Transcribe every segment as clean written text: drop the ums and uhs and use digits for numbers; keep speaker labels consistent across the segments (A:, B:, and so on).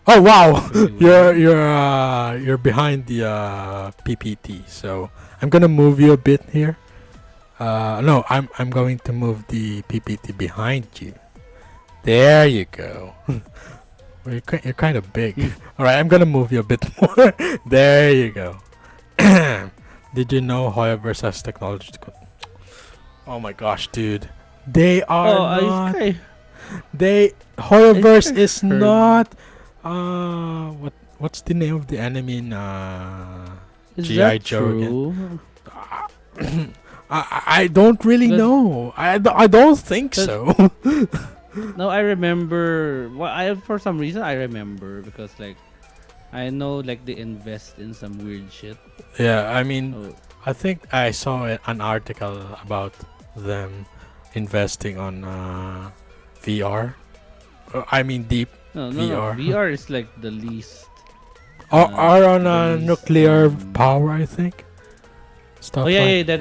A: Oh wow,
B: Really
A: you're
B: weird.
A: you're behind the PPT. So I'm gonna move you a bit here. No, I'm going to move the PPT behind you. There you go. Well, you're kind of big. All right, I'm gonna move you a bit more. There you go. Did you know Hoyoverse has technology to Oh my gosh, dude. They are
B: Oh,
A: not.
B: I
A: They
B: I think
A: Hoyoverse
B: I
A: is
B: heard.
A: not. What's the name of the enemy in
B: Is
A: GI
B: that
A: Joe again?
B: true?
A: I don't really
B: Because
A: know. I don't think
B: because
A: so.
B: no, I remember. Well, I for some reason I remember because like I know like they invest in some weird shit.
A: Yeah, I mean,
B: Oh
A: I think I saw an article about them investing on VR. I mean, deep
B: no.
A: VR.
B: VR is like the least.
A: Or on
B: The least.
A: nuclear power, I think.
B: Oh
A: Stuff
B: yeah,
A: like.
B: yeah,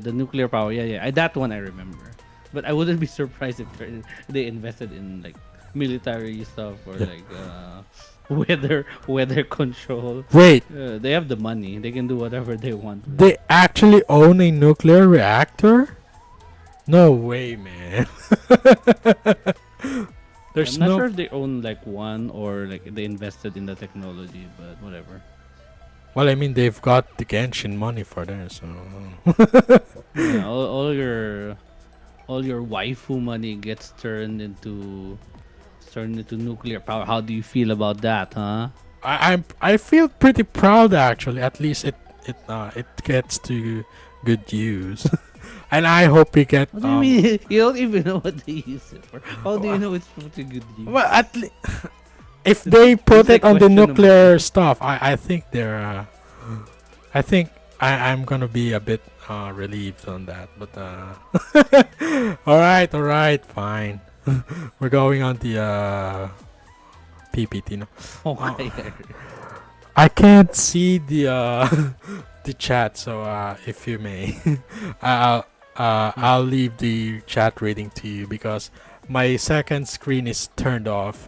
B: the nuclear power. Yeah, yeah. That one I remember. But I wouldn't be surprised if they invested in like military stuff or
A: Yeah.
B: like weather control.
A: Wait,
B: They have the money. They can do whatever they want with
A: they
B: it.
A: actually own a nuclear reactor? No way, man.
B: I'm
A: There's
B: not
A: no.
B: sure if they own like one or like they invested in the technology, but whatever.
A: Well, I mean, they've got the Genshin money for that, so.
B: Yeah, all your waifu money gets turned into nuclear power. How do you feel about that, huh?
A: I feel pretty proud actually. At least it gets to good use, and I hope we get
B: What do you mean? You don't even know what they use it for. How do you know it's put to good
A: well
B: use?
A: at if they put
B: It's
A: it
B: like
A: on the
B: questionable.
A: nuclear stuff, I think they're I think I'm gonna be a bit relieved on that. But all right, fine. We're going on the PPT now.
B: Oh,
A: Uh,
B: Highguard.
A: I can't see the the chat, so if you may, I'll I'll leave the chat reading to you because my second screen is turned off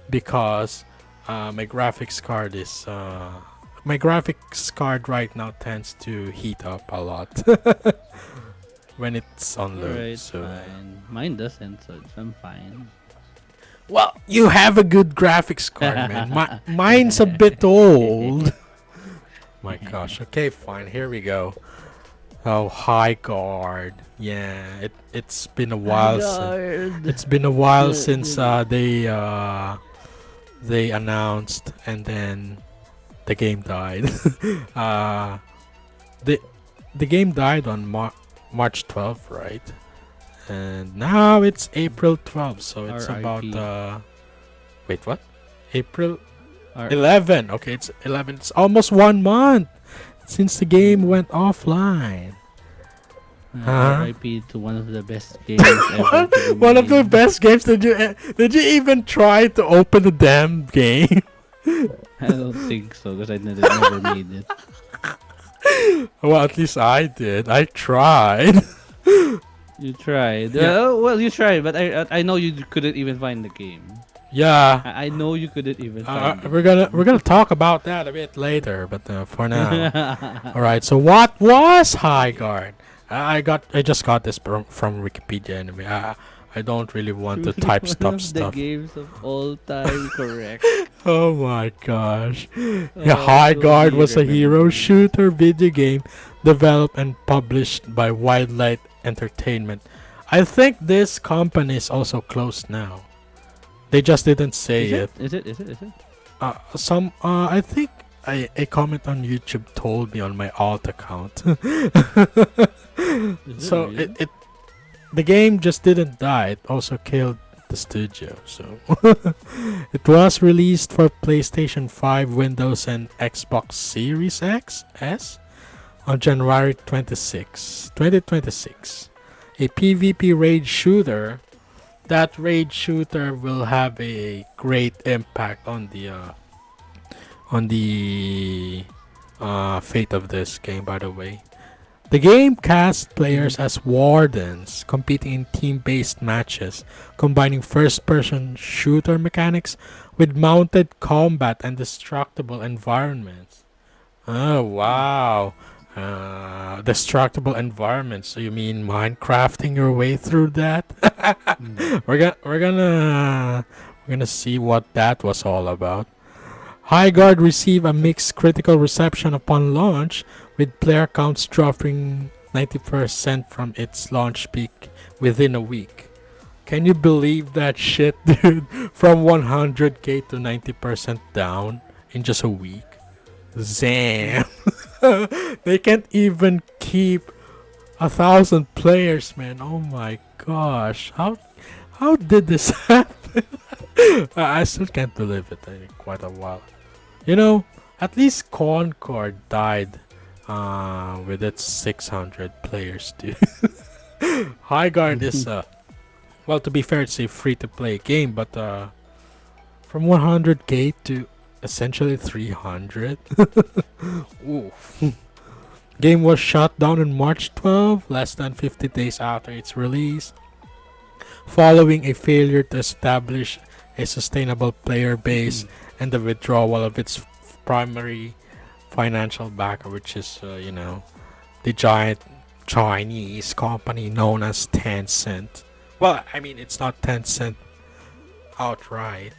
A: because my graphics card is my graphics card right now tends to heat up a lot when it's on low.
B: Alright,
A: So
B: fine. Mine doesn't, so I'm fine.
A: well, you have a good graphics card, man. Mine's a bit old. My gosh. Okay, fine. Here we go. Oh, Highguard. Yeah, it's been a while since
B: Highguard.
A: it's been a while
B: The,
A: since
B: the,
A: they announced and then the game died. uh the the game died on March 12th, right? And now it's April 12th, so it's about
B: RIP.
A: wait, what? April
B: R,
A: 11. Okay, it's 11. It's almost 1 month since the game went offline. Huh?
B: RIP to one of the best games ever to be
A: One of the
B: made.
A: best games. Did you even try to open the damn game?
B: I don't think so because I never made it.
A: Well, at least I did. I tried.
B: You tried.
A: Yeah.
B: Well, you tried, but I know you couldn't even find the game.
A: Yeah.
B: I know you couldn't even find the
A: We're
B: game.
A: gonna talk about that a bit later, but for now, all right. So what was Highguard? I just got this from Wikipedia anyway. I don't really want to
B: Truly
A: type
B: one of the
A: stuff.
B: games of all time, correct?
A: Oh my gosh. Yeah,
B: Oh, I
A: Highguard
B: totally
A: was a hero
B: remember.
A: shooter video game developed and published by Wildlight Entertainment. I think this company is also closed now. They just didn't say
B: Is it?
A: it.
B: Is it? Is it? Is it?
A: I think a comment on YouTube told me on my alt account.
B: Is it
A: So
B: really?
A: it the game just didn't die. It also killed the studio. So it was released for PlayStation 5, Windows, and Xbox Series X S on January 26, 2026. A PvP raid shooter. That raid shooter will have a great impact on the fate of this game. By the way, The game casts players as wardens, competing in team-based matches, combining first-person shooter mechanics with mounted combat and destructible environments. Oh wow! Destructible environments. So you mean Minecrafting your way through that?
B: Mm.
A: We're gonna see what that was all about. Highguard received a mixed critical reception upon launch, with player counts dropping 90% from its launch peak within a week. Can you believe that shit, dude? From 100k to 90% down in just a week. Zam. They can't even keep 1,000 players, man. Oh my gosh. How did this happen? I still can't believe it in quite a while. You know, at least Concord died with its 600 players, dude. Highguard is, well, to be fair, it's a free to play game, but from 100k to essentially 300. Oof. Game was shut down on March 12, less than 50 days after its release, following a failure to establish a sustainable player base and the withdrawal of its primary financial backer, which is, the giant Chinese company known as Tencent. Well, I mean, it's not Tencent outright.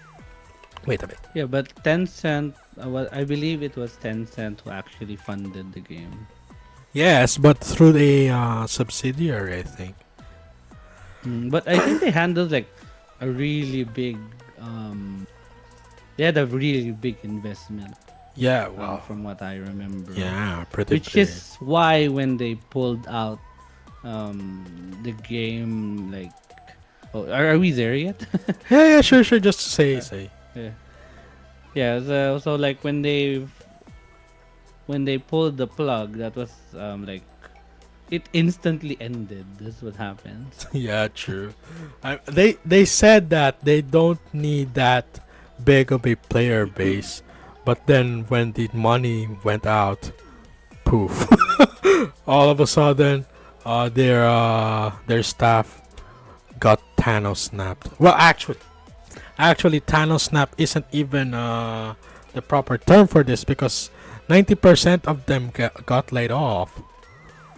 A: Wait a bit.
B: Yeah, but Tencent, well, I believe it was Tencent who actually funded the game.
A: Yes, but through a subsidiary, I think.
B: But I think they handled like a really big, they had a really big investment.
A: Yeah, well,
B: From what I remember.
A: yeah, pretty
B: Which
A: big.
B: is why when they pulled out the game, like, oh, are we there yet?
A: Yeah, sure, just say.
B: Yeah. Yeah, so like when they pulled the plug, that was like it instantly ended. That's what happens.
A: Yeah, true. They said that they don't need that big of a player base, but then when the money went out, poof! All of a sudden, their staff got Thanos snapped. Well, actually, Thanos snap isn't even the proper term for this because 90% of them got laid off.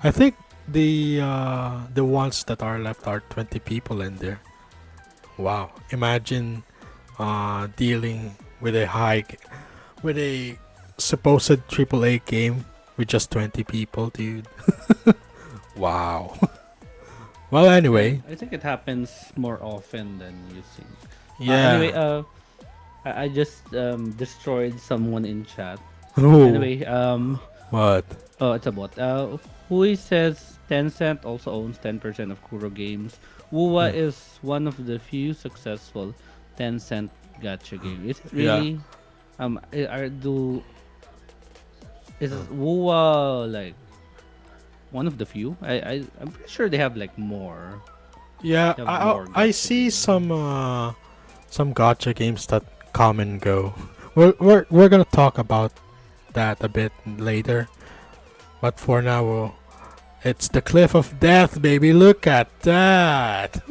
A: I think the ones that are left are 20 people in there. Wow! Imagine dealing with with a supposed AAA game with just 20 people, dude. Wow. Well, anyway,
B: I think it happens more often than you think.
A: yeah.
B: Anyway, I just destroyed someone in chat.
A: Oh,
B: Anyway,
A: what?
B: oh, it's a bot. Hui says Tencent also owns 10% of Kuro Games. Wuwa
A: Hmm.
B: is one of the few successful Tencent gacha game. Is it
A: Yeah.
B: really? Is Wuwa like one of the few? I'm pretty sure they have like more.
A: Yeah,
B: They have more
A: I
B: gacha
A: see
B: games.
A: some gotcha games that come and go. We're gonna talk about that a bit later, but for now, it's the cliff of death, baby. Look at that!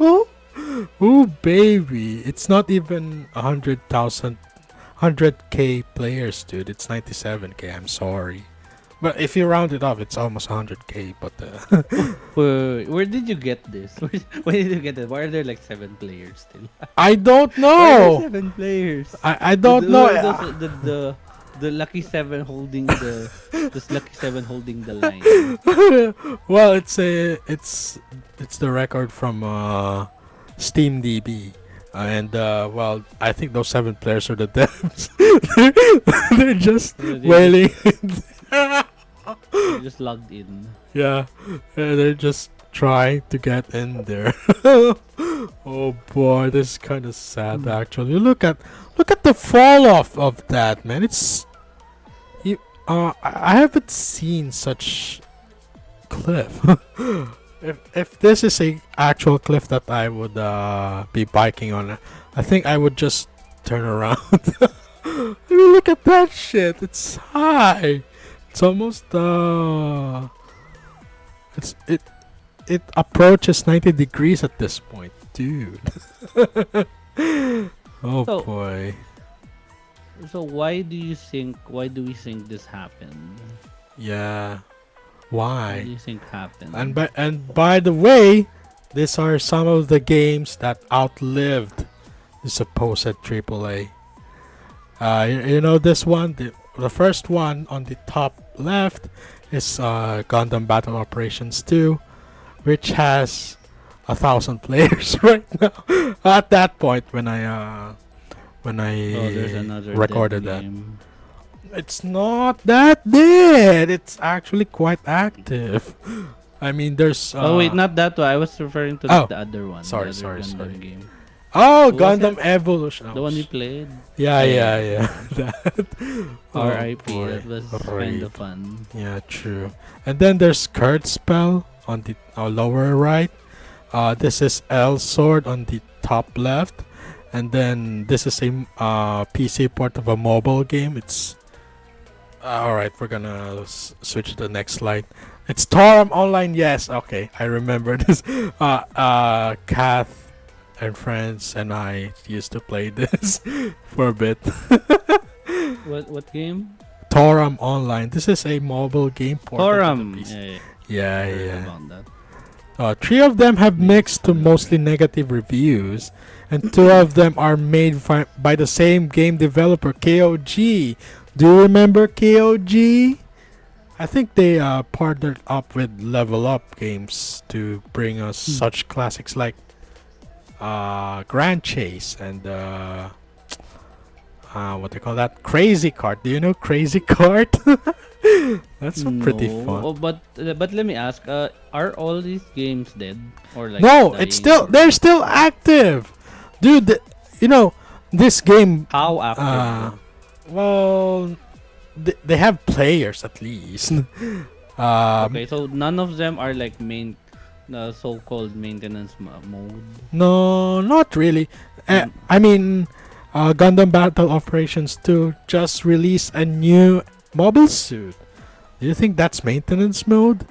A: Ooh, baby! It's not even 100k players, dude. It's 97k. I'm sorry, but if you round it off, it's almost 100k. But
B: Where did you get this? Where did you get it? Why are there like 7 players still?
A: I don't
B: Why are
A: know.
B: there 7 players?
A: I don't know.
B: The lucky seven holding this lucky seven holding the line.
A: Well, it's the record from Steam DB, and well, I think those 7 players are the devs. They're just
B: They
A: wailing.
B: just logged in.
A: Yeah, they're just trying to get in there. Oh boy, this is kind of sad actually. Look at the fall off of that, man. It's I haven't seen such cliff. If this is a actual cliff that I would be biking on, I think I would just turn around. I mean, look at that shit. It's high. It's almost it it approaches 90 degrees at this point, dude. Oh
B: So
A: boy.
B: so why do we think this happened?
A: Yeah.
B: Why
A: Why?
B: do you think happened?
A: And by the way, these are some of the games that outlived the supposed AAA. You know this one, the first one on the top left is Gundam Battle Operations 2, which has 1,000 players right now. At that point, when
B: Oh, there's
A: I
B: another
A: recorded
B: dead
A: that,
B: game.
A: it's not that dead. It's actually quite active. I mean, there's
B: Oh wait, not that one. I was referring to
A: oh,
B: the other one, the
A: sorry,
B: other
A: sorry,
B: Gundam
A: sorry.
B: game.
A: Oh,
B: Who was
A: Gundam
B: it?
A: Evolution.
B: The
A: Oh,
B: one you played?
A: yeah,
B: Yeah,
A: yeah,
B: yeah,
A: yeah.
B: yeah.
A: That. Oh
B: R.I.P.
A: boy.
B: That was kind
A: Right.
B: of fun.
A: Yeah, true. And then there's Curd Spell on the lower right. This is L Sword on the top left. And then this is a PC port of a mobile game. It's alright, we're gonna switch to the next slide. It's Torum Online, yes, okay, I remember this. Kath and friends and I used to play this for a bit.
B: What game?
A: Torum Online. This is a mobile game ported to the
B: Forum.
A: PC.
B: Yeah,
A: Yeah,
B: I heard
A: yeah.
B: about that.
A: Three of them have mixed to mostly negative reviews, and two of them are made by the same game developer, KOG. Do you remember KOG? I think they partnered up with Level Up Games to bring us such classics like Grand Chase and what they call that? Crazy Kart. Do you know Crazy Kart? That's a pretty
B: No.
A: fun.
B: Oh, but let me ask. Are all these games dead or like
A: No, it's still
B: dying?
A: they're still active, dude. You know this game.
B: How after?
A: Well, they have players at least.
B: Okay, so none of them are like the so-called maintenance mode.
A: No, not really.
B: Mm.
A: I mean, Gundam Battle Operations 2 just released a new mobile suit. Do you think that's maintenance mode?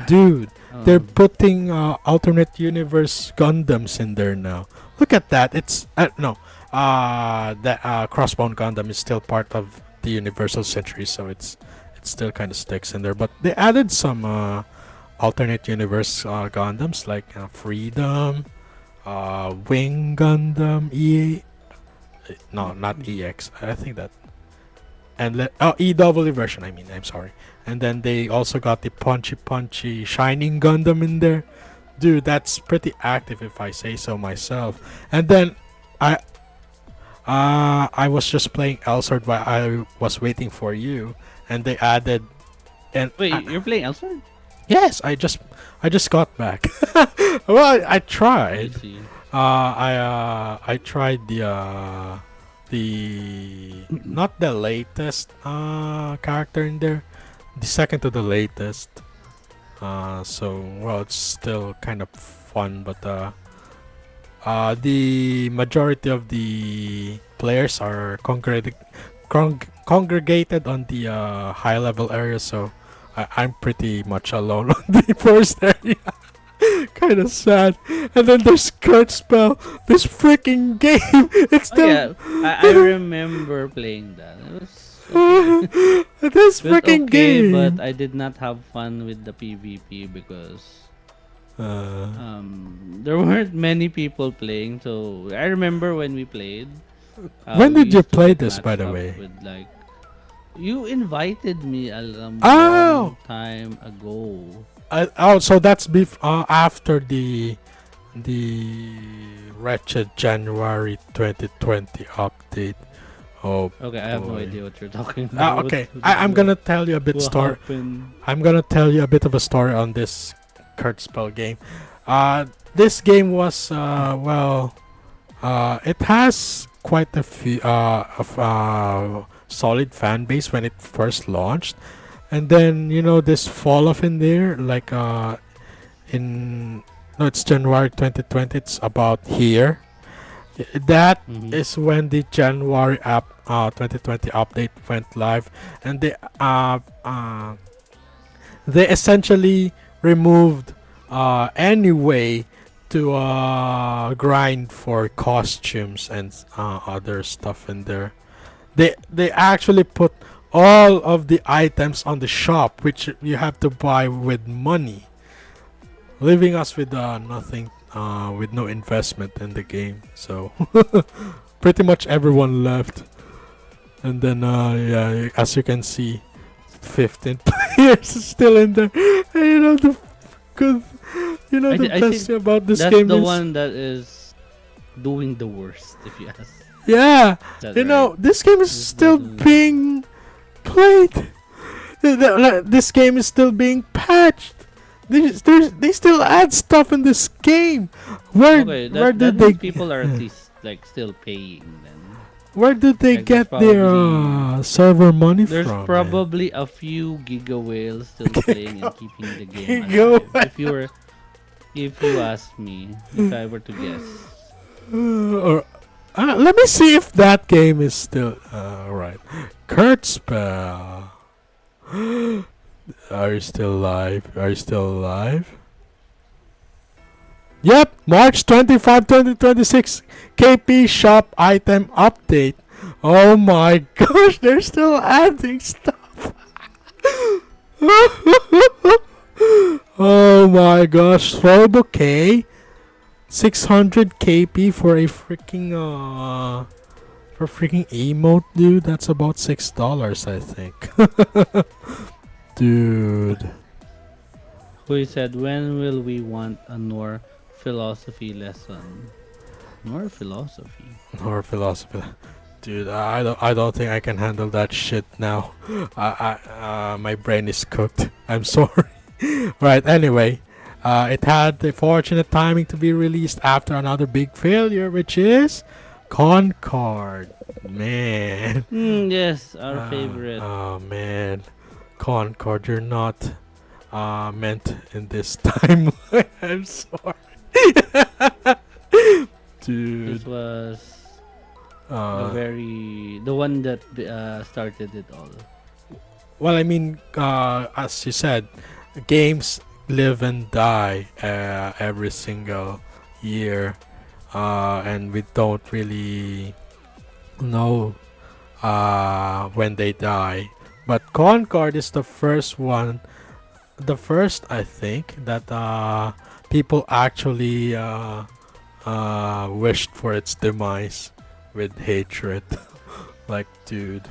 A: Dude, they're
B: Um,
A: putting alternate universe Gundams in there now. Look at that. It's no. The Crossbone Gundam is still part of the Universal Century, so it still kind of sticks in there. But they added some alternate universe Gundams like Freedom, Wing Gundam, no, not EX. I think that and EW version. I mean, I'm sorry. And then they also got the punchy Shining Gundam in there. Dude, that's pretty active if I say so myself. And then I I was just playing Elsword while I was waiting for you, and they added and
B: wait, you're playing Elsewhere?
A: yes, I just got back. Well, I
B: I
A: tried.
B: see.
A: I tried the not the latest character in there, the second to the latest. So well, it's still kind of fun, but the majority of the players are congregated on the high level area, so I'm pretty much alone on the first area. Kind of sad. And then there's Kurt Spell. This freaking game. It's
B: Oh
A: still
B: yeah, I remember playing that. It was okay.
A: this
B: It was
A: freaking
B: okay,
A: game.
B: but I did not have fun with the PvP because
A: Uh,
B: there weren't many people playing. So I remember when we played.
A: when
B: We
A: did you
B: used to
A: play
B: get
A: this, by
B: matched
A: the
B: up
A: way?
B: with like you invited me a
A: Oh!
B: long time ago.
A: So that's after the wretched January 2020 update. Oh
B: Okay, I have no
A: boy.
B: idea what you're talking about.
A: Okay, I'm gonna tell you a bit
B: What
A: story.
B: happened?
A: I'm gonna tell you a bit of a story on this Kurt Spell game. This game was it has quite a few solid fan base when it first launched, and then this fall off in there, like in no, it's January 2020. It's about here. That
B: Mhm.
A: is when the January 2020 update went live, and they essentially removed any way to grind for costumes and other stuff in there. They actually put all of the items on the shop, which you have to buy with money, leaving us with nothing, with no investment in the game. So pretty much everyone left, and then yeah, as you can see, 15 players is still in there. And you know the good, the
B: I
A: best
B: think
A: thing about this
B: that's
A: game
B: the
A: is,
B: one that is doing the worst, if you ask.
A: yeah,
B: Is that right?
A: this game is
B: This is
A: still
B: the-
A: being played. This game is still being patched. They still add stuff in this game. Where
B: Okay,
A: where
B: that
A: did they
B: means people are at least like still paying then.
A: where did they
B: Like, there's
A: get their
B: probably-
A: server money
B: There's
A: from?
B: probably a few giga whales still playing and keeping the game
A: Giga
B: alive. If you ask me, if I were to guess.
A: Or let me see if that game is still right. Kurt Spell. Are you still alive? Are you still alive? Yep, March 25, 2026. KP shop item update. Oh my gosh, they're still adding stuff. Oh my gosh, throw bouquet. 600 KP for a freaking emote, dude. That's about $6, I think. Dude.
B: Who said, when will we want a Nor philosophy lesson? Nor philosophy?
A: Or philosophy. Dude, I don't think I can handle that shit now. My brain is cooked. I'm sorry. Right, anyway. It had the fortunate timing to be released after another big failure, which is Concord. Man.
B: Yes, our favorite.
A: Oh man. Concord, you're not meant in this timeline. I'm sorry.
B: This
A: Dude.
B: was the one that started it all.
A: Well, I mean, as you said, games live and die every single year, and we don't really know when they die. But Concord is the first one, I think, that people actually wished for its demise with hatred. Like, dude,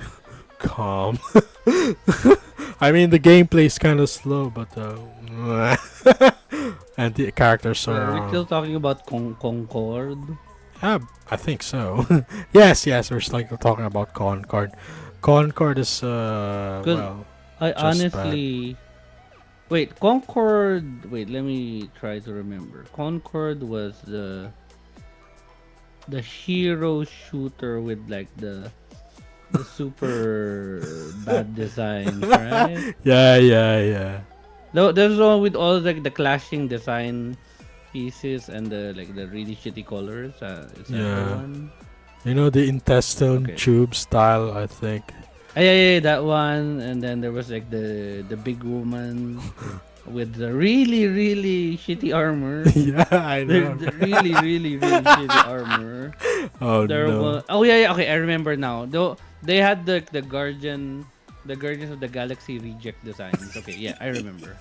A: calm. I mean, the gameplay is kind of slow, but and the characters
B: Are we
A: are.
B: still talking about Concord?
A: Yeah, I think so. yes, we're still talking about Concord. Concord is well,
B: I
A: just
B: honestly... Wait, Concord... Wait, let me try to remember. Concord was the hero shooter with like the super bad designs, right?
A: yeah.
B: No, there's one with all like the clashing design pieces and the really shitty colors. Is that
A: Yeah.
B: the one?
A: You know the intestine
B: Okay.
A: tube style, I think.
B: Yeah, that one. And then there was like the big woman with the really shitty armor.
A: yeah, I know.
B: The really shitty armor.
A: Oh
B: There
A: no.
B: was... Oh yeah, okay, I remember now. Though they had the Guardians of the Galaxy reject designs. Okay, yeah, I remember.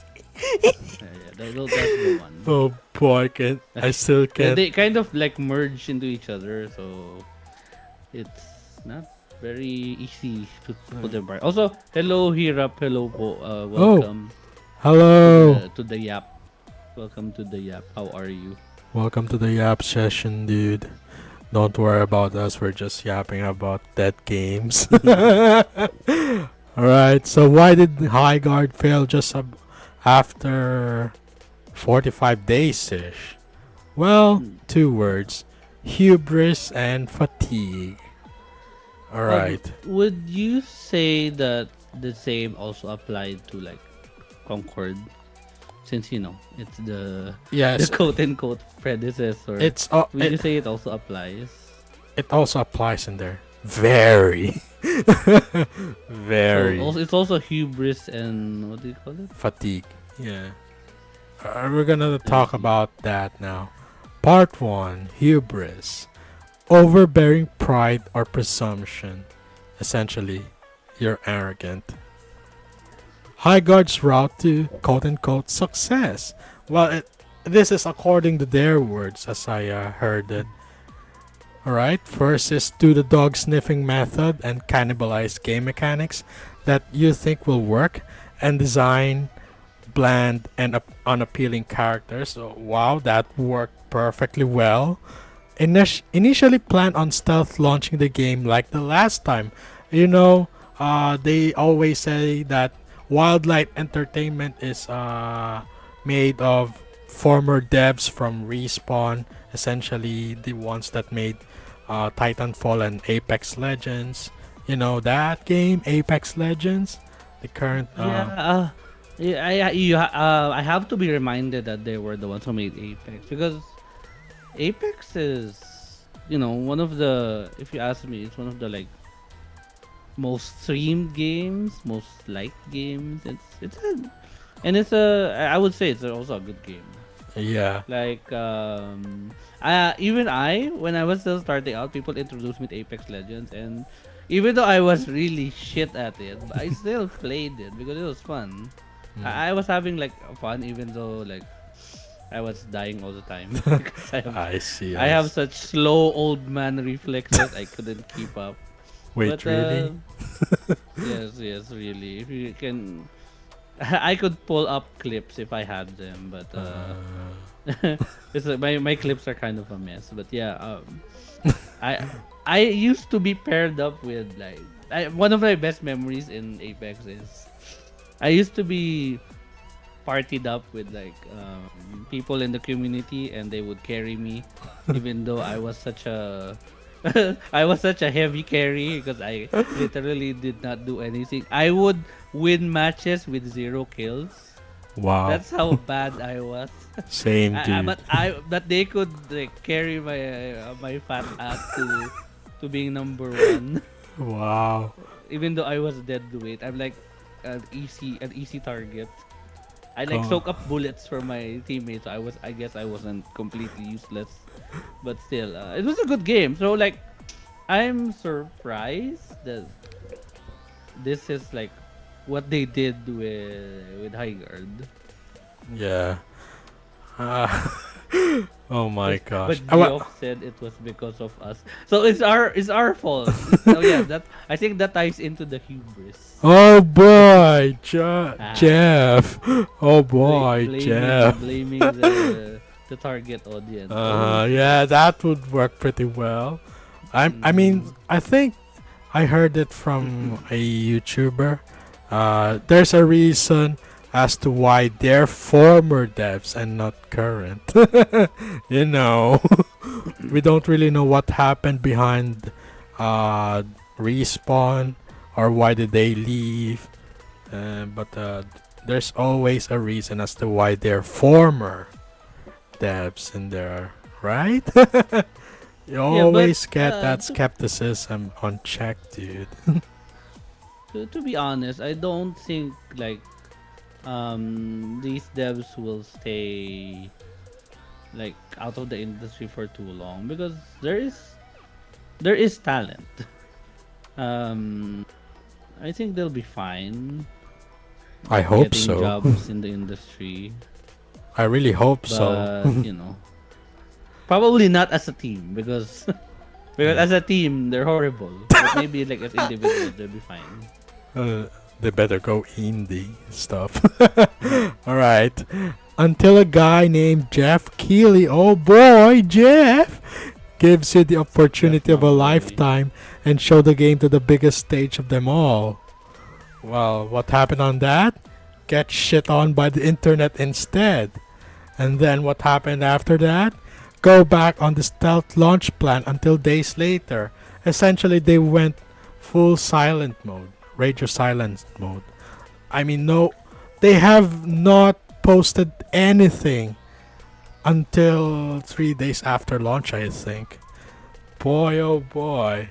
B: That's the one.
A: Oh boy, I still can't.
B: They kind of like merge into each other, so it's not very easy to put them apart. Also, hello Hirap, hello po. Welcome
A: Hello.
B: to the Yap. Welcome to the Yap. How are you?
A: Welcome to the Yap session, dude. Don't worry about us. We're just yapping about dead games. Alright, so why did Highguard fail just after 45 days-ish? Well, two words. Hubris and fatigue. Alright.
B: Would you say that the same also applied to like Concord? Since it's the
A: Yes,
B: quote unquote predecessor.
A: it's
B: Would you say it also applies?
A: it also applies in there. Very. Very.
B: So it's also hubris and what do you call it?
A: Fatigue. Yeah. We're gonna
B: I
A: talk
B: see.
A: about that now. Part 1, Hubris. Overbearing pride or presumption. Essentially, you're arrogant. Highguard's route to quote unquote success. Well, this is according to their words as I heard it. Alright, first is do the dog sniffing method and cannibalize game mechanics that you think will work, and design bland and unappealing characters. So, wow, that worked perfectly well. Initially planned on stealth launching the game like the last time. You know, they always say that Wildlight Entertainment is made of former devs from Respawn, essentially the ones that made Titanfall and Apex Legends. You know that game, Apex Legends? The current.
B: Yeah, yeah, I have to be reminded that they were the ones who made Apex because Apex is, one of the. If you ask me, it's one of the like most streamed games, most liked games. I would say it's also a good game.
A: Yeah.
B: Like even when I was still starting out, people introduced me to Apex Legends, and even though I was really shit at it, I still played it because it was fun.
A: Mm.
B: I was having like fun even though like I was dying all the time because
A: I see.
B: I have such slow old man reflexes I couldn't keep up.
A: Wait,
B: But
A: really?
B: yes, really. If you can, I could pull up clips if I had them, but it's like my clips are kind of a mess. But yeah, I I used to be paired up with like one of my best memories in Apex is I used to be partied up with like people in the community, and they would carry me even though I was such a I was such a heavy carry because I literally did not do anything. I would win matches with 0 kills.
A: Wow.
B: That's how bad I was.
A: Same, dude.
B: But they could like carry my fat ass to being number one,
A: Wow.
B: even though I was dead to it. I'm like an easy target. I like
A: Oh.
B: soak up bullets for my teammates. I guess I wasn't completely useless, but still, it was a good game. So like, I'm surprised that this is like what they did with Highguard.
A: Yeah. Uh, oh my
B: But
A: gosh.
B: Geoff said it was because of us. So it's our fault. So yeah, that I think that ties into the hubris.
A: Oh boy,
B: Ah,
A: Jeff. Oh boy,
B: blaming
A: Jeff.
B: the target audience. Okay.
A: Yeah, that would work pretty well. I
B: Mm,
A: mean, I think I heard it from a YouTuber. There's a reason as to why they're former devs and not current. You know, we don't really know what happened behind uh, respawn or why did they leave. But there's always a reason as to why they're former devs in there, right? You
B: yeah, but
A: always get that skepticism on check, dude.
B: to be honest, I don't think like these devs will stay like out of the industry for too long because there is talent. Um, I think they'll be fine
A: I hope
B: getting
A: so.
B: jobs in the industry,
A: I really hope so.
B: but probably not as a team because because
A: Yeah.
B: as a team they're horrible. But maybe like as individuals they'll be fine.
A: They better go indie stuff. Alright. Until a guy named Jeff Keighley, oh boy, Jeff, gives you the
B: Jeff,
A: opportunity of
B: my
A: a
B: boy.
A: lifetime and show the game to the biggest stage of them all. Well, what happened on that? Get shit on by the internet instead. And then what happened after that? Go back on the stealth launch plan until days later. Essentially, they went full silent mode, radio silence mode. I mean, no, they have not posted anything until 3 days after launch, I think. Boy, oh boy.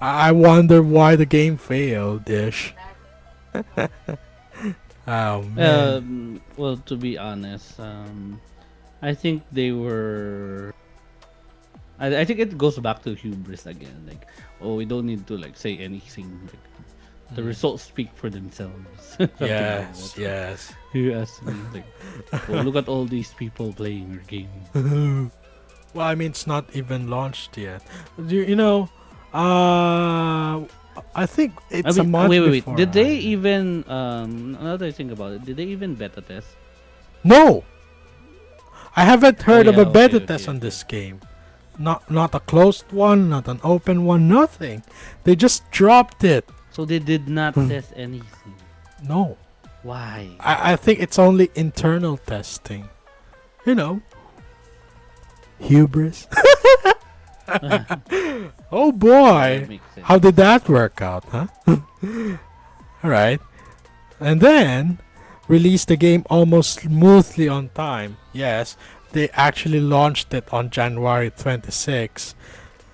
A: I wonder why the game failed, Ish. Oh man.
B: Well, to be honest, I think they were. I think it goes back to hubris again. Like, oh, we don't need to like say anything. Like, the
A: Mm.
B: results speak for themselves. Something like
A: Yes,
B: that.
A: yes.
B: You ask me, like, oh, look at all these people playing your game.
A: Well, I mean, it's not even launched yet. You know, uh, I think
B: I
A: it's a
B: mean,
A: month
B: wait.
A: before.
B: Did they even another thing about it? Did they even beta test?
A: No, I haven't
B: Oh
A: heard of
B: yeah,
A: a beta
B: okay,
A: test
B: okay,
A: on
B: okay.
A: this game. Not a closed one, not an open one, nothing. They just dropped it.
B: So they did not
A: Hmm.
B: test anything.
A: No,
B: Why?
A: I think it's only internal testing. You know, hubris. Oh
B: That
A: boy,
B: makes sense.
A: how did that work out, huh? All right, and then released the game almost smoothly on time. Yes, they actually launched it on January 26,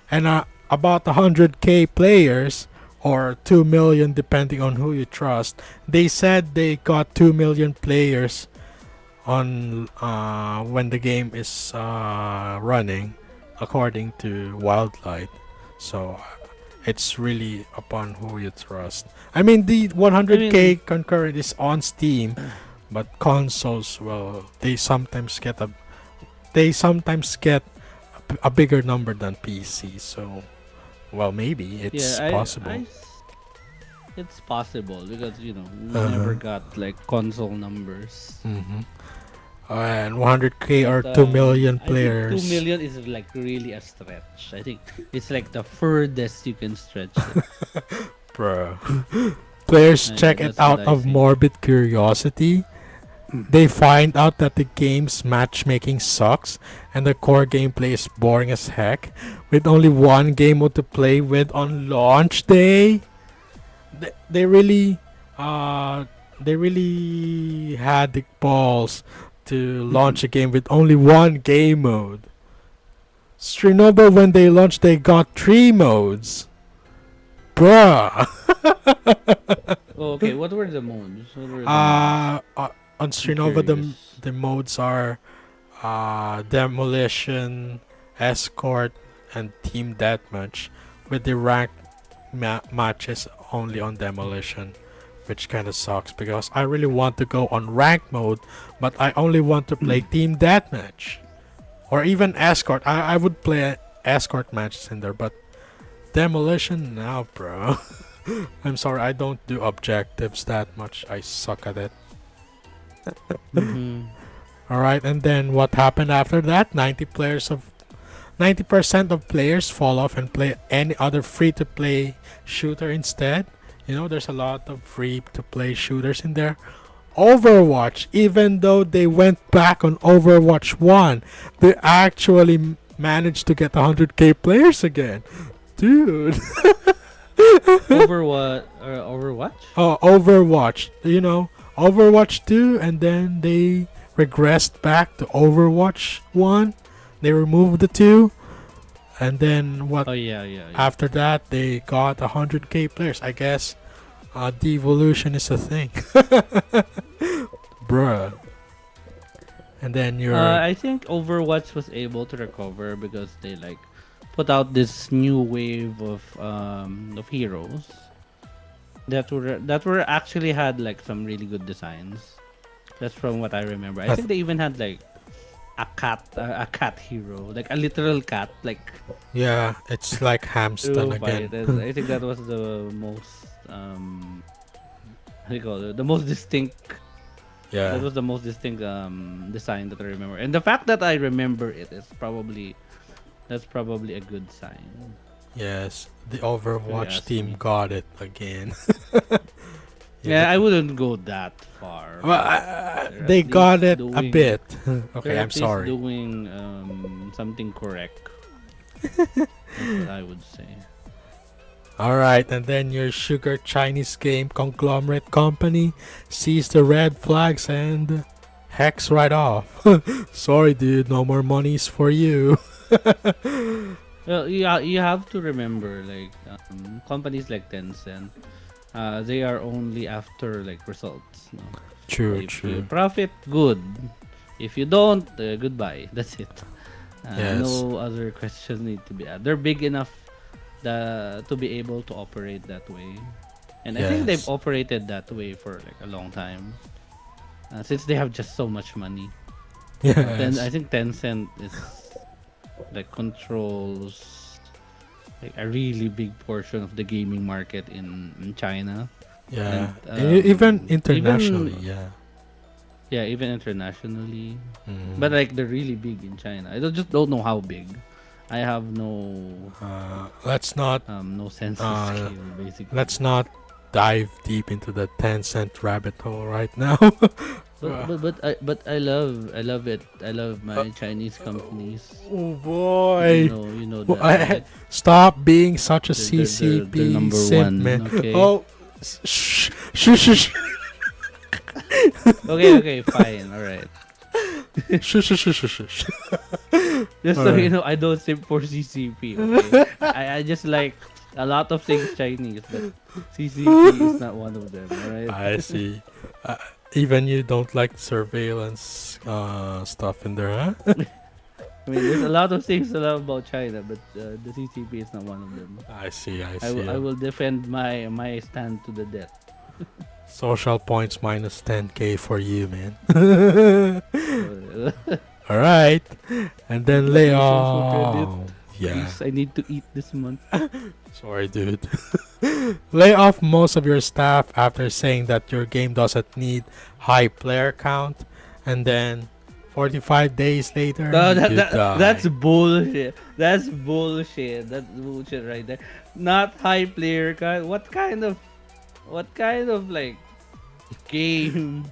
A: and about 100k players or 2 million depending on who you trust. They said they got 2 million players on when the game is running according to Wildlight. So it's really upon who you trust. I mean, the
B: I mean,
A: 100k concurrent is on Steam, but consoles, well, they sometimes get a bigger number than PC. So, well, maybe
B: yeah,
A: it's possible.
B: it's possible because we never
A: Uh-huh.
B: got like console numbers.
A: Mm-hmm. And 100k
B: But
A: or 2 million
B: I think two
A: players.
B: million is like really a stretch. I think it's like the furthest you can stretch it.
A: Bruh. Players check it
B: That's what
A: out
B: I
A: of
B: think.
A: morbid curiosity. They find out that the game's matchmaking sucks and the core gameplay is boring as heck, with only one game mode to play with on launch day. They really, uh, they really had the balls to launch a game with only one game mode. Chernobyl, when they launched, they got 3 modes. Bruh.
B: Oh, okay. What were the modes? What were the modes?
A: Uh, uh on
B: I'm
A: Srinova,
B: curious.
A: the modes are demolition, escort, and team deathmatch, with the rank matches only on demolition, which kind of sucks because I really want to go on rank mode, but I only want to play team deathmatch or even escort. I would play escort matches in there, but demolition now, bro. I'm sorry, I don't do objectives that much. I suck at it.
B: Mm-hmm.
A: All right, and then what happened after that? 90% of players fall off and play any other free-to-play shooter instead. You know, there's a lot of free-to-play shooters in there. Overwatch, even though they went back on Overwatch 1, they actually managed to get 100k players again. Dude.
B: Overwatch?
A: Oh, Overwatch. You know, Overwatch 2, and then they regressed back to Overwatch 1. They removed the 2, and then what?
B: Oh yeah.
A: After that, they got 100k players. I guess devolution is a thing. Bruh. And then you're.
B: I think Overwatch was able to recover because they like put out this new wave of heroes that were actually had like some really good designs. That's from what I remember. I
A: I
B: think they even had like a cat hero, like a literal cat, like
A: Yeah, it's like Hamston
B: to
A: again.
B: fight. I think that was the most how do you call it? The most distinct. That
A: Yeah.
B: was the most distinct design that I remember, and the fact that I remember it is probably a good sign.
A: Yes, the
B: If you
A: Overwatch
B: ask
A: team
B: me.
A: got it again.
B: Yeah,
A: Yeah,
B: I wouldn't go that far.
A: well,
B: But they're
A: they
B: at
A: got
B: least
A: it a
B: doing.
A: bit. Okay,
B: They're
A: I'm
B: at least
A: sorry.
B: doing something correct. That's what I would say.
A: Alright, and then your sugar Chinese game conglomerate company sees the red flags and hacks right off. Sorry, dude, no more monies for you.
B: Well, yeah, you have to remember like companies like Tencent. they are only after like results. No?
A: True,
B: If you
A: true.
B: profit, good. If you don't, goodbye. That's it.
A: Yes,
B: No other questions need to be. They're big enough to be able to operate that way, and I think they've
A: yes,
B: operated that way for like a long time. Since they have just so much money. Then I
A: yes,
B: think Tencent is like controls like a really big portion of the gaming market in China, and
A: yeah. Even
B: even
A: internationally, yeah.
B: yeah, even internationally. But
A: Mm.
B: like they're really big in China. Just don't know how big. I have
A: Let's not
B: no sense of
A: uh,
B: scale basically.
A: let's not dive deep into the 10-cent rabbit hole right now. Uh,
B: But I love it. I love
A: uh,
B: my Chinese companies.
A: oh
B: You
A: boy.
B: know you know
A: Well,
B: that, right?
A: stop being such a
B: They're
A: CCP
B: number
A: simp,
B: one.
A: man.
B: Okay.
A: Oh, shh, shh, shh, shh,
B: Okay, fine. All right.
A: shh, shh, shh, shh, shh.
B: Just
A: All
B: so you
A: right.
B: know, I don't simp for CCP. Okay. I just like a lot of things Chinese, but CCP is not one of them. All right.
A: I see. Uh, Even you don't like surveillance stuff in there, huh?
B: I mean, there's a lot of things I love about China, but the CCP is not one of them.
A: I see, I
B: I will
A: see.
B: I will defend my stand to the death.
A: Social points minus 10k for you, man.
B: Uh,
A: All right, and then
B: got
A: lay
B: my social credit.
A: off. Yeah,
B: Please, I need to eat this month.
A: sorry, dude. Lay off most of your staff after saying that your game doesn't need high player count, and then 45 days later,
B: No,
A: you
B: that's
A: die.
B: bullshit. That's bullshit. That's bullshit right there. Not high player count. What kind of like game?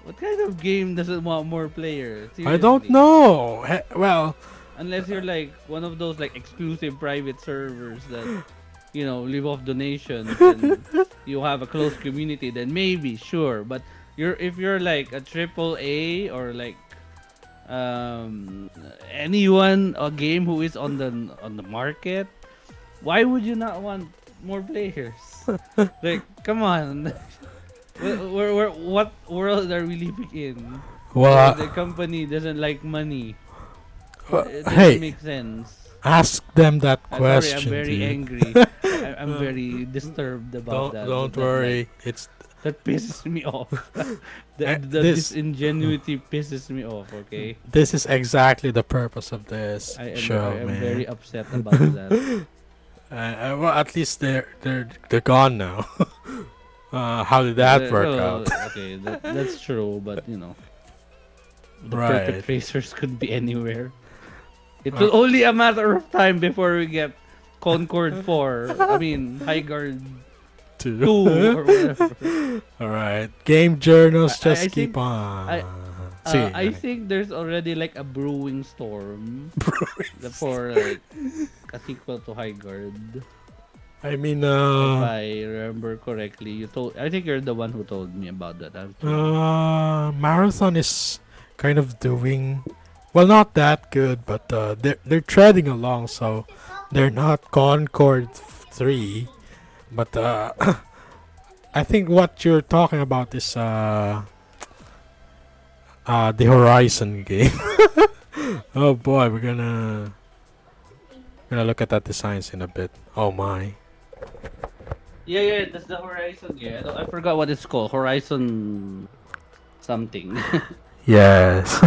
B: What kind of game doesn't want more players?
A: I don't
B: Seriously.
A: know. Well,
B: Unless you're like one of those like exclusive private servers that live off donations and you have a close community, then maybe sure. But if you're like a triple A or like um anyone a game who is on the market, why would you not want more players? Like, come on. What world are we living in where the
A: well,
B: company doesn't like money? It doesn't
A: hey,
B: make sense.
A: ask them that
B: Sorry, I'm
A: question,
B: very
A: dude.
B: angry. I'm
A: Uh,
B: very disturbed about
A: don't
B: that.
A: don't
B: That like
A: worry. It's
B: that pisses me off. The
A: this.
B: disingenuity pisses me off. Okay,
A: This is exactly the purpose of this
B: I
A: show,
B: am very
A: man.
B: upset about that.
A: Well, at least they're gone now. How did that work
B: Well,
A: out?
B: okay, that's true, but the
A: Right.
B: perpetrators could be anywhere. It
A: Uh,
B: will only a matter of time before we get Concord 4. I mean, Highguard
A: two.
B: 2 or whatever.
A: All right. Game journals
B: I
A: just
B: think
A: keep on.
B: I
A: See.
B: I think there's already like a brewing storm for like a sequel to Highguard.
A: I mean,
B: If I remember correctly, I think you're the one who told me about that.
A: Marathon is kind of doing well, not that good, but they're treading along, so they're not Concord 3, but I think what you're talking about is the Horizon game. Oh boy, we're gonna look at that designs in a bit. Oh my.
B: Yeah, that's the Horizon. Yeah, I forgot what it's called. Horizon something.
A: Yes.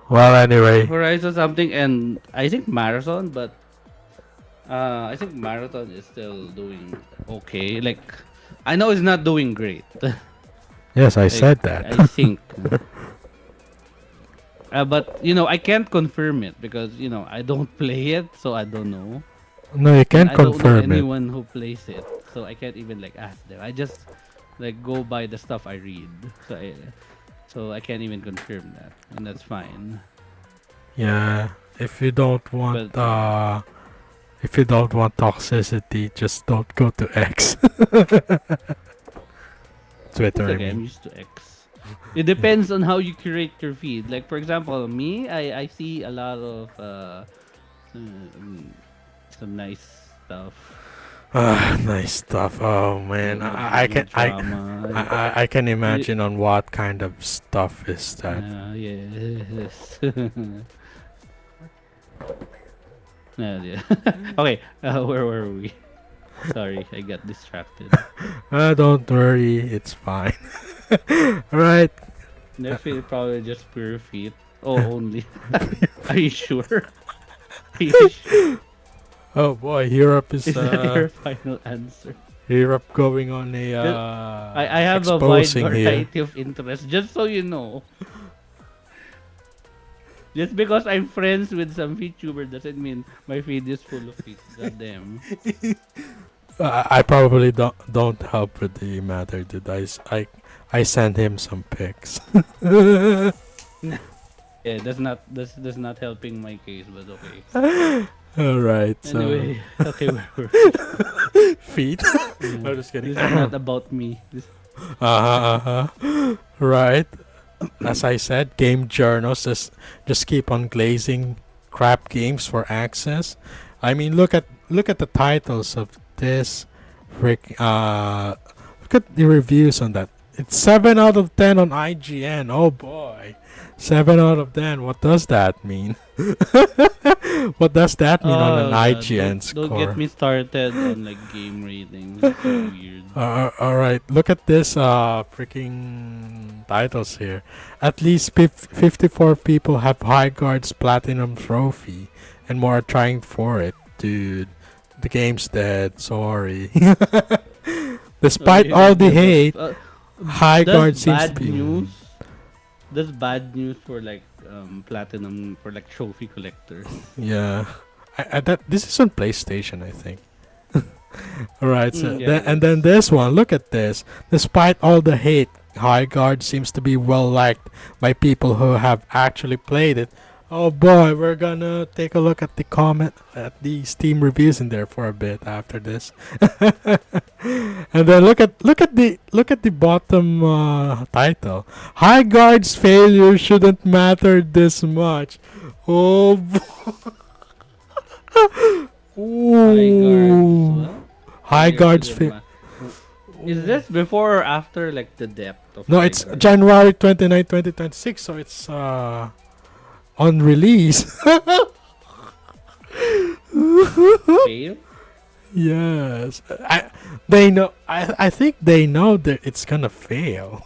A: Well, anyway.
B: Horizon something, and I think Marathon, but I think Marathon is still doing okay. Like, I know it's not doing great.
A: Yes, I
B: Like,
A: said that.
B: I think. But I can't confirm it because I don't play it, so I don't know,
A: No, you
B: and
A: can't
B: I don't know
A: confirm it.
B: anyone who plays it, so I can't even like ask them. I just like go by the stuff I read, so I can't even confirm that, and that's fine.
A: Yeah. If you don't want
B: But yeah,
A: if you don't want toxicity, just don't go to X.
B: it's
A: Twitter, I
B: okay. I'm
A: mean.
B: used to X. It depends on how you curate your feed. Like for example, me, I see a lot of some nice stuff.
A: Nice stuff. Oh man, I
B: The
A: can
B: drama.
A: I can
B: Y-
A: imagine on what kind of stuff is that.
B: yes. Yeah. Okay, where were we? Sorry, I got distracted.
A: Don't worry, it's fine. Right.
B: Nephi probably just pure feet. Oh, only. Are you sure? Are you sure?
A: Oh boy, Europe is
B: Is that your final answer?
A: Europe going on a
B: Just, I have a wide
A: exposing here.
B: variety of interests, just so you know. Just because I'm friends with some VTuber doesn't mean my feed is full of feet. Goddamn.
A: I probably don't help with the matter, dude. I sent him some pics.
B: Yeah, that's not helping my case, but okay.
A: All right, so
B: Anyway, okay, where were we?
A: feet.
B: Yeah.
A: I'm just kidding.
B: This is not about me. This
A: Right. As I said, game journals just keep on glazing crap games for access. I mean, look at the titles of this frick. Look at the reviews on that. It's 7 out of 10 on IGN. Oh boy, 7 out of 10. What does that mean? What does that mean on an
B: Oh god,
A: IGN
B: don't get
A: score?
B: me started on like game ratings. It's so weird.
A: All right, look at this freaking titles here. At least 54 people have Highguard's platinum trophy, and more are trying for it, dude. The game's dead. Sorry. Despite all the
B: Yeah, but
A: hate,
B: that's
A: Highguard seems to
B: bad
A: be.
B: news. That's bad news for like platinum for like trophy collectors.
A: Yeah. That this is on PlayStation, I think. Alright, so
B: Yeah, it
A: and then
B: is.
A: this one, look at this. Despite all the hate, Highguard seems to be well liked by people who have actually played it. Oh boy, we're gonna take a look at the comment at the Steam reviews in there for a bit after this. And then look at the bottom title. Highguard's failure shouldn't matter this much. Oh
B: High guards.
A: Ooh.
B: What?
A: High
B: Failure
A: guards
B: shouldn't matter. Is this before or after like the depth of
A: No,
B: high
A: it's
B: guard?
A: January 29, 2026, so it's on release.
B: Fail?
A: Yes. They know I think they know that it's gonna fail.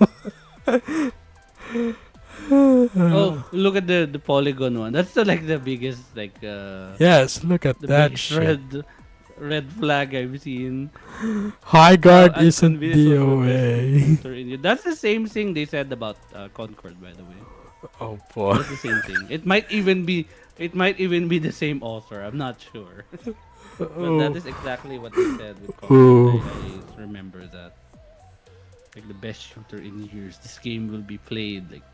B: Oh, look at the polygon one. That's the like the biggest like
A: Yes, look at
B: the
A: that
B: biggest
A: shit.
B: red flag I've seen.
A: High guard isn't
B: Unconvinced was the best
A: DOA.
B: shooter in it. That's the same thing they said about Concord, by the way.
A: Oh boy.
B: That's the same thing. It might even be the same author. I'm not sure, but that
A: Oh.
B: is exactly what they said with
A: Ooh.
B: Concord. I remember that. Like the best shooter in years. This game will be played like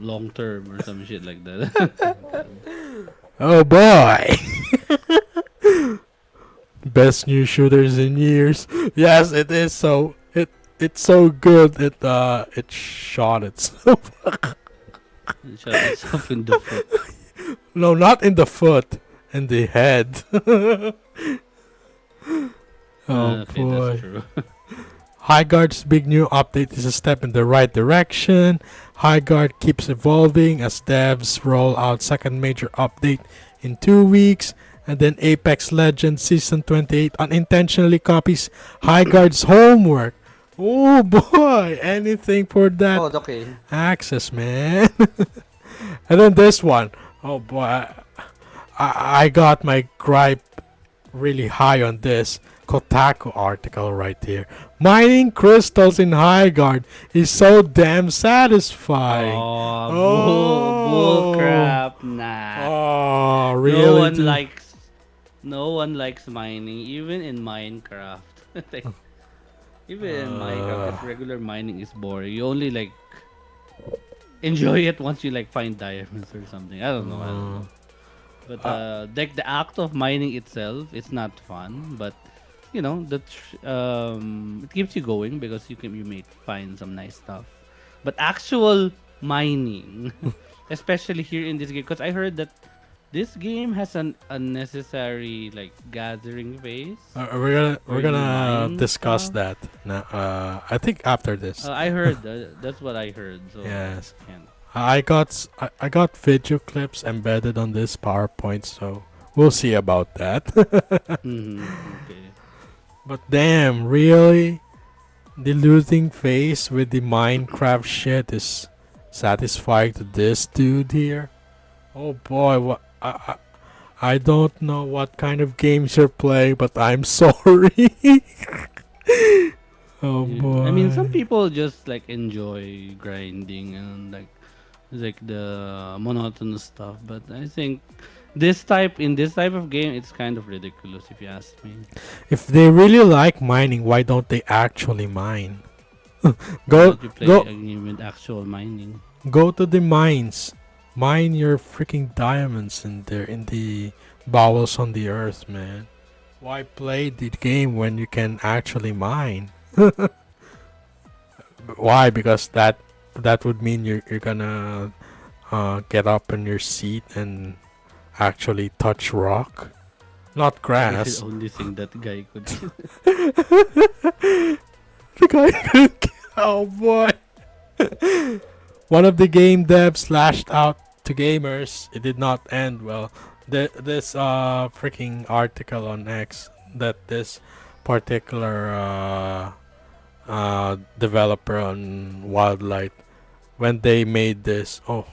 B: long term or some shit like that.
A: Oh boy. Best new shooters in years. Yes, it is so it's so good it shot itself.
B: It shot itself in the foot.
A: No, not in the foot, in the head. Oh
B: Okay, that's
A: boy.
B: true.
A: Highguard's big new update is a step in the right direction. Highguard keeps evolving as devs roll out second major update in 2 weeks. And then Apex Legends Season 28 unintentionally copies Highguard's homework. Oh boy, anything for that
B: Oh, okay.
A: access, man. And then this one. Oh boy, I got my gripe really high on this Kotaku article right here. Mining crystals in Highguard is so damn satisfying.
B: Oh, bull
A: Oh.
B: crap. Nah.
A: Oh, really?
B: No one likes mining, even in Minecraft. Like, even in Minecraft, if regular mining is boring, you only like enjoy it once you like find diamonds or something. I don't know. But like the act of mining itself, it's not fun. But you know it keeps you going because you may find some nice stuff. But actual mining, especially here in this game, because I heard that this game has an unnecessary like gathering phase
A: We're
B: where you
A: gonna
B: mine
A: discuss
B: stuff.
A: that now. I think after this.
B: I heard that's what I heard. So
A: Yes.
B: can't.
A: I got video clips embedded on this PowerPoint, so we'll see about that.
B: Okay.
A: But damn, really? The losing face with the Minecraft shit is satisfying to this dude here? Oh boy, I don't know what kind of games you're playing, but I'm sorry. Oh
B: I mean, some
A: boy.
B: people just like enjoy grinding and like the monotonous stuff. But I think this type of game, it's kind of ridiculous if you ask me.
A: If they really like mining, why don't they actually mine?
B: Why
A: Go
B: don't you play
A: go
B: a game with actual mining?
A: go to the mines. Mine your freaking diamonds in there in the bowels on the earth, man. Why play the game when you can actually mine? Why? Because that would mean you're gonna get up in your seat and actually touch rock, not
B: I could
A: grass.
B: only think that guy could.
A: The guy, oh boy! One of the game devs lashed out to gamers. It did not end well. This freaking article on X that this particular developer on Wildlight, when they made this, oh,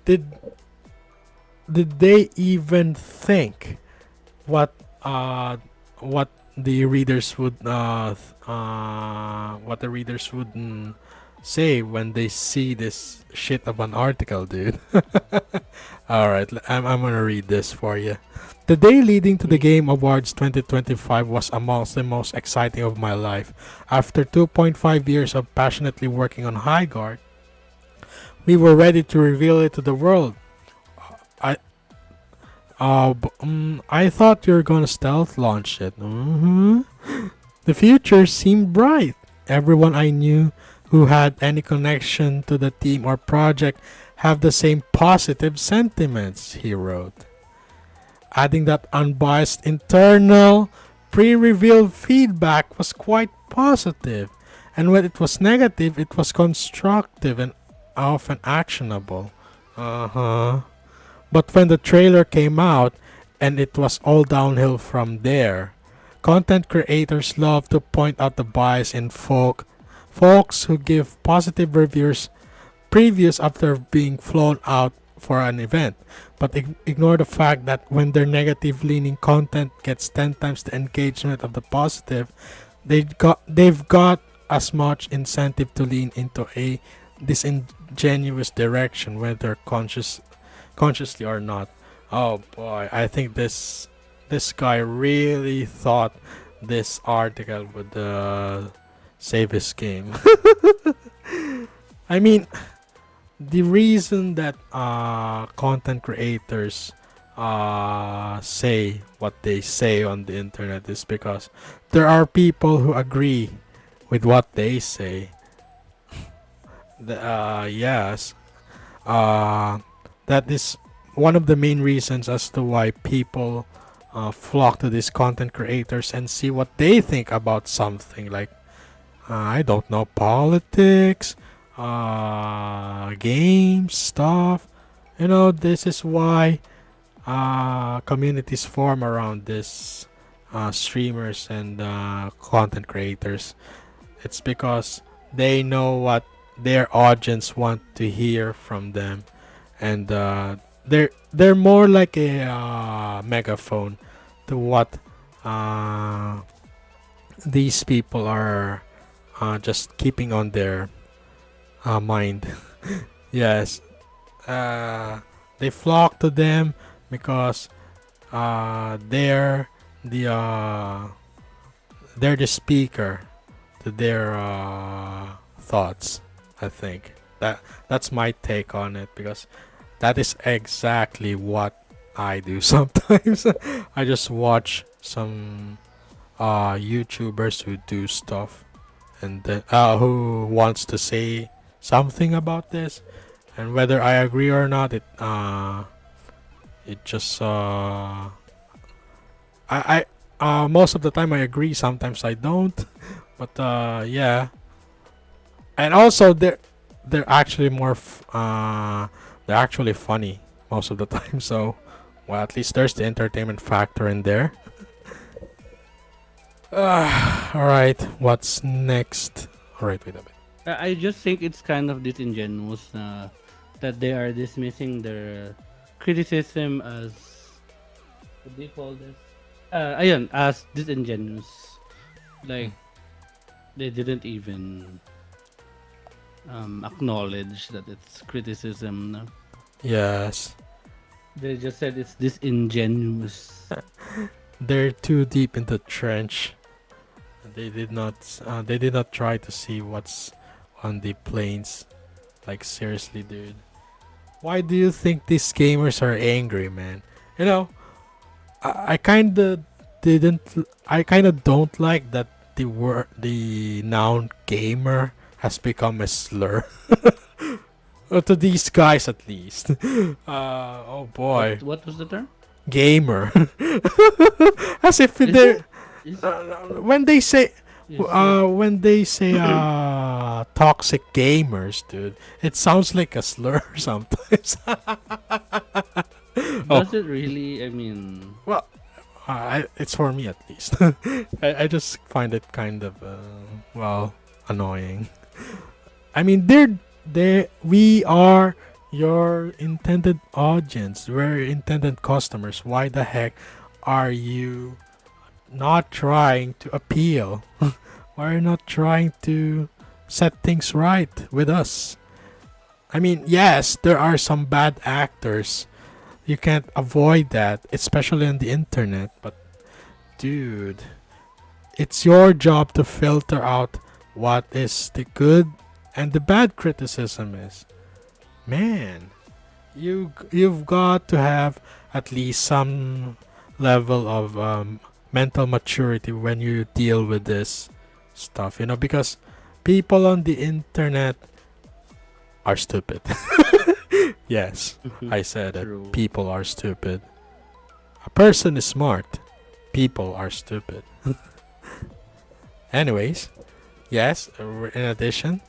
A: did did they even think what uh what the readers would what the readers would say when they see this shit of an article, dude? All right, I'm gonna read this for you. The day leading to the
B: Mm.
A: Game Awards 2025 was amongst the most exciting of my life. After 2.5 years of passionately working on Highguard, we were ready to reveal it to the world. I I thought you were gonna stealth launch it. The future seemed bright. Everyone I knew who had any connection to the team or project have the same positive sentiments, he wrote, adding that unbiased internal pre-reveal feedback was quite positive, and when it was negative, it was constructive and often actionable. Uh-huh. But when the trailer came out, and it was all downhill from there. Content creators love to point out the bias in folks who give positive reviews previews after being flown out for an event, but ignore the fact that when their negative leaning content gets 10 times the engagement of the positive, they've got as much incentive to lean into a disingenuous direction, whether consciously or not. Oh boy, I think this guy really thought this article would save his game. I mean, the reason that content creators say what they say on the internet is because there are people who agree with what they say. Yes, uh, that is one of the main reasons as to why people flock to these content creators and see what they think about something like I don't know, politics, games, stuff. This is why communities form around this streamers and content creators. It's because they know what their audience want to hear from them, and they're more like a megaphone to what uh, these people are just keeping on their mind. Yes, they flock to them because the uh, they're the speaker to their thoughts. I think that's my take on it because that is exactly what I do sometimes. I just watch some YouTubers who do stuff and then who wants to say something about this, and whether I agree or not, It just I most of the time I agree. Sometimes I don't. But yeah, and also they're actually they're actually funny most of the time. So well, at least there's the entertainment factor in there. All right, what's next? All right, wait a bit.
B: I just think it's kind of disingenuous that they are dismissing their criticism as, what do you call this? Ayun, as disingenuous. Like, they didn't even acknowledge that it's criticism. No?
A: Yes,
B: They just said it's disingenuous.
A: they're too deep in the trench. They did not try to see what's on the plains. Like seriously, dude. Why do you think these gamers are angry, man? You know, I kind of didn't. I kind of don't like that the noun gamer has become a slur. To these guys, at least. Oh boy,
B: What was the term?
A: gamer. As if
B: Is
A: they're
B: it? Is,
A: when they say
B: is it?
A: toxic gamers, dude, it sounds like a slur sometimes. Oh,
B: Does it really? I mean,
A: well, it's for me at least. I just find it kind of well annoying. I mean, we are your intended audience. We're your intended customers. Why the heck are you not trying to appeal? Why are you not trying to set things right with us? I mean, yes, there are some bad actors. You can't avoid that, especially on the internet. But, dude, it's your job to filter out what is the good and the bad criticism is. Man, you've got to have at least some level of mental maturity when you deal with this stuff, because people on the internet are stupid. Yes, I said it.
B: true.
A: People are stupid. A person is smart. People are stupid. Anyways, yes, in addition,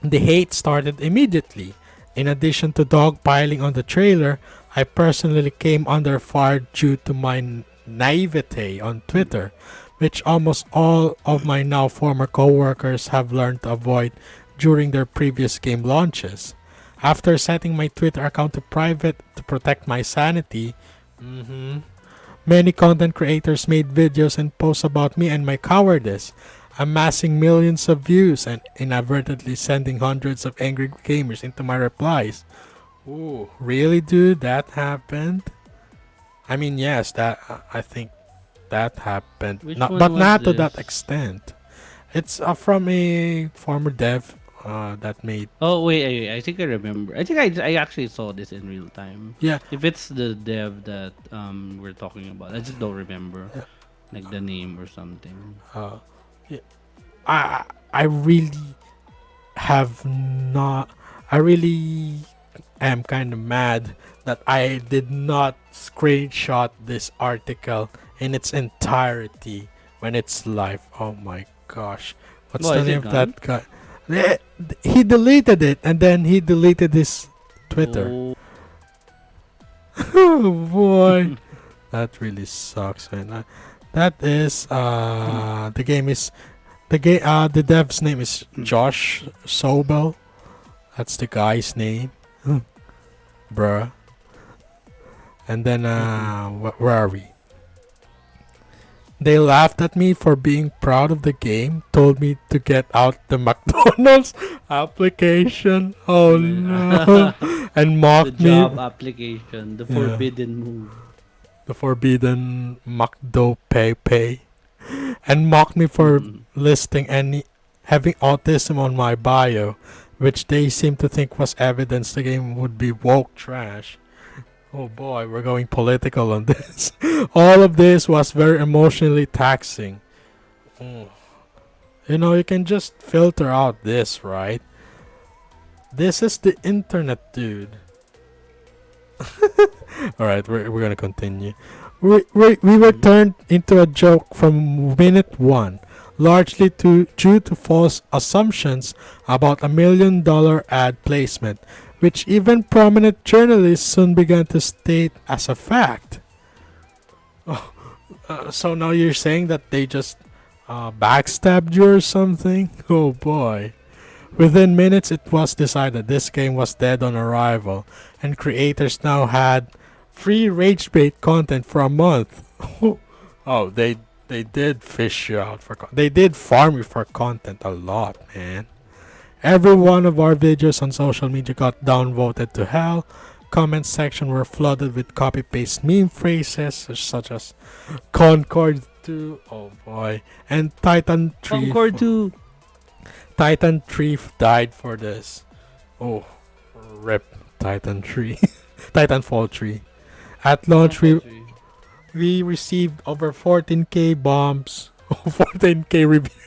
A: the hate started immediately. In addition to dogpiling on the trailer, I personally came under fire due to my naivete on Twitter, which almost all of my now former coworkers have learned to avoid during their previous game launches. After setting my Twitter account to private to protect my sanity, many content creators made videos and posts about me and my cowardice, amassing millions of views and inadvertently sending hundreds of angry gamers into my replies. Ooh, really, dude? That happened? I mean, yes, that I think that happened,
B: Which
A: not,
B: one
A: but
B: was
A: not to that
B: this?
A: extent. It's from a former dev that made.
B: Oh wait, I think I remember. I think I actually saw this in real time.
A: Yeah,
B: If it's the dev that we're talking about, I just don't remember
A: yeah,
B: like the name or something.
A: uh, yeah. I really have not. I really am kind of mad that I did not screenshot this article in its entirety when it's live. Oh my gosh. What's
B: Well,
A: the
B: is
A: name
B: it
A: of
B: gone?
A: that guy? Eh, He deleted it and then he deleted his Twitter.
B: Oh,
A: Oh boy. That really sucks, man. That is
B: hmm.
A: the game is the dev's name is Josh Sobel. That's the guy's name. Bruh. And then where are we? They laughed at me for being proud of the game, told me to get out the McDonald's application. Oh no. And
B: The
A: mocked me.
B: job application, the
A: Yeah.
B: forbidden move.
A: The forbidden McDo pay. And mocked me for listing any having autism on my bio, which they seem to think was evidence the game would be woke trash. Oh boy, we're going political on this. All of this was very emotionally taxing. Mm. You can just filter out this, right? This is the internet, dude. All right, we're gonna continue. We were
B: Mhm.
A: turned into a joke from minute one, largely due to false assumptions about $1 million ad placement, which even prominent journalists soon began to state as a fact. Oh, so now you're saying that they just backstabbed you or something? Oh boy. Within minutes, it was decided this game was dead on arrival, and creators now had free rage bait content for a month. Oh, they did fish you out for they did farm you for content a lot, man. Every one of our videos on social media got downvoted to hell. Comment section were flooded with copy paste meme phrases such as Concord 2, oh boy, and Titan 3.
B: Concord 2.
A: Titan 3 died for this. Oh, rip Titan 3. Titanfall 3. At launch,
B: Concord 3.
A: we received over 14k bombs. 14k review.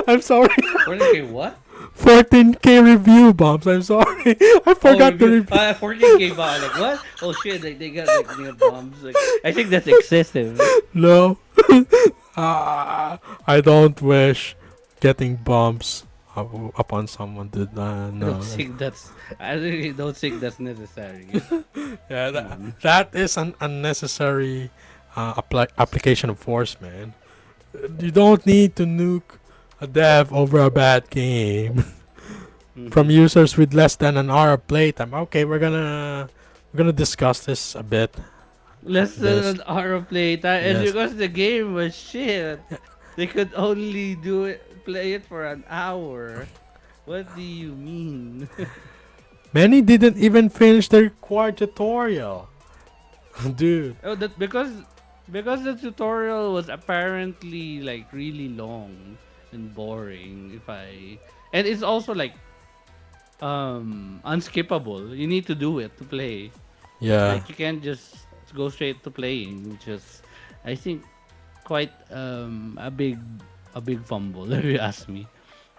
A: I'm sorry.
B: 40K what?
A: 14k review bombs. I'm sorry. I
B: Oh,
A: forgot to
B: review.
A: review.
B: 40K bomb. Like what? Oh shit! Like they got bombs. Like I think that's excessive.
A: No. I don't wish getting bombs upon someone, dude.
B: I
A: No.
B: don't think that's. I really don't think that's necessary.
A: Yeah,
B: Come on.
A: that is an unnecessary application of force, man. You don't need to nuke a dev over a bad game from
B: Mhm.
A: users with less than an hour of playtime. Okay, we're gonna discuss this a bit.
B: Less than
A: This
B: an hour of playtime, and
A: yes,
B: because the game was shit, they could only play it for an hour. What do you mean?
A: many didn't even finish the required tutorial, dude.
B: Oh, that because the tutorial was apparently like really long and boring. If I and it's also like unskippable. You need to do it to play.
A: Yeah.
B: Like you can't just go straight to playing, which is I think quite a big fumble if you ask me.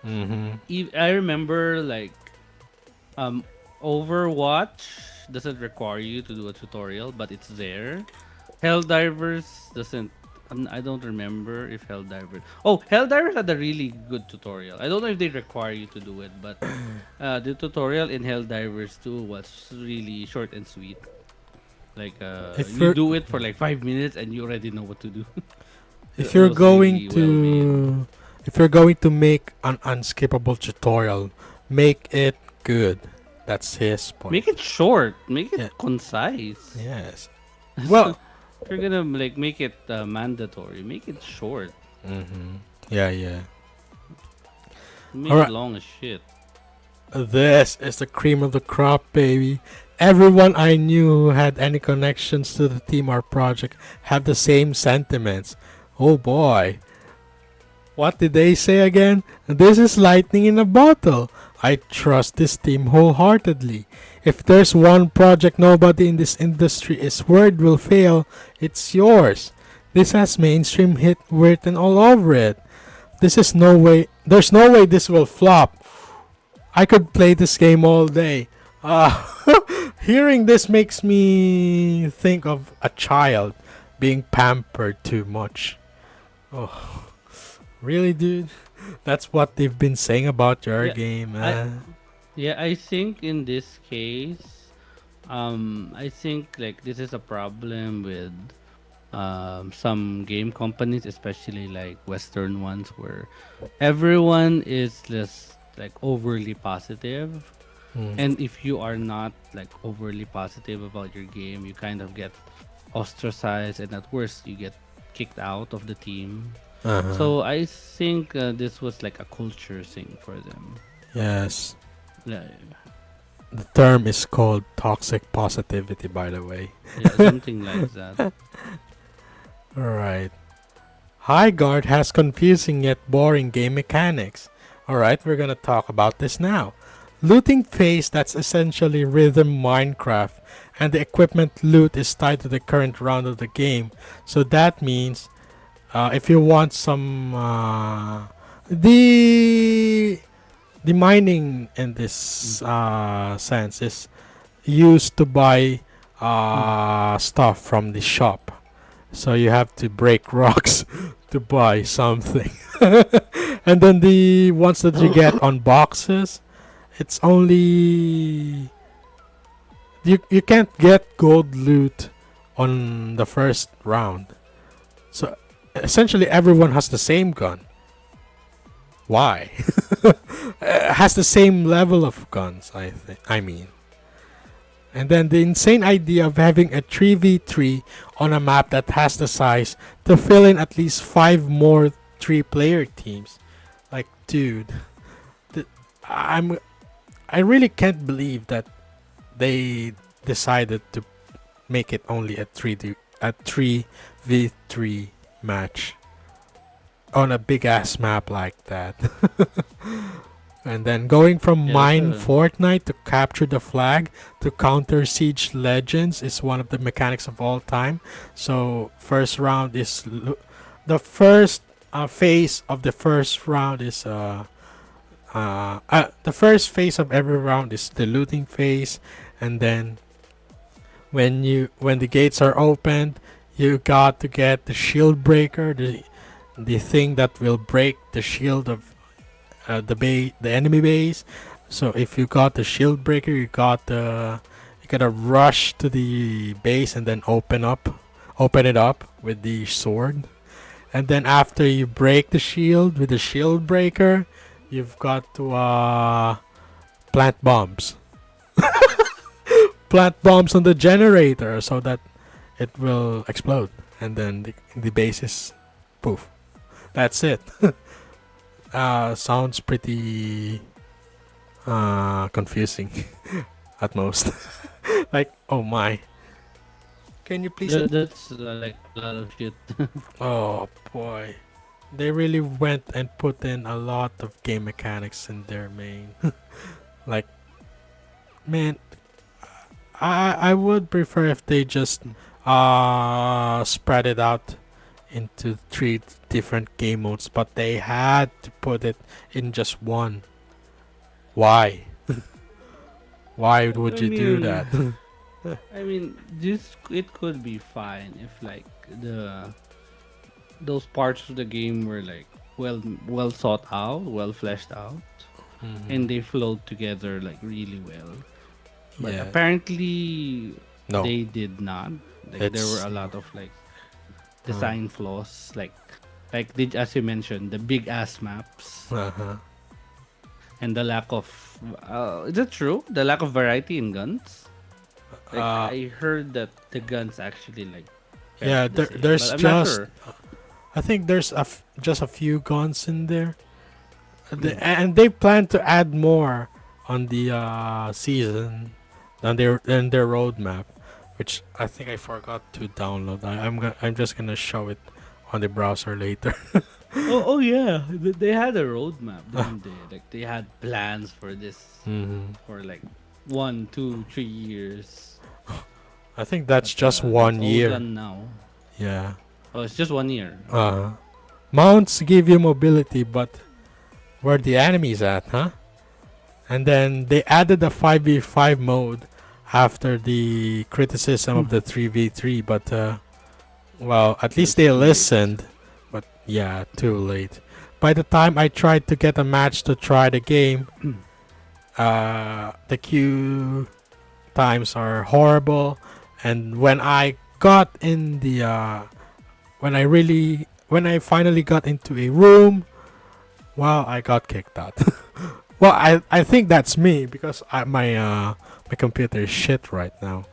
A: Mm-hmm.
B: I remember like um Overwatch doesn't require you to do a tutorial, but it's there. Helldivers doesn't. I don't remember if Helldivers. Oh, Helldivers had a really good tutorial. I don't know if they require you to do it, but the tutorial in Helldivers 2 was really short and sweet. Like
A: If
B: you
A: you're
B: do it for like 5 minutes and you already know what to do.
A: if
B: It
A: you're
B: was
A: going
B: really well made.
A: to if you're going to make an unskippable tutorial, make it good. That's his point.
B: Make it short. Make it
A: Yeah.
B: concise.
A: Yes.
B: So,
A: Well.
B: if you're gonna like make it mandatory, make it short.
A: Mm-hmm. Yeah. Yeah.
B: Make
A: All
B: it
A: right.
B: long as shit.
A: This is the cream of the crop, baby. Everyone I knew who had any connections to the team or project have the same sentiments. Oh boy. What did they say again? This is lightning in a bottle. I trust this team wholeheartedly. If there's one project nobody in this industry is worried will fail, it's yours. This has mainstream hit written all over it. There's no way this will flop. I could play this game all day. Hearing this makes me think of a child being pampered too much. Oh, really, dude? That's what they've been saying about your
B: Yeah,
A: game,
B: I
A: man.
B: I think in this case, I think like this is a problem with some game companies, especially like Western ones, where everyone is just like overly positive.
A: Mm.
B: And if you are not like overly positive about your game, you kind of get ostracized, and at worst, you get kicked out of the team.
A: Uh-huh.
B: So I think this was like a culture thing for them.
A: Yes.
B: Yeah,
A: The term is called toxic positivity, by the way.
B: yeah, something like that.
A: Alright. Highguard has confusing yet boring game mechanics. Alright, we're gonna talk about this now. Looting phase, that's essentially rhythm Minecraft, and the equipment loot is tied to the current round of the game. So that means if you want some the mining in this sense is used to buy
B: Mm.
A: stuff from the shop. So you have to break rocks to buy something. And then the ones that you get on boxes, it's only you can't get gold loot on the first round. So essentially everyone has the same gun. Why? Has the same level of guns, I think. I mean. And then the insane idea of having a 3v3 on a map that has the size to fill in at least 5 more 3-player teams. Like, dude, th- I'm I really can't believe that they decided to make it only a 3v3 match on a big ass map like that. And then going from
B: Yeah, that's
A: mine Fortnite to capture the flag to counter siege legends is one of the mechanics of all time. So first round is the first phase of the first round is the first phase of every round is the looting phase, and then when the gates are opened, you got to get the shield breaker, the thing that will break the shield of the enemy base. So if you got the shield breaker, you gotta rush to the base and then open it up with the sword. And then after you break the shield with the shield breaker, you've got to plant bombs. Plant bombs on the generator so that it will explode, and then the base is poof. That's it. Sounds pretty confusing at most. Like, oh my. Can you please?
B: that's like a lot of shit.
A: Oh boy. They really went and put in a lot of game mechanics in their main. Like, man, I would prefer if they just spread it out into 3 different game modes, but they had to put it in just one. Why? Why would
B: I
A: you do that?
B: mean, I mean, this it could be fine if like the those parts of the game were like well thought out, well fleshed out, and
A: Mhm.
B: they flowed together like really well. But
A: Yeah.
B: apparently
A: No.
B: they did not. Like there were
A: It's
B: a lot of like
A: uh,
B: design flaws, like did as you mentioned the big ass maps
A: uh-huh.
B: and the lack of is it true the lack of variety in guns? Like
A: Uh
B: I heard that the guns actually like felt
A: yeah,
B: the same, but
A: there's
B: I'm not
A: just
B: sure.
A: I think there's just a few guns in there.
B: Mm.
A: And they plan to add more on the season than their roadmap, which I think I forgot to download. I'm just gonna show it on the browser later.
B: Oh yeah, they had a roadmap, didn't they? Like they had plans for this
A: Hmm.
B: for like 1, 2, 3 years,
A: I think
B: but
A: that's just
B: that's
A: one
B: all
A: year.
B: gone now.
A: Yeah.
B: Oh, it's just 1 year. Okay.
A: Uh, mounts give you mobility, but where the enemies at, huh? And then they added a 5v5 mode after the criticism of the 3v3, but well, at
B: It
A: least
B: was
A: they
B: too late.
A: listened. But yeah, too late. By the time I tried to get a match to try the game, the queue times are horrible, and when I finally got into a room, well, I got kicked out. Well, I think that's me because my computer is shit right now.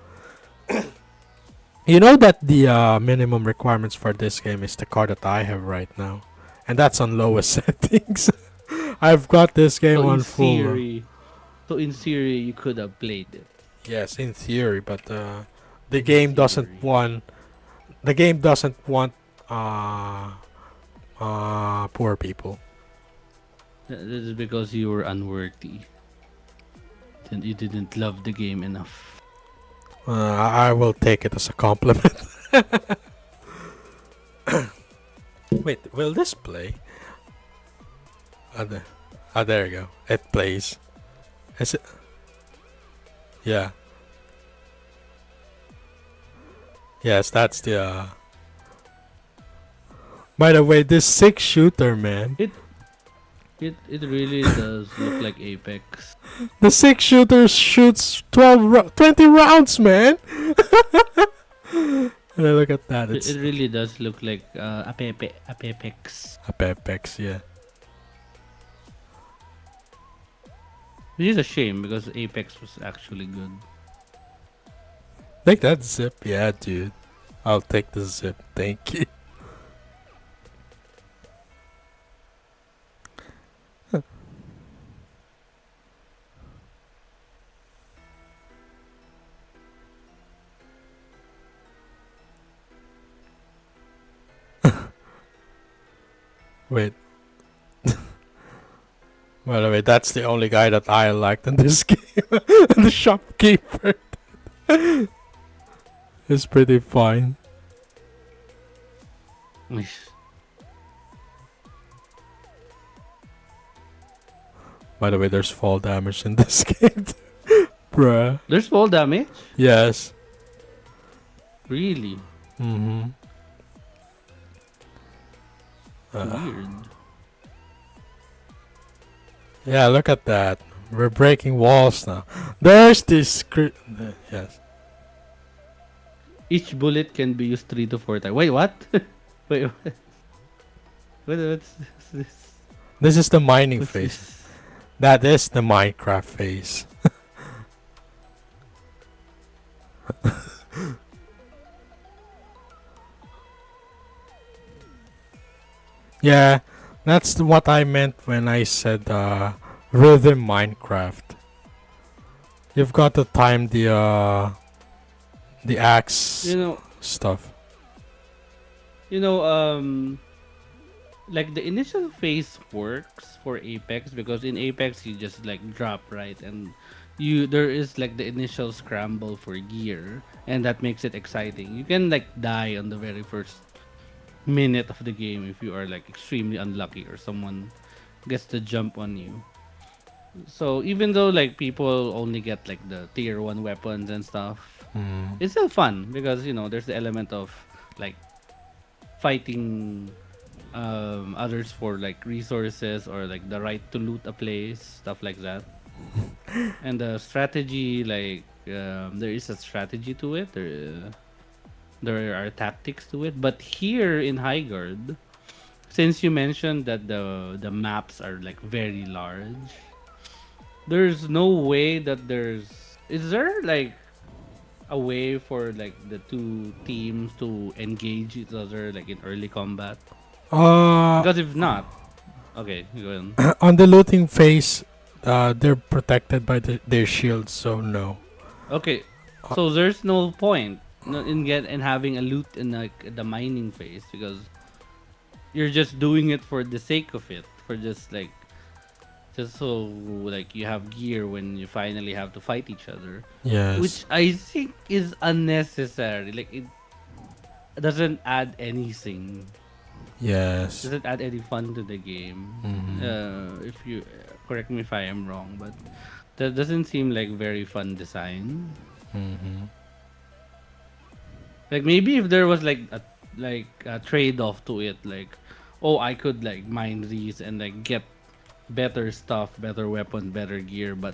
A: You know that the minimum requirements for this game is the card that I have right now, and that's on lowest settings. I've got this
B: So
A: game
B: in
A: on full.
B: theory, so in theory, you could have played it.
A: Yes, in theory, but the
B: In
A: game doesn't
B: theory,
A: want uh poor people.
B: This is because you were unworthy. Then you didn't love the game enough.
A: I will take it as a compliment. Wait, will this play? There. There you go. It plays. Is it? Yeah. Yes, that's the. By the way, this 6-shooter, man.
B: It it really does look like Apex.
A: The 6-shooter shoots 20 rounds, man. And look at that.
B: It
A: It's
B: really does look like Apex.
A: a Apex, yeah.
B: Which is a shame because Apex was actually good.
A: Take that zip, yeah, dude. I'll take the zip. Thank you. Wait. By the way, that's the only guy that I liked in this game. The shopkeeper is pretty fine. By the way, there's fall damage in this game. Bruh.
B: There's fall damage?
A: Yes.
B: Really?
A: Mm-hmm.
B: Weird.
A: Yeah, look at that. We're breaking walls now. There's this yes.
B: Each bullet can be used 3 to 4 times. Wait, what? Wait, what? What's this?
A: This is the mining
B: What's
A: phase.
B: this?
A: That is the Minecraft phase. Yeah, that's what I meant when I said rhythm Minecraft. You've got to time the axe
B: You know,
A: stuff.
B: you know, like the initial phase works for Apex because in Apex you just like drop right and there is like the initial scramble for gear and that makes it exciting. You can like die on the very first minute of the game if you are like extremely unlucky or someone gets the jump on you. So even though like people only get like the tier 1 weapons and stuff,
A: Mm.
B: it's still fun because you know there's the element of like fighting others for like resources or like the right to loot a place, stuff like that. And the strategy, like there is a strategy to it. There are tactics to it. But here in Highguard, since you mentioned that the maps are like very large, there's no way that is there like a way for like the two teams to engage each other like in early combat? Because if not, okay, go on.
A: On the looting phase, they're protected by their shields, so no.
B: Okay, so there's no point in having a loot in like the mining phase because you're just doing it for the sake of it, for just so like you have gear when you finally have to fight each other,
A: Yes.
B: which I think is unnecessary. Like it doesn't add anything.
A: Yes.
B: Doesn't add any fun to the game. If you correct me if I am wrong, but that doesn't seem like very fun design.
A: Mm-hmm.
B: Like maybe if there was like a trade off to it, like oh I could like mine these and like get better stuff, better weapons, better gear, but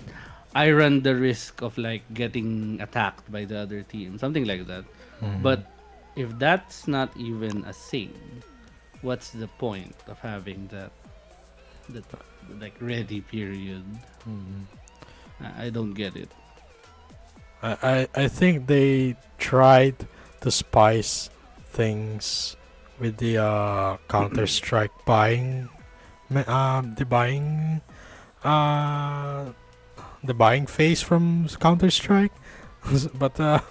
B: I run the risk of like getting attacked by the other team, something like that.
A: Mm-hmm.
B: But if that's not even a thing, what's the point of having that like ready period?
A: Mm-hmm.
B: I don't get it.
A: I think they tried to spice things with the Counter Strike the buying phase from Counter Strike, but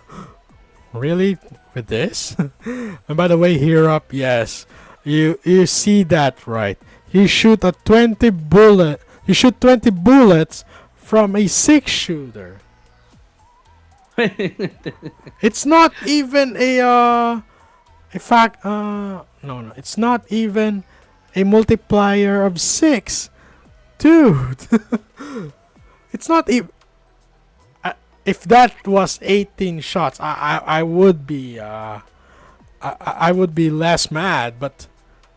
A: really with this. And by the way, here up, yes, you see that right? You shoot 20 bullets from a 6-shooter. It's not even no, it's not even a multiplier of 6, dude. It's not even if that was 18 shots, I would be I would be less mad. But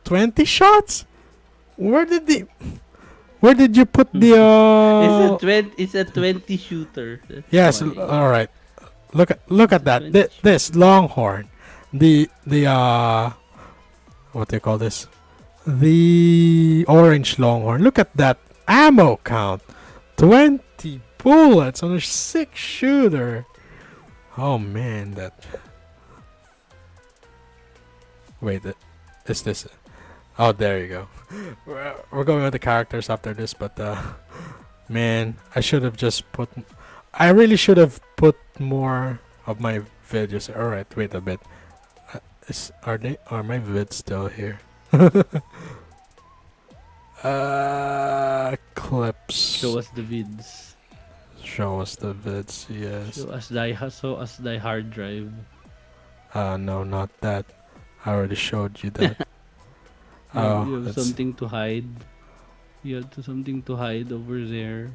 A: 20 shots? Where did the where did you put the
B: It's a 20 shooter. That's
A: Yes,
B: why.
A: all right. Look at
B: It's a
A: that.
B: 20
A: This
B: shooter.
A: longhorn. The what they call this? The orange longhorn. Look at that ammo count. 20 bullets on a 6 shooter. Oh man, that wait, is this Oh, there you go. We're going with the characters after this, but man, I should have just put. I really should have put more of my videos. All right, wait a bit. Are my vids still here? Clips.
B: Show us the vids.
A: Show us the vids. Yes.
B: Show us thy hard drive.
A: No, not that. I already showed you that.
B: You have
A: It's
B: something to hide. You have something to hide over there.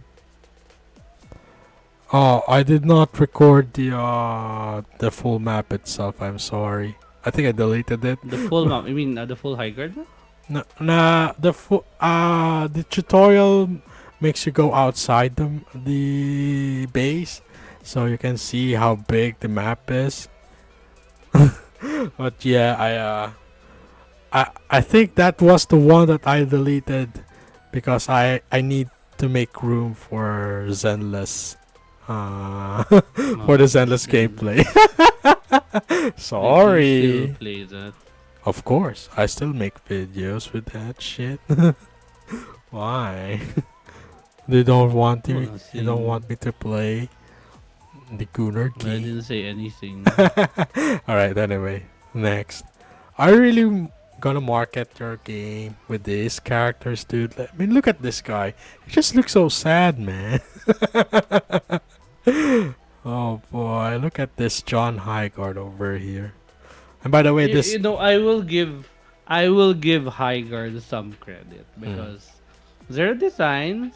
A: Oh, I did not record the full map itself. I'm sorry. I think I deleted it.
B: The full map. I mean, the full Highguard map?
A: No, nah, the tutorial makes you go outside the base, so you can see how big the map is. But yeah, I think that was the one that I deleted because I need to make room for Zenless. For the Zenless gameplay.
B: You
A: Sorry.
B: still play that.
A: Of course, I still make videos with that shit. Why? They don't want you. You don't want me to play the Gunner
B: I
A: key.
B: didn't say anything.
A: All right. Anyway, next. Are you really gonna market your game with these characters, dude? I mean, look at this guy. He just looks so sad, man. Oh boy, look at this John Highguard over here. And by the way, this
B: You know, I will give Highguard some credit because their designs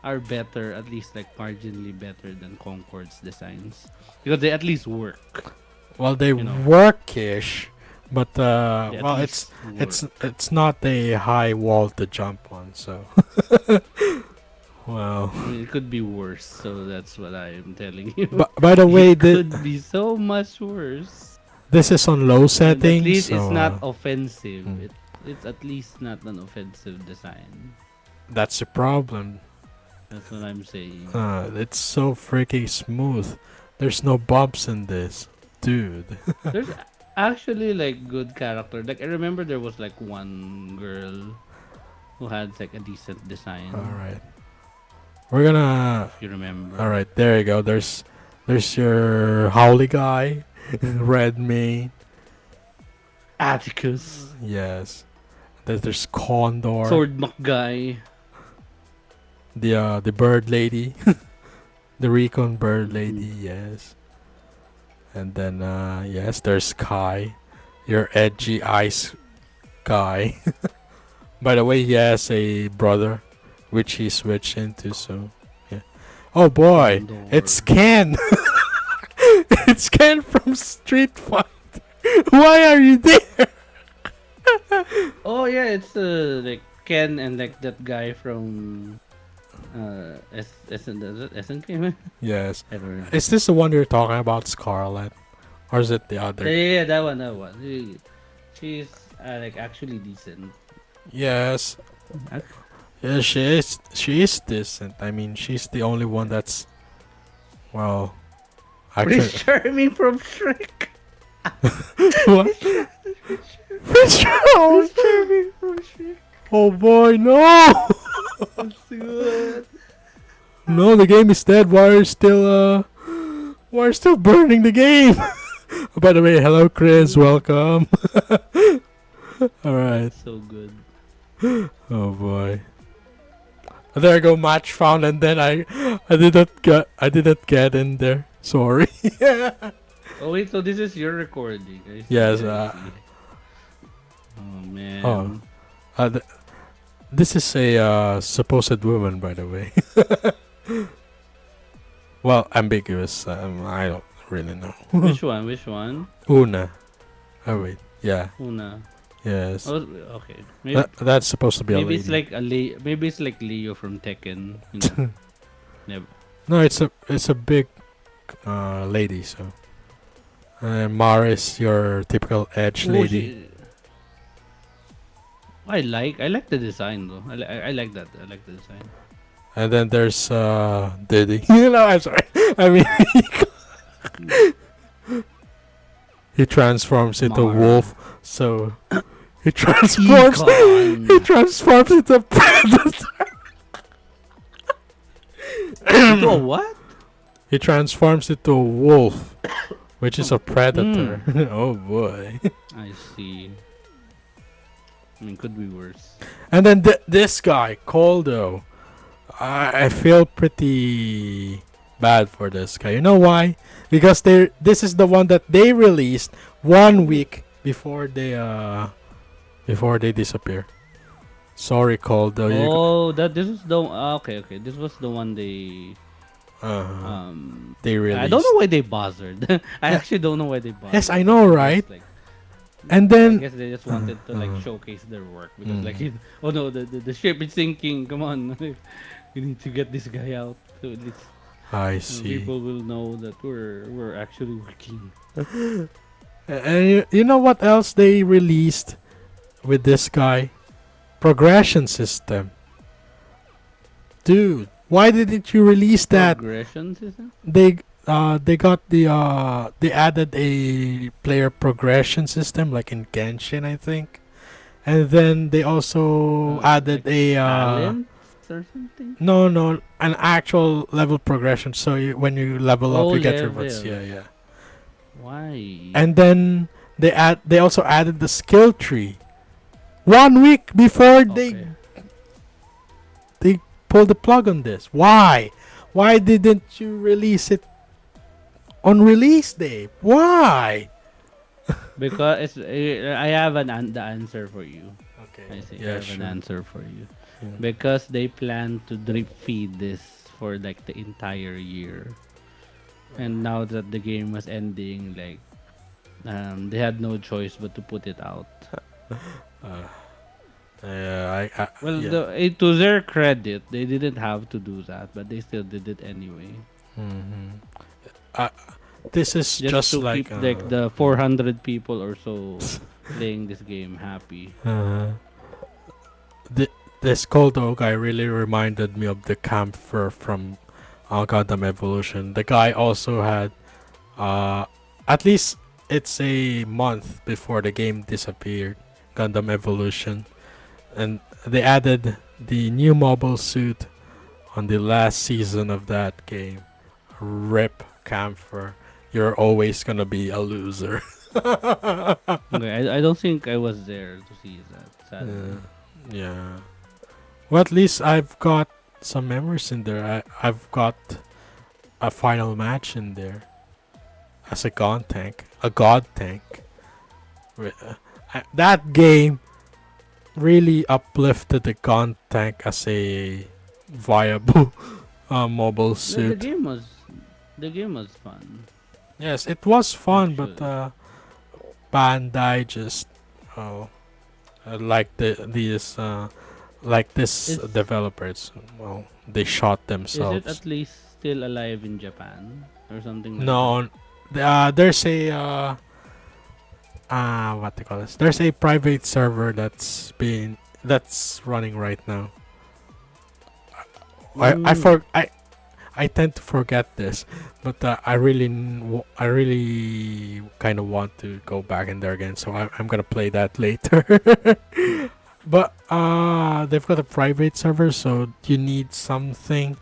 B: are better, at least like marginally better than Concord's designs because they at least work.
A: well, they
B: You know.
A: workish, but
B: They at
A: well,
B: least
A: it's not a high wall to jump on, so well.
B: I mean, it could be worse, so that's what I'm telling you.
A: But by the way,
B: It could be so much worse.
A: this is on low
B: And
A: settings.
B: at least
A: so,
B: it's not offensive.
A: mm.
B: It's at least not an offensive design.
A: That's the problem.
B: That's what I'm saying.
A: It's so freaking smooth. There's no bumps in this, dude.
B: There's actually like good character. Like I remember there was like one girl who had like a decent design.
A: All right, we're gonna.
B: If you remember.
A: All right, there you go. There's your Howley guy, red mane.
B: Atticus.
A: Yes. There's Condor.
B: Sword Muck guy.
A: The bird lady. The recon bird lady, yes. And then yes, there's Kai. Your edgy ice guy. By the way, he has a brother which he switched into, so yeah. Oh boy,
B: Condor.
A: it's Ken. It's Ken from Street Fighter. Why are you there?
B: Oh yeah, it's like Ken and like that guy from SNK.
A: Yes.
B: I don't know.
A: Is this the one you're talking about, Scarlet? Or is it the other?
B: Yeah, that one, that one. She's like actually decent.
A: Yes. Yeah, she is decent. I mean, she's the only one that's well
B: Prince
A: actually
B: Charming from Shrek.
A: what? Prince Charming.
B: Prince Charming from Shrek.
A: Oh boy, no!
B: That's good.
A: No, the game is dead. Why are you still burning the game? By the way, hello Chris, welcome. Alright.
B: So good.
A: Oh boy. There I go, match found, and then I didn't get in there. Sorry.
B: Oh wait, so this is your recording? I see,
A: Yes.
B: I see. Oh man.
A: Oh. This is a supposed woman, by the way. Well, ambiguous. I don't really know.
B: Which one? Which one?
A: Una. Oh wait. Yeah.
B: Una.
A: Yes.
B: Oh, okay. Maybe
A: That's supposed to be a
B: maybe it's
A: lady.
B: like maybe it's like Leo from Tekken. You know. Never.
A: No, it's a big lady. So Mara is your typical edge
B: Oh,
A: lady.
B: I like the design though. I like that. I like the design.
A: And then there's Diddy. I'm sorry. I mean, he transforms into
B: Mara.
A: wolf. So he transforms.
B: Econ.
A: He transforms into predator.
B: Into a what?
A: He transforms into a wolf, which is a predator. Oh boy.
B: I see. I mean, could be worse.
A: And then this guy, Coldo. I feel pretty bad for this guy. You know why? Because this is the one that they released 1 week before they disappear. Sorry, Coldo.
B: This was the okay. This was the one they
A: They released.
B: I don't know why they bothered. I actually don't know why they bothered.
A: Yes, I know, right?
B: Like,
A: And
B: I
A: then
B: guess they just wanted to like showcase their work because like oh no the ship is sinking. Come on, we need to get this guy out so at least
A: I see.
B: people will know that we're actually working.
A: And you know what else they released with this guy? Progression system. Dude, why didn't you release that?
B: Progression system.
A: They they added a player progression system like in Genshin, I think. And then they also added
B: Like
A: a
B: talents or something.
A: no, an actual level progression. So when you level up,
B: Oh,
A: you get
B: level.
A: rewards. Yeah.
B: Why?
A: And then they also added the skill tree 1 week before
B: Okay.
A: they pulled the plug on this. Why? Why didn't you release it on release day? Why?
B: Because I have the answer for you.
A: Okay.
B: I see. I
A: Yeah,
B: have an
A: sure.
B: answer for you.
A: Yeah.
B: Because they plan to drip feed this for like the entire year. And now that the game was ending, like they had no choice but to put it out. Well,
A: yeah.
B: to their credit, they didn't have to do that, but they still did it anyway.
A: This is just
B: To
A: like
B: keep like the 400 people or so playing this game happy.
A: This Koldo guy really reminded me of the camper from Gundam Evolution. The guy also had, at least it's a month before the game disappeared, Gundam Evolution, and they added the new mobile suit on the last season of that game. Rip camper, you're always gonna be a loser.
B: Okay, I don't think I was there to see that. Sadly.
A: Yeah. Well, at least I've got some memories in there. I've got a final match in there as a god tank. A god tank. That game really uplifted the god tank as a viable mobile
B: The
A: suit.
B: game was fun.
A: Yes, it was fun, but
B: Actually.
A: Bandai just like these like this
B: Is
A: developers. Well, they shot
B: is it
A: themselves.
B: at least still alive in Japan or something like that?
A: No, there's a what they call this? There's a private server that's running right now. I tend to forget this, but I really kind of want to go back in there again. So I'm gonna play that later. But they've got a private server, so you need something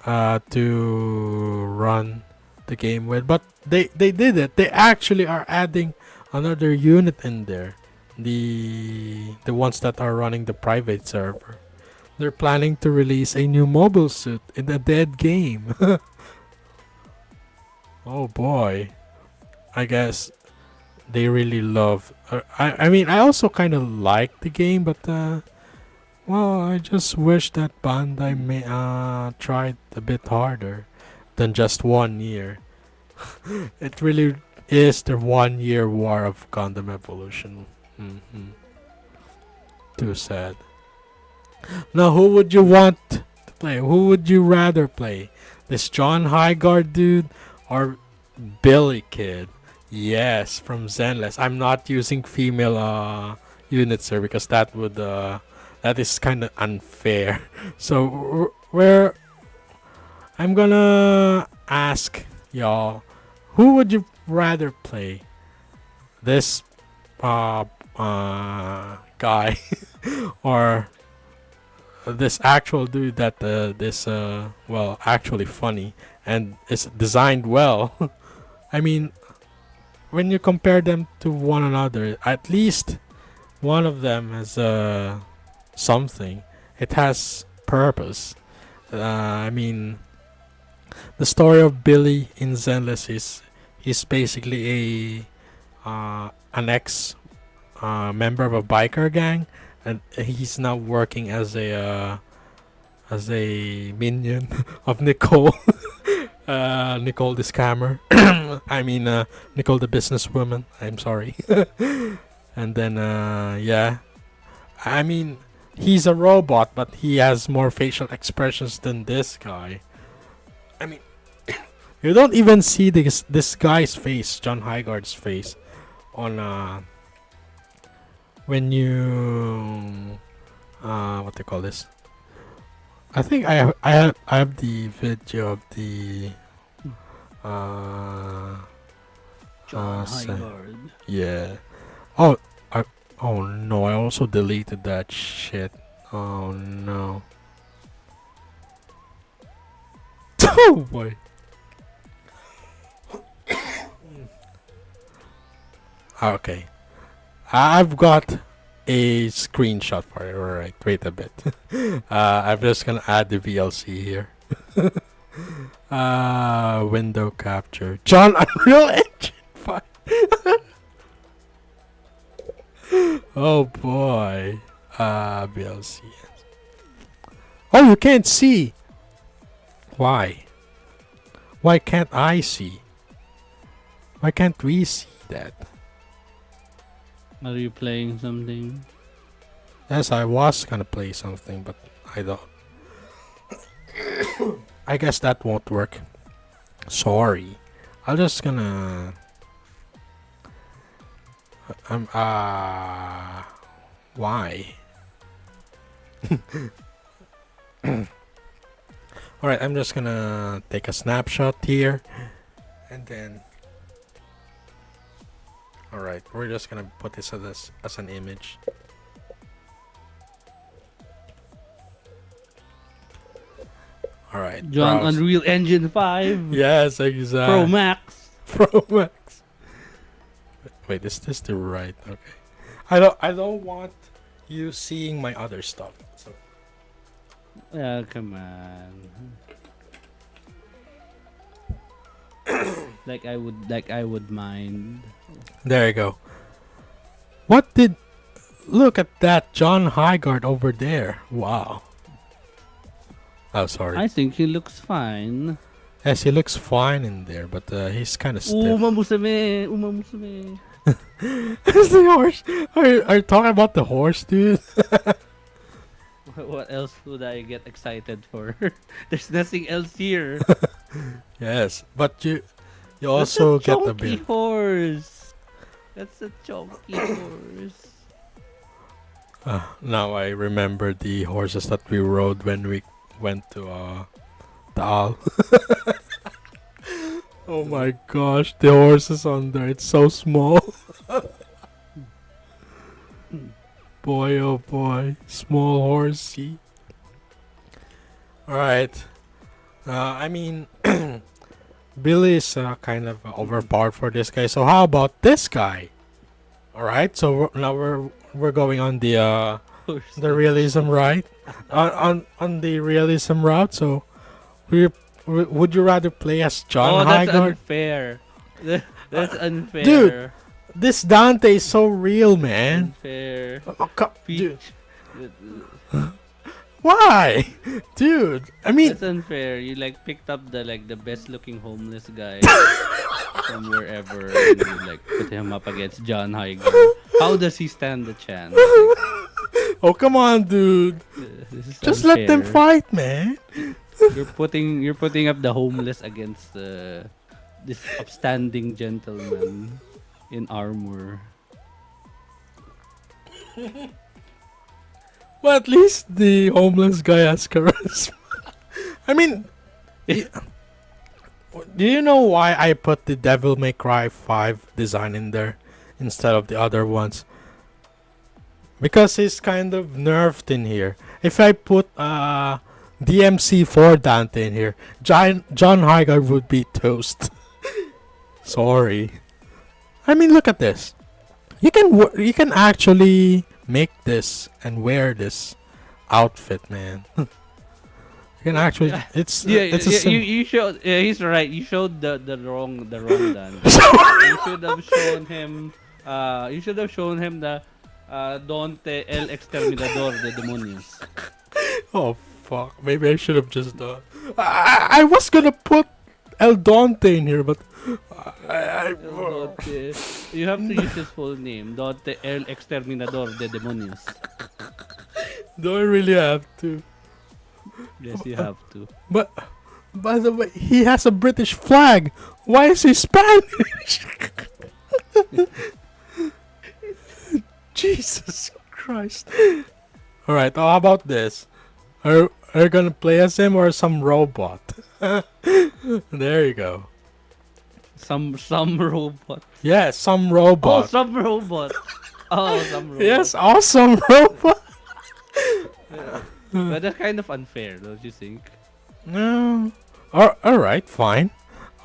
A: to run the game with. But they did it. They actually are adding another unit in there. The ones that are running the private server. They're planning to release a new mobile suit in a dead game. Oh boy. I guess they really love. I mean, I also kind of like the game, but well, I just wish that Bandai may tried a bit harder. than just 1 year. It really is the 1 year war of Gundam Evolution. Hmm. Too sad. Now, who would you want to play? Who would you rather play? This John Highguard dude or Billy Kid? Yes, from Zenless. I'm not using female units here because that is kind of unfair. So where I'm gonna ask y'all, who would you rather play? This guy or this actual dude that well, actually funny and is designed well. I mean, when you compare them to one another, at least one of them has something. It has purpose. I mean, the story of Billy in Zenless is he's basically an ex member of a biker gang, and he's now working as a minion of Nicole. Nicole the scammer. I mean, Nicole the businesswoman. I'm sorry. And then, yeah. I mean, he's a robot, but he has more facial expressions than this guy. I mean, you don't even see this guy's face, John Highguard's face, on when you what they call this. I think I have the video of the
B: John
A: so-
B: Highguard.
A: yeah. Oh, oh no! I also deleted that shit. Oh no! Oh boy! Okay, I've got a screenshot for it. Alright, wait a bit. I'm just gonna add the VLC here. Window capture. John Unreal Engine 5. Oh boy. VLC. Oh, you can't see. Why? Why can't I see? Why can't we see that?
B: Are you playing something?
A: Yes, I was gonna play something, but I don't. I guess that won't work. Sorry. I'm just gonna. Why? Alright, I'm just gonna take a snapshot here. And then. Alright, we're just gonna put this as an image. Alright.
B: John
A: browse.
B: Unreal Engine 5
A: Yes, exactly.
B: Pro Max.
A: Pro Max. Wait, is this the right? Okay. I don't want you seeing my other stuff. So
B: Yeah, come on. like I would mind.
A: there you go. What did look at that John Highguard over there. Wow. Oh, sorry.
B: I think he looks fine.
A: Yes, he looks fine in there, but he's kind of stiff.
B: Uma musume, uma musume.
A: It's the horse. Are you talking about the horse, dude?
B: What else would I get excited for? There's nothing else here.
A: Yes, but you also
B: That's a
A: get a
B: chunky
A: bit.
B: horse. That's a chunky horse.
A: Now I remember the horses that we rode when we went to Taal. Oh my gosh, the horses on there, it's so small. Boy, oh boy, small horsey. Alright. I mean, Billy is kind of overpowered for this guy. So how about this guy? Alright, so now we're going on the realism right on the realism route. So would you rather play as John
B: that's
A: Highguard?
B: unfair. That's unfair.
A: Dude, this Dante is so real, man.
B: Unfair.
A: Oh, dude, Why? Dude, I mean,
B: That's unfair. You like picked up the best looking homeless guy from wherever and you like put him up against John Highguard. How does he stand a chance? Like
A: oh, come on, dude.
B: this is
A: Just let them
B: unfair.
A: fight, man.
B: You're putting up the homeless against this upstanding gentleman in armor.
A: Well, at least the homeless guy has charisma. I mean, y- do you know why I put the Devil May Cry 5 design in there instead of the other ones? Because he's kind of nerfed in here. If I put DMC4 Dante in here, John Highguard would be toast. Sorry. I mean, look at this. You can actually make this and wear this outfit, man. You can actually it's a
B: You showed. Yeah, he's right. You showed the wrong Dan. You should have shown him. You should have shown him the Donte el Exterminador de Demonios.
A: Oh fuck! Maybe I should have just done. I was gonna put El Dante in here, but
B: Donte, you have to use his full name. Donte el Exterminador de Demonios.
A: do I really have to?
B: Yes, you have to.
A: But by the way, he has a British flag. Why is he Spanish? Jesus Christ! All right, how about this? Are you gonna play as him or some robot? There you go.
B: Some robot.
A: Yeah, some
B: Oh,
A: robot.
B: some robot. Oh, some robot.
A: Yes, awesome robot.
B: But that's kind of unfair, don't you think?
A: No. All right, fine.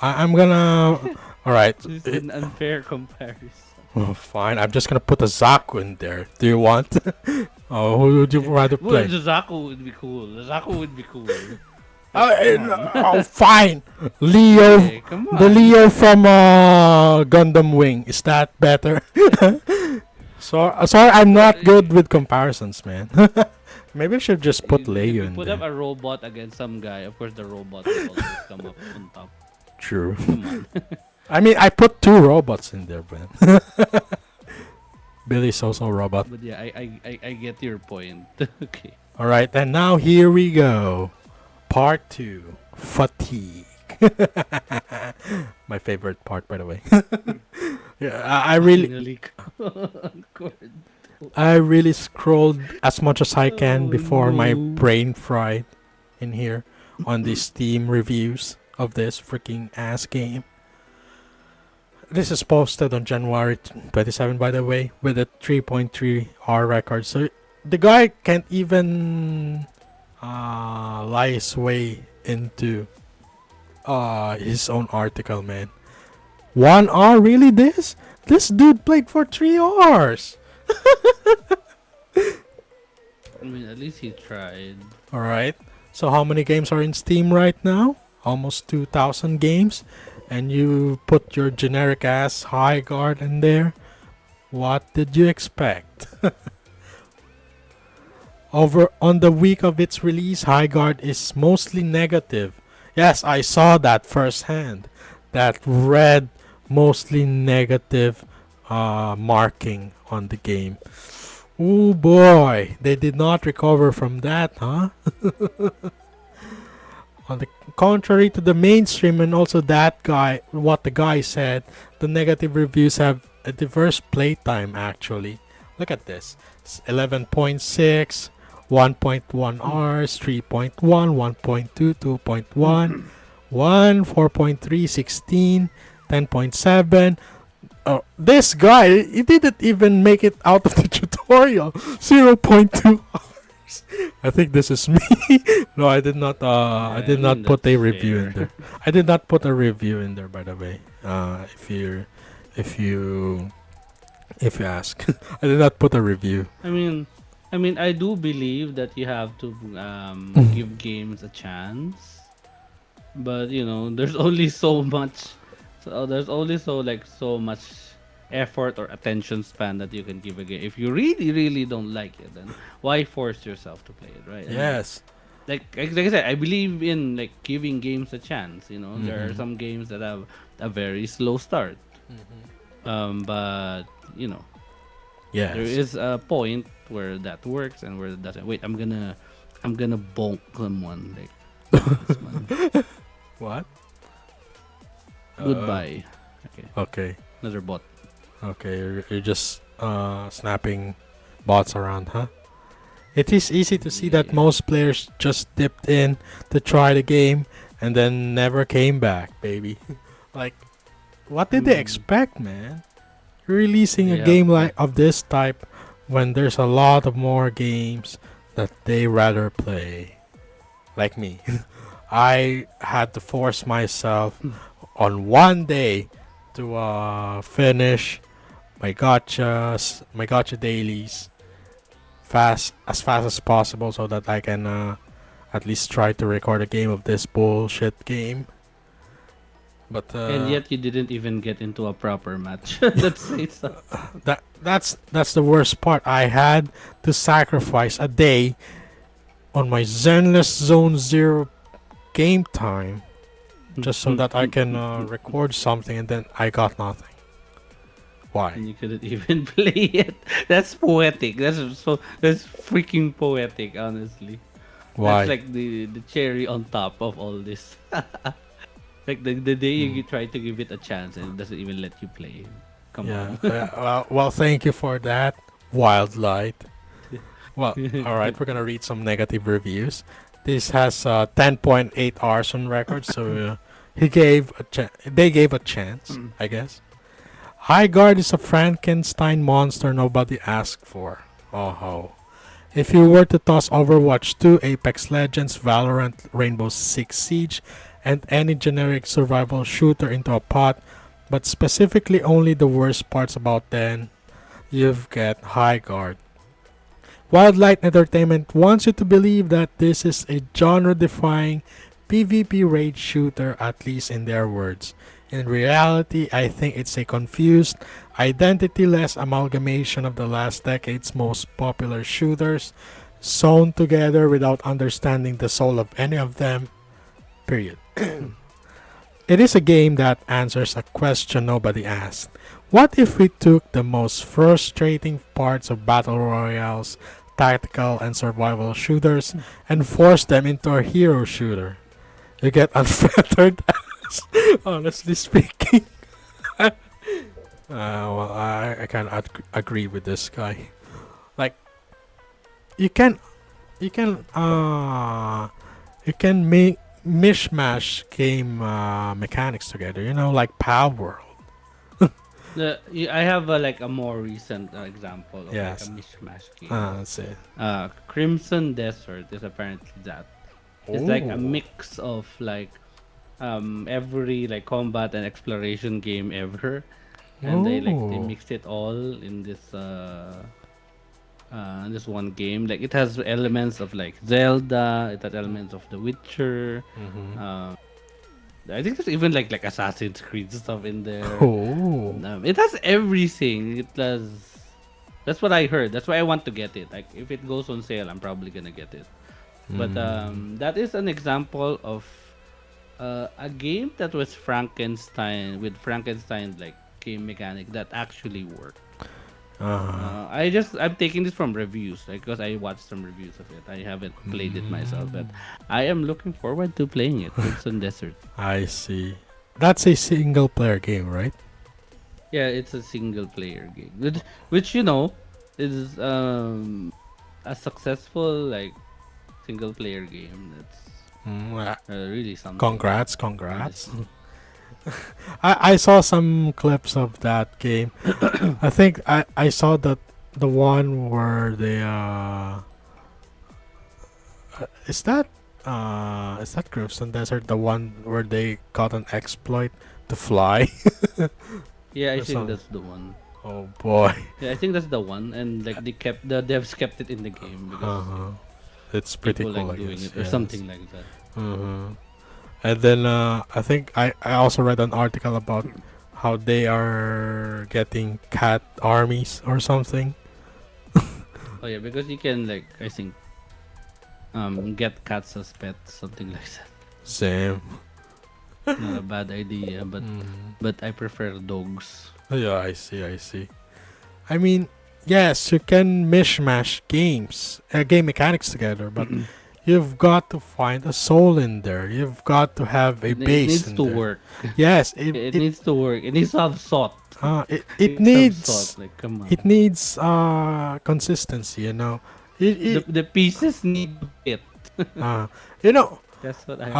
A: I'm gonna. All right.
B: It's an unfair comparison.
A: Oh, fine. I'm just gonna put a Zaku in there. Do you want? Oh, who would you rather
B: Well,
A: play?
B: the Zaku would be cool. The Zaku would be cool.
A: Oh, fine. Leo,
B: Okay, come
A: the
B: on.
A: Leo from Gundam Wing. Is that better? Sorry, I'm not good with comparisons, man. Maybe I should just put
B: If
A: Leo
B: you
A: in
B: put up
A: there.
B: a robot against some guy, of course the robot will always come up on top.
A: True.
B: Come on.
A: I mean, I put two robots in there, man. Billy's also a robot.
B: But yeah, I get your point. Okay.
A: All right, and now here we go. Part 2. Fatigue. My favorite part, by the way. Yeah,
B: Finally.
A: I really scrolled as much as I can
B: Oh,
A: before my
B: no.
A: brain fried in here on the Steam reviews of this freaking ass game. This is posted on January 27, by the way, with a 3.3 R record. So the guy can't even lie his way into his own article, man. 1 hour, really? This dude played for 3 hours.
B: I mean, at least he tried.
A: All right. So how many games are in Steam right now? Almost 2,000 games. And you put your generic ass Highguard in there. What did you expect? Over on the week of its release, Highguard is mostly negative. Yes, I saw that firsthand. That red, mostly negative marking on the game. Oh boy, they did not recover from that, huh? On the contrary to the mainstream and also that guy, what the guy said, the negative reviews have a diverse playtime actually. Look at this. It's 11.6, 1.1 hours, 3.1, 1.2, 2.1, 1, 4.3, 16, 10.7. Oh, this guy, he didn't even make it out of the tutorial. 0.2 hours. I think this is me. No, I did not. I did not
B: mean,
A: put a
B: that's
A: review in
B: fair.
A: there. I did not put a review in there, by the way. If you, if you, if you ask, I did not put a review.
B: I do believe that you have to give games a chance, but there's only so much. So there's only so much effort or attention span that you can give a game. If you really, really don't like it, then why force yourself to play it, right? And
A: Yes.
B: like I said, I believe in like giving games a chance. You know, there are
A: Mm-hmm.
B: some games that have a very slow start,
A: Mm-hmm.
B: but you know, there
A: Yes.
B: is a point where that works and where it doesn't. Wait, I'm gonna bonk someone like this one.
A: What? Uh,
B: Goodbye. Okay,
A: okay.
B: another bot.
A: Okay, you're just snapping bots around, huh? It is easy to see that
B: Yeah.
A: most players just dipped in to try the game and then never came back, baby. Like, what did they
B: Mm.
A: expect, man? Releasing a
B: Yep.
A: game
B: Yep.
A: like of this type when there's a lot of more games that they rather play. Like me. I had to force myself on one day to finish my gotcha dailies fast as possible so that I can at least try to record a game of this bullshit game. But
B: And yet you didn't even get into a proper match. Let's say so.
A: that's the worst part. I had to sacrifice a day on my Zenless Zone Zero game time just so that I can record something, and then I got nothing. Why?
B: And you couldn't even play it. That's poetic. That's freaking poetic, honestly. That's
A: Why?
B: like the cherry on top of all this. Like the day
A: Mm.
B: you try to give it a chance and it doesn't even let you play. Come
A: Yeah.
B: on.
A: Well, thank you for that, Wildlight. Well, all right. We're gonna read some negative reviews. This has 10.8 hours on record, so they gave a chance, I guess. Highguard is a Frankenstein monster nobody asked for. Oh ho. If you were to toss Overwatch 2, Apex Legends, Valorant, Rainbow Six Siege, and any generic survival shooter into a pot, but specifically only the worst parts about them, you've got Highguard. Wildlight Entertainment wants you to believe that this is a genre-defying PvP raid shooter, at least in their words. In reality, I think it's a confused, identity-less amalgamation of the last decade's most popular shooters, sewn together without understanding the soul of any of them. Period. It is a game that answers a question nobody asked. What if we took the most frustrating parts of battle royales, tactical and survival shooters, and forced them into a hero shooter? You get unfettered ass, honestly speaking. Well, I can agree with this guy. Like, you can, you can, uh, you can make mishmash game mechanics together. You know, like Power World.
B: I have like a more recent example of like a
A: Yes.
B: mishmash game.
A: That's it.
B: Crimson Desert is apparently that. It's like a
A: Oh.
B: mix of like every like combat and exploration game ever, and they
A: Oh.
B: mixed it all in this one game. Like it has elements of like Zelda, it has elements of The Witcher.
A: Mm-hmm.
B: I think there's even like Assassin's Creed stuff in there.
A: Oh.
B: It has everything. It does. That's what I heard. That's why I want to get it. Like if it goes on sale, I'm probably gonna get it. But
A: Mm.
B: that is an example of a game that was Frankenstein like game mechanic that actually worked. I'm taking this from reviews because I watched some reviews of it. I haven't played it myself, but I am looking forward to playing it. Crimson Desert.
A: I see. That's a single player game, right?
B: Yeah, it's a single player game, which is a successful like single player game. That's really something.
A: Congrats.
B: Honestly.
A: I saw some clips of that game. I think I saw that the one where they is that Crimson Desert, the one where they got an exploit to fly?
B: Yeah, I
A: Or
B: think
A: something.
B: that's the one.
A: Oh boy.
B: Yeah, I think that's the one, and like the devs kept it in the game because
A: Uh-huh. It's pretty
B: people
A: cool,
B: like
A: I
B: doing
A: guess.
B: it or
A: Yes.
B: something like that.
A: Uh-huh. And then I think I also read an article about how they are getting cat armies or something.
B: Oh yeah, because you can like I think get cats as pets, something like that.
A: Same.
B: Not a bad idea,
A: Mm.
B: but I prefer dogs.
A: Yeah, I see. I see. I mean, yes, you can mishmash game mechanics together, but you've got to find a soul in there. You've got to have a
B: It
A: base
B: needs
A: in
B: to
A: there.
B: work.
A: Yes,
B: It needs to work. It needs to have thought.
A: it
B: It needs to have thought.
A: needs
B: Like come
A: it
B: on.
A: needs consistency. You know, it
B: The pieces need to fit.
A: uh you know
B: That's what I.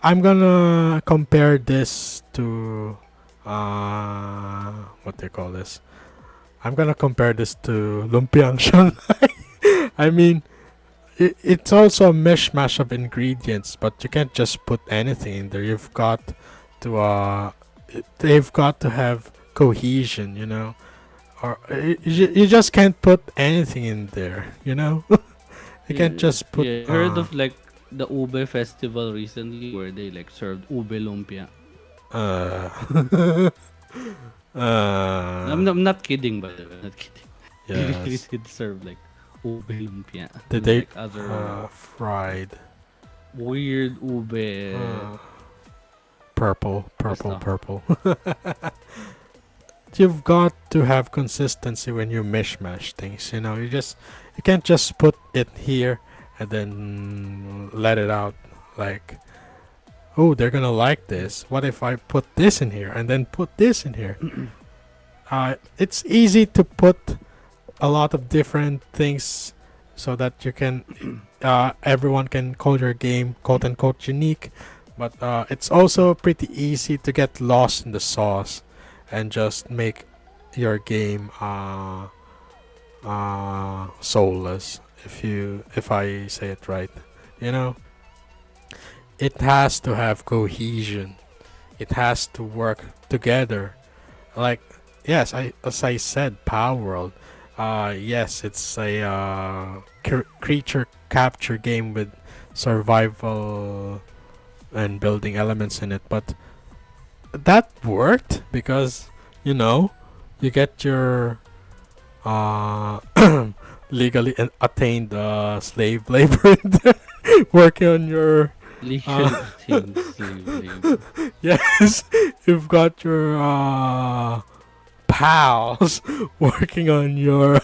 A: I'm gonna compare this to what they call this. I'm gonna compare this to Lumpiang Shanghai. I mean, it's also a mishmash of ingredients, but you can't just put anything in there. You've got to they've got to have cohesion, you know, or you just can't put anything in there, you know. You can't
B: Yeah,
A: just put
B: yeah. Heard of like the Ube festival recently where they like served Ube lumpia.
A: uh
B: I'm not kidding by the way. I'm not kidding. They really
A: yes.
B: did serve like Ube lumpia
A: Did
B: and
A: they
B: like other
A: fried
B: weird Ube
A: uh, purple, purple,
B: stuff.
A: purple. You've got to have consistency when you mishmash things. You know, you can't just put it here and then let it out. Like, oh, they're gonna like this. What if I put this in here and then put this in here? It's easy to put a lot of different things so that you can everyone can call your game quote unquote unique, but it's also pretty easy to get lost in the sauce and just make your game soulless, if I say it right. You know, it has to have cohesion, it has to work together. Like, yes, as I said, Power World, yes, it's a creature capture game with survival and building elements in it, but that worked because, you know, you get your uh legally attained slave labor in there, working on your
B: Legally attained slave labor.
A: yes, you've got your pals working on your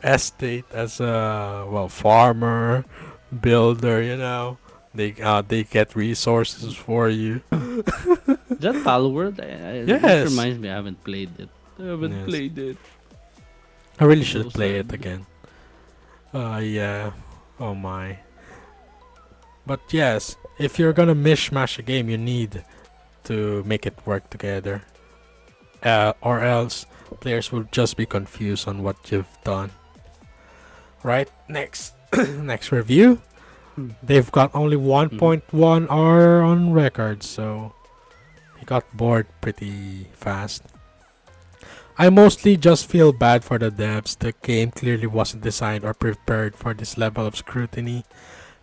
A: estate as a, well, farmer, builder. You know, they get resources for you.
B: Is that Pal World? This
A: Yes,
B: reminds me, I haven't played it. I haven't
A: yes.
B: played it.
A: I really
B: So
A: should play it
B: sad.
A: again. Yeah. Oh my. But yes, if you're gonna mishmash a game, you need to make it work together. Or else players will just be confused on what you've done. Right? Next next review.
B: Hmm.
A: They've got only
B: Mhm.
A: 1.1 hour on record, so he got bored pretty fast. I mostly just feel bad for the devs. The game clearly wasn't designed or prepared for this level of scrutiny.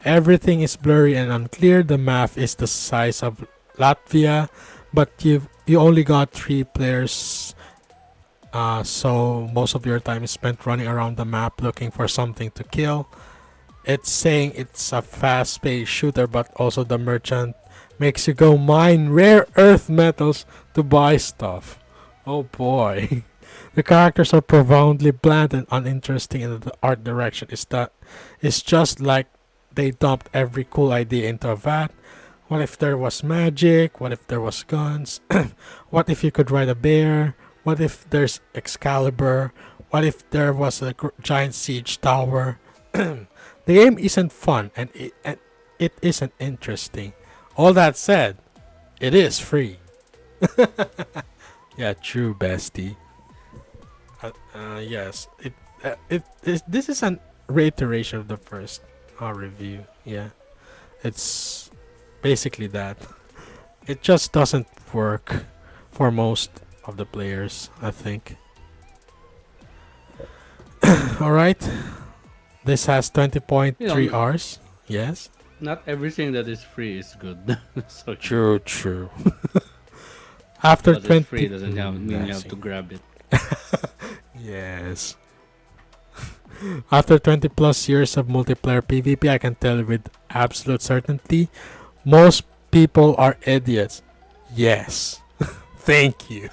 A: Everything is blurry and unclear. The map is the size of Latvia, but you only got 3 players. So most of your time is spent running around the map looking for something to kill. It's saying it's a fast-paced shooter, but also the merchant makes you go mine rare earth metals to buy stuff. Oh boy. The characters are profoundly bland and uninteresting, and the art direction is just like they dumped every cool idea into a vat. What if there was magic? What if there was guns? What if you could ride a bear? What if there's Excalibur? What if there was a giant siege tower? The game isn't fun, and it isn't interesting. All that said, it is free. Yeah, true, bestie. Yes, this is an reiteration of the first review. Yeah, it's basically that. It just doesn't work for most of the players, I think. All right, this has
B: You
A: 20.3
B: know,
A: hours. Yes,
B: not everything that is free is good. So yeah.
A: true, true. After
B: because it's
A: 20.
B: free doesn't mean
A: I
B: you have
A: see.
B: to grab it.
A: Yes. After 20 plus years of multiplayer PvP, I can tell with absolute certainty most people are idiots. Yes. Thank you.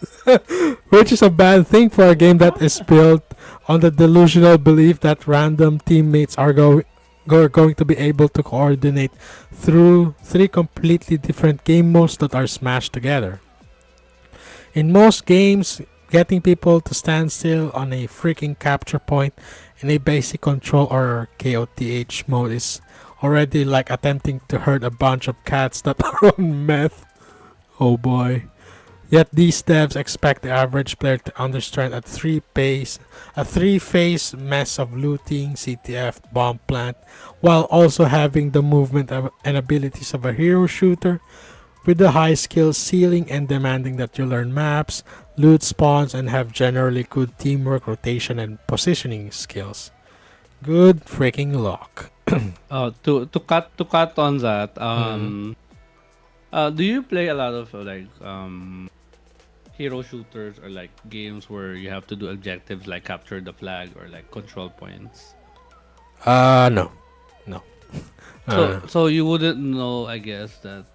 A: Which is a bad thing for a game that is built on the delusional belief that random teammates are going to be able to coordinate through three completely different game modes that are smashed together. In most games, getting people to stand still on a freaking capture point in a basic control or KOTH mode is already like attempting to herd a bunch of cats that are on meth. Oh boy. Yet these devs expect the average player to understand a three-phase mess of looting, CTF, bomb plant, while also having the movement and abilities of a hero shooter, with the high skill ceiling and demanding that you learn maps, loot spawns, and have generally good teamwork, rotation, and positioning skills. Good freaking luck.
B: Oh, to cut on that.
A: Mm.
B: Do you play a lot of hero shooters or like games where you have to do objectives like capture the flag or like control points?
A: No. No.
B: So
A: Uh,
B: so you wouldn't know, I guess, that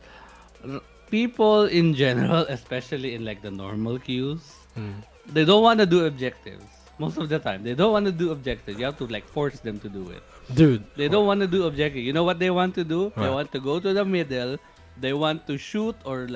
B: r- people in general, especially in like the normal queues,
A: mm.
B: they don't want to do objectives. Most of the time, they don't want to do objectives. You have to like force them to do it.
A: Dude.
B: They don't want to do objective. You know what they want to do? They
A: What?
B: want to go to the middle. They want to shoot or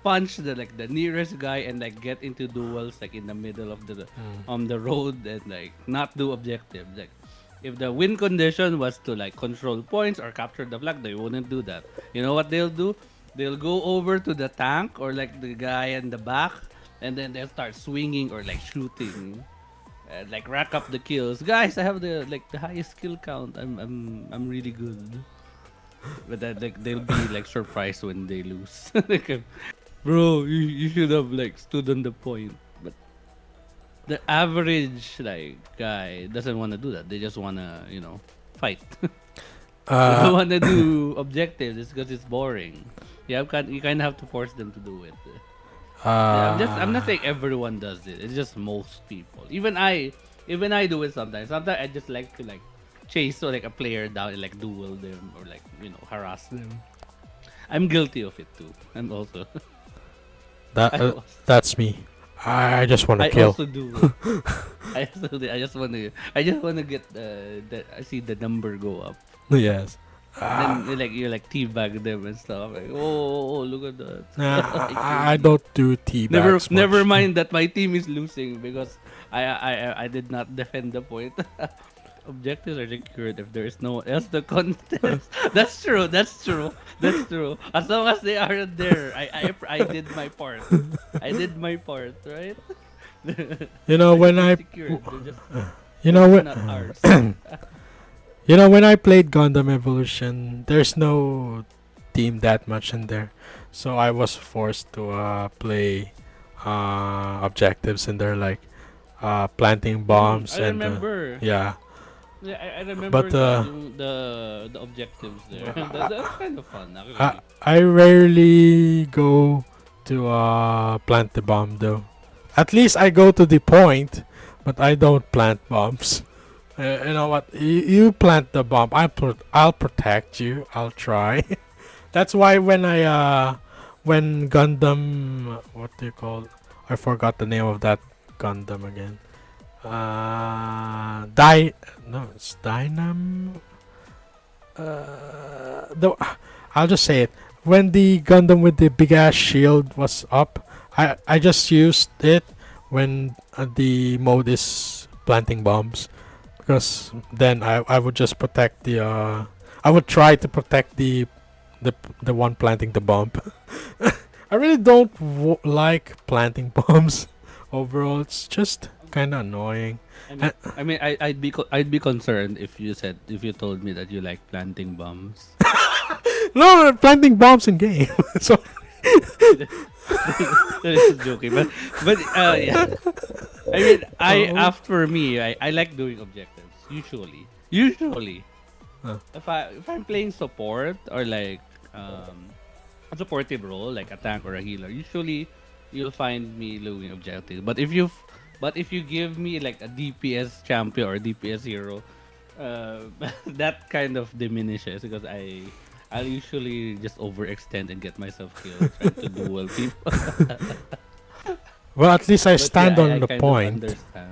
B: punch the nearest guy and like get into duels like in the middle of the
A: Mm.
B: the road and like not do objectives. Like if the win condition was to like control points or capture the flag, they wouldn't do that. You know what they'll do? They'll go over to the tank or like the guy in the back, and then they'll start swinging or like shooting. Like rack up the kills, guys. I have the highest kill count. I'm really good. But that like they'll be like surprised when they lose. Like, bro, you should have like stood on the point. But the average like guy doesn't want to do that. They just wanna fight. They don't
A: Uh,
B: want to do objectives. It's because it's boring. You kind of have to force them to do it. Yeah, I'm not
A: uh,
B: saying everyone does it. It's just most people. Even I do it sometimes. Sometimes I just like to like chase or like a player down and like duel them or like harass them. I'm guilty of it too. I'm also
A: that
B: I also,
A: that's me. I just want to
B: I
A: kill.
B: also do it. I just want to get I see the number go up.
A: Yes.
B: Then
A: Uh,
B: you like teabag them and stuff. Like, oh, look at that.
A: nah,
B: I killed
A: I
B: you.
A: don't do
B: Never
A: teabags
B: never
A: much.
B: mind that my team is losing because I did not defend the point. Objectives are secured if there is no one else to contest. That's true. That's true. That's true. As long as they aren't there, I did my part. I did my part, right?
A: You know
B: They're
A: when
B: still
A: I,
B: secured.
A: you
B: They're
A: know
B: just
A: when,
B: not ours.
A: you know when I played Gundam Evolution, there's no team that much in there, so I was forced to play objectives in there like planting bombs
B: I
A: and
B: remember.
A: yeah.
B: Yeah, I remember
A: But
B: the objectives there. That's kind of fun,
A: I
B: actually.
A: I rarely go to plant the bomb though. At least I go to the point, but I don't plant bombs. You know what? You plant the bomb. I'll protect you. I'll try. That's why when Gundam, what do you call? I forgot the name of that Gundam again. No, it's Dynam. I'll just say it. When the Gundam with the big ass shield was up, I just used it when the mode is planting bombs, because then I would just protect the I would try to protect the one planting the bomb. I really don't like planting bombs. Overall, it's just kind of annoying. Uh,
B: I'd be concerned if you told me that you like planting bombs.
A: no, planting bombs in game. So
B: Just joking, but yeah. I mean,
A: oh,
B: after me, I like doing objectives usually.
A: uh,
B: If I'm playing support or like um a supportive role like a tank or a healer, usually you'll find me doing objective. But if you give me like a DPS champion or DPS hero, that kind of diminishes because I'll usually just overextend and get myself killed trying to duel people.
A: Well, at least I
B: But yeah,
A: stand
B: I
A: on the
B: kind of
A: point.
B: understand.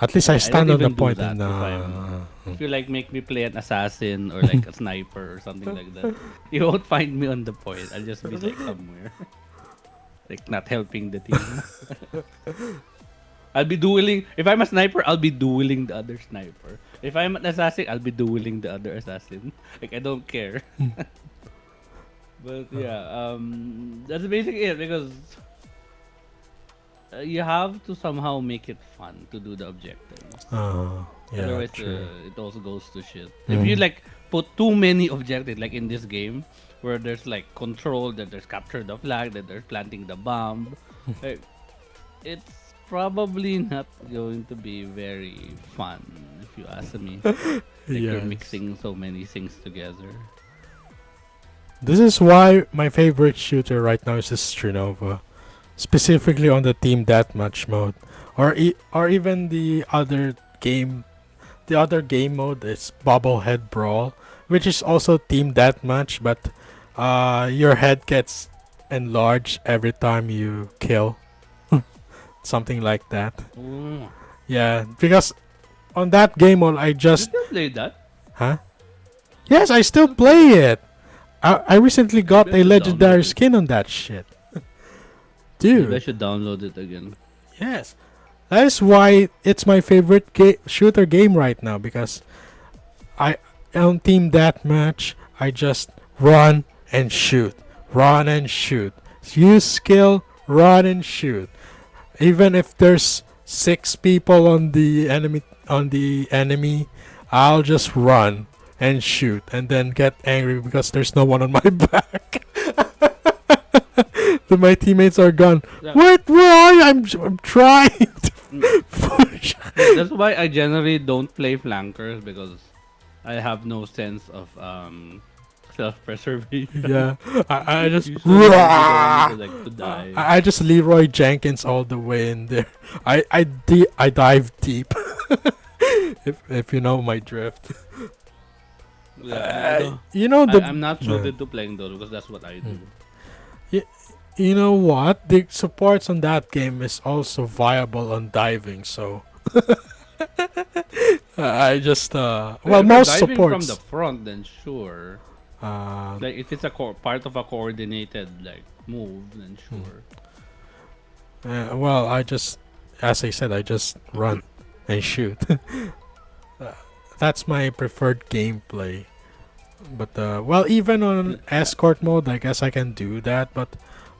A: At least I
B: I don't
A: stand on the
B: even do
A: point
B: that
A: and
B: if you like make me play an assassin or like a sniper or something like that. You won't find me on the point. I'll just be like somewhere. Like not helping the team. I'll be dueling. If I'm a sniper, I'll be dueling the other sniper. If I'm an assassin, I'll be dueling the other assassin. Like I don't care. But yeah, that's basically it because you have to somehow make it fun to do the objectives.
A: yeah,
B: Otherwise,
A: true.
B: it also goes to shit. If you like put too many objectives, like in this game, where there's like control, that there's capture the flag, that there's planting the bomb, like, it's probably not going to be very fun if you ask me. Like you're
A: Yes.
B: mixing so many things together.
A: This is why my favorite shooter right now is Strinova, specifically on the team deathmatch mode, or even the other game mode is Bobblehead Brawl, which is also team deathmatch, but your head gets enlarged every time you kill, something like that.
B: Oh.
A: Yeah, because on that game mode I
B: You
A: just
B: still play that?
A: huh? Yes, I still play it. I recently got
B: Maybe I
A: a
B: should
A: legendary
B: download it.
A: skin on that shit.
B: Maybe I
A: Dude,
B: should download it again.
A: yes. That is why it's my favorite shooter game right now because I on team deathmatch I just run and shoot, run and shoot, use skill, run and shoot. Even if there's 6 people on the enemy, I'll just run and shoot and then get angry because there's no one on my back. My teammates are gone.
B: Yeah.
A: What? Where are you? I'm trying to
B: Mm.
A: push.
B: That's why I generally don't play flankers because I have no sense of self-preservation.
A: Yeah, I just
B: Usually I'll be going to die.
A: I just Leroy Jenkins all the way in there. I dive deep. if you know my drift.
B: Yeah,
A: You know the
B: I'm not suited to playing those because that's what I do.
A: you know what, the supports on that game is also viable on diving. So I just well
B: If you're
A: most
B: diving from
A: supports
B: the front, then sure.
A: uh
B: Like if it's a part of a coordinated like move, then sure.
A: well I just as I said I just run and shoot. Uh, that's my preferred gameplay. But well, even on escort mode, I guess I can do that. But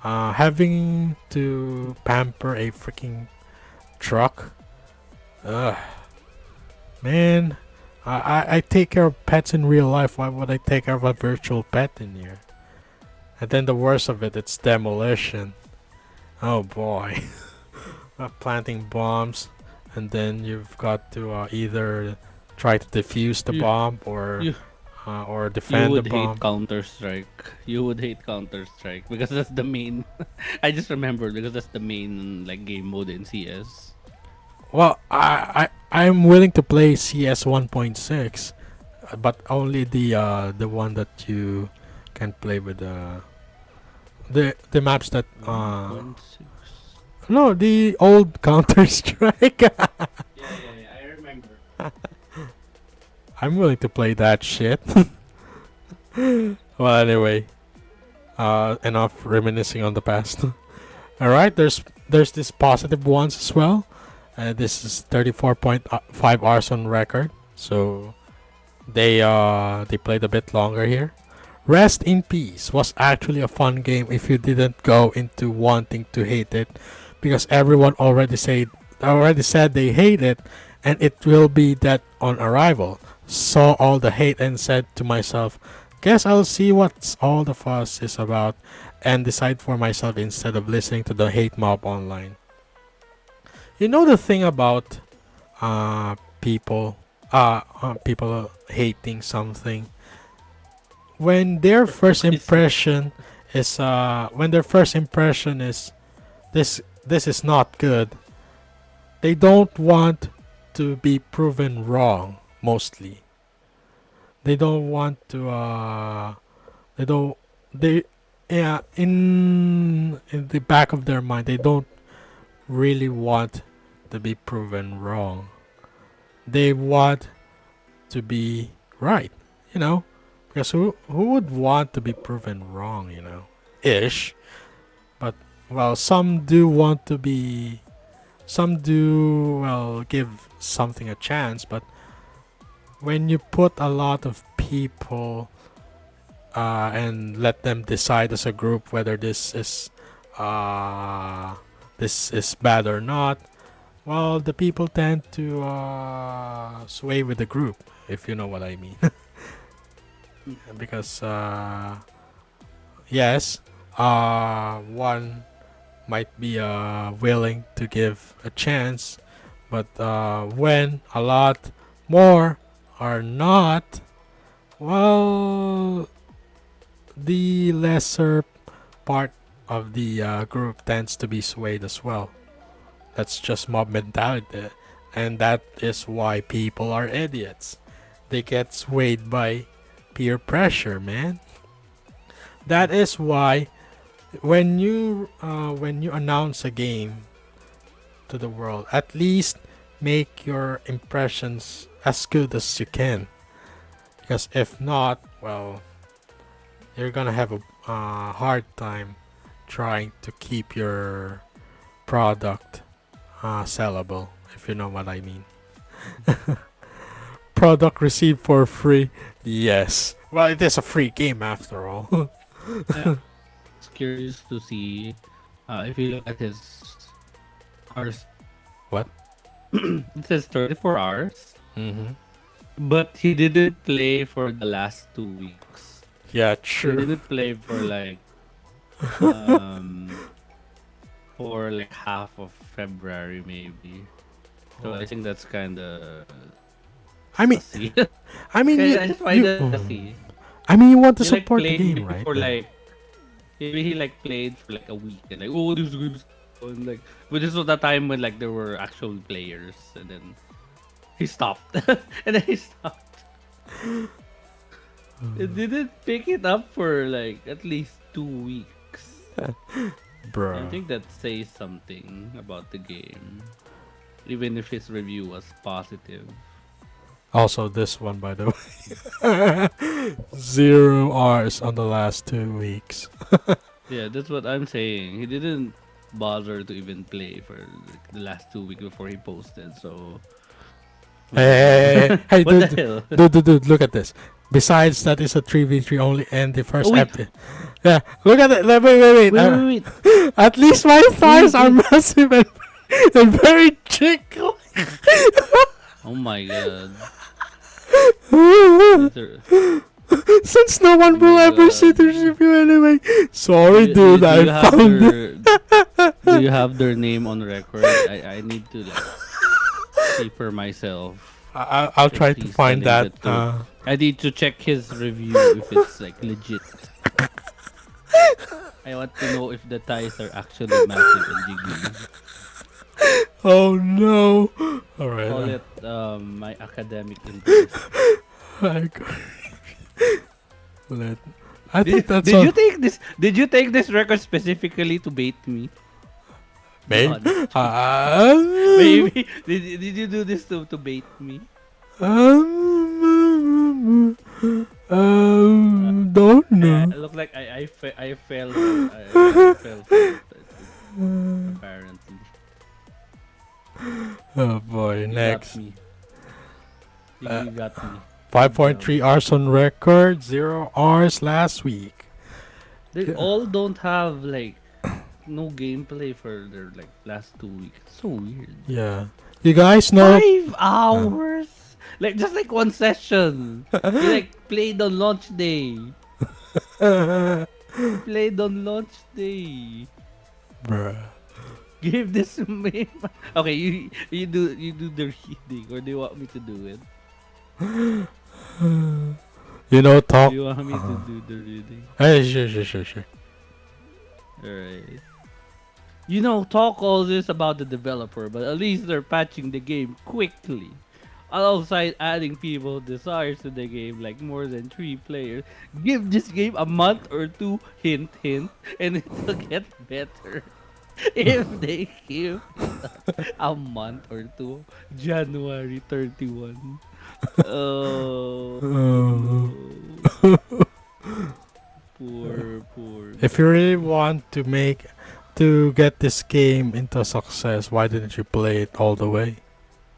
A: having to pamper a freaking truck, man, I take care of pets in real life. Why would I take care of a virtual pet in here? And then the worst of it, it's demolition. Oh boy, planting bombs, and then you've got to either try to defuse the
B: You-
A: bomb
B: you-
A: or
B: You
A: defend the
B: would
A: bomb.
B: hate Counter Strike. You would hate Counter Strike because that's the main. I just remembered because that's the main like game mode in CS.
A: Well, I'm willing to play CS 1.6, but only the one that you can play with the maps that
B: 1.6.
A: no, the old Counter Strike.
B: Yeah, I remember.
A: I'm willing to play that shit. Well, anyway, enough reminiscing on the past. All right, there's this positive ones as well. This is 34.5 hours on record, so they played a bit longer here. Rest in Peace was actually a fun game if you didn't go into wanting to hate it, because everyone already said they hate it, and it will be that on arrival. Saw all the hate and said to myself, guess I'll see what's all the fuss is about and decide for myself instead of listening to the hate mob online. You know the thing about people hating something, when their first
B: It's-
A: impression is when their first impression is this is not good. They don't want to be proven wrong. Mostly, they don't want to. They don't. They yeah. In the back of their mind, they don't really want to be proven wrong. They want to be right. You know, because who would want to be proven wrong? You know, ish. But well, some do want to be. Some do well give something a chance, but when you put a lot of people and let them decide as a group whether uh, this is bad or not, well, the people tend to sway with the group, if you know what I mean. Because yes, one might be willing to give a chance, but when a lot more are not, well, the lesser part of the group tends to be swayed as well. That's just mob mentality, and that is why people are idiots. They get swayed by peer pressure, man. That is why when you announce a game to the world, at least make your impressions as good as you can. Because if not, well, you're gonna have a hard time trying to keep your product sellable, if you know what I mean. Product received for free. Yes. Well, it is a free game after all.
B: Yeah. It's curious to see if you look at his hours.
A: What?
B: It says 34 hours,
A: Mm-hmm.
B: but he didn't play for the last 2 weeks.
A: Yeah,
B: He
A: true.
B: didn't play um for like half of February maybe. So I think that's kind of
A: I mean,
B: sussy.
A: I mean,
B: I just find it
A: you,
B: sussy.
A: I mean, you want to
B: He like
A: support the
B: played
A: game,
B: maybe
A: right?
B: for
A: Then?
B: like maybe he like played for like a week and like oh this game's fun like but this was the time when like there were actual players and then he stopped and then he stopped. It didn't pick it up for like at least 2 weeks. I
A: Bruh.
B: think that says something about the game, even if his review was positive.
A: Also, this one, by the way. 0 hours on the last 2 weeks.
B: Yeah, that's what I'm saying. He didn't bother to even play for like, the last 2 weeks before he posted. So what the
A: Hey,
B: hell?
A: hey,
B: What the
A: dude,
B: hell?
A: dude, look at this. Besides, that is a 3v3 only, and the
B: Oh
A: first
B: wait,
A: episode. Yeah, look at it. Wait.
B: wait.
A: At least my thighs are
B: Wait.
A: massive and very chickly.
B: Oh my god. There-
A: Since no one
B: Oh
A: will
B: my
A: ever see
B: god.
A: this review anyway. Sorry, dude,
B: Do you
A: I
B: have
A: found it.
B: do you have their name on record? I need to like see for myself
A: I'll
B: if
A: try to
B: he's
A: find
B: telling
A: that.
B: the truth. I need to check his review if it's like legit. I want to know if the ties are actually massive and jiggly.
A: Oh no! Alright.
B: Call it my academic interest.
A: I let. I
B: Did,
A: think that's
B: did
A: all.
B: you take this? Did you take this record specifically to bait me? Be
A: Maybe.
B: honest.
A: Um,
B: Maybe did you do this to bait me?
A: don't
B: I
A: know.
B: look like I fell I fell for it, apparently.
A: Oh boy,
B: You
A: next.
B: got me.
A: Uh,
B: You got me.
A: 5.3 hours on record, 0 hours last week.
B: They
A: Yeah.
B: all don't have like no gameplay for their like last 2 weeks. It's so weird.
A: Yeah. You guys know.
B: 5 hours? Like just like one session. You like played on launch day. Played on launch day.
A: Bruh.
B: Give this to me. Okay, you do the reading, or do you want me to do it?
A: You know,
B: Do
A: talk.
B: you want me to do the reading?
A: Hey, sure.
B: Alright. You know, talk all this about the developer, but at least they're patching the game quickly. Alongside adding people desires to the game, like more than 3 players. Give this game a month or two, hint hint, and it'll get better. If they give it a month or two, January 31. Oh,
A: Oh.
B: poor
A: If you
B: guy.
A: really want to get this game into success, why didn't you play it all the way?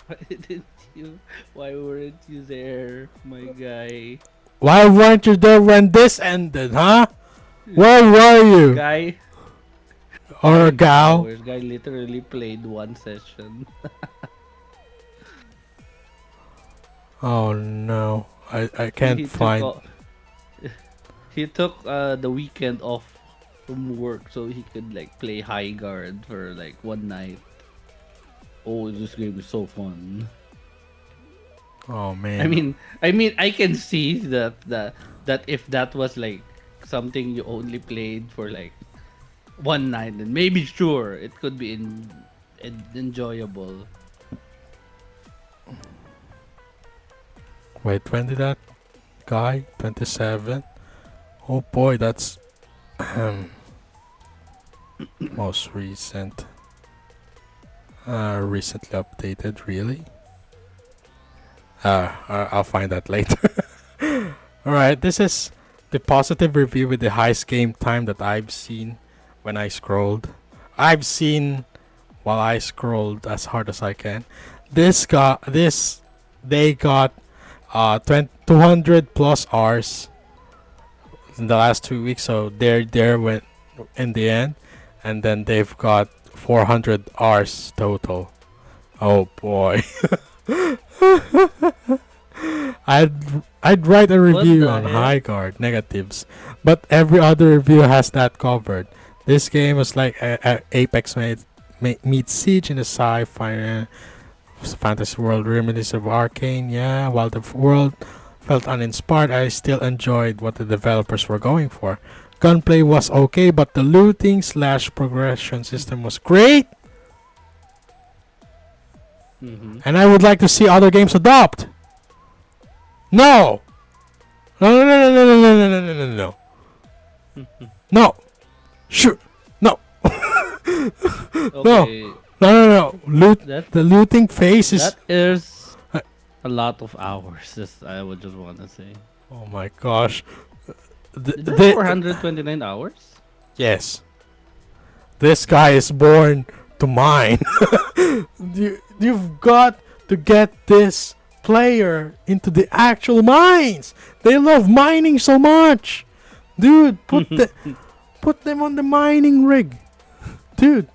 B: Why didn't you? Why weren't you there, my guy?
A: Why weren't you there when this ended, huh? Where were you?
B: Guy,
A: Or a
B: guy had
A: gal?
B: hours. Guy literally played one session.
A: Oh no. I
B: he,
A: can't
B: he took
A: find.
B: uh, he took the weekend off from work so he could like play Highguard for like one night. Oh, this game is so fun.
A: Oh
B: I
A: man.
B: mean, I can see that if that was like something you only played for like one night, then maybe sure it could be enjoyable.
A: Wait, when did that guy? 27? Oh boy, that's most recent. Recently updated, really? I'll find that later. Alright, this is the positive review with the highest game time that I've seen when I scrolled. I've seen while I scrolled as hard as I can. They got 200 plus hours in the last 2 weeks, so they're there when in the end, and then they've got 400 hours total. Oh boy. I'd I'd write a
B: What
A: review
B: the
A: on
B: heck?
A: Highguard negatives, but every other review has that covered. This game was like Apex meets Siege in a sci-fi fantasy world reminiscent of Arcane. Yeah, while the world felt uninspired, I still enjoyed what the developers were going for. Gunplay was okay, but the looting slash progression system was great,
B: Mm-hmm.
A: and I would like to see other games adopt. No! No, no, no, no, no, no, no, no, no, no, no. No! Sure! No! No!
B: Okay,
A: No, no, no!
B: that
A: The looting phase is.
B: that is
A: Uh,
B: a lot of hours. Just I would just want to say.
A: oh my gosh.
B: Is that 429 hours?
A: Yes. This guy is born to mine. You've got to get this player into the actual mines. They love mining so much. Dude, put them on the mining rig. Dude,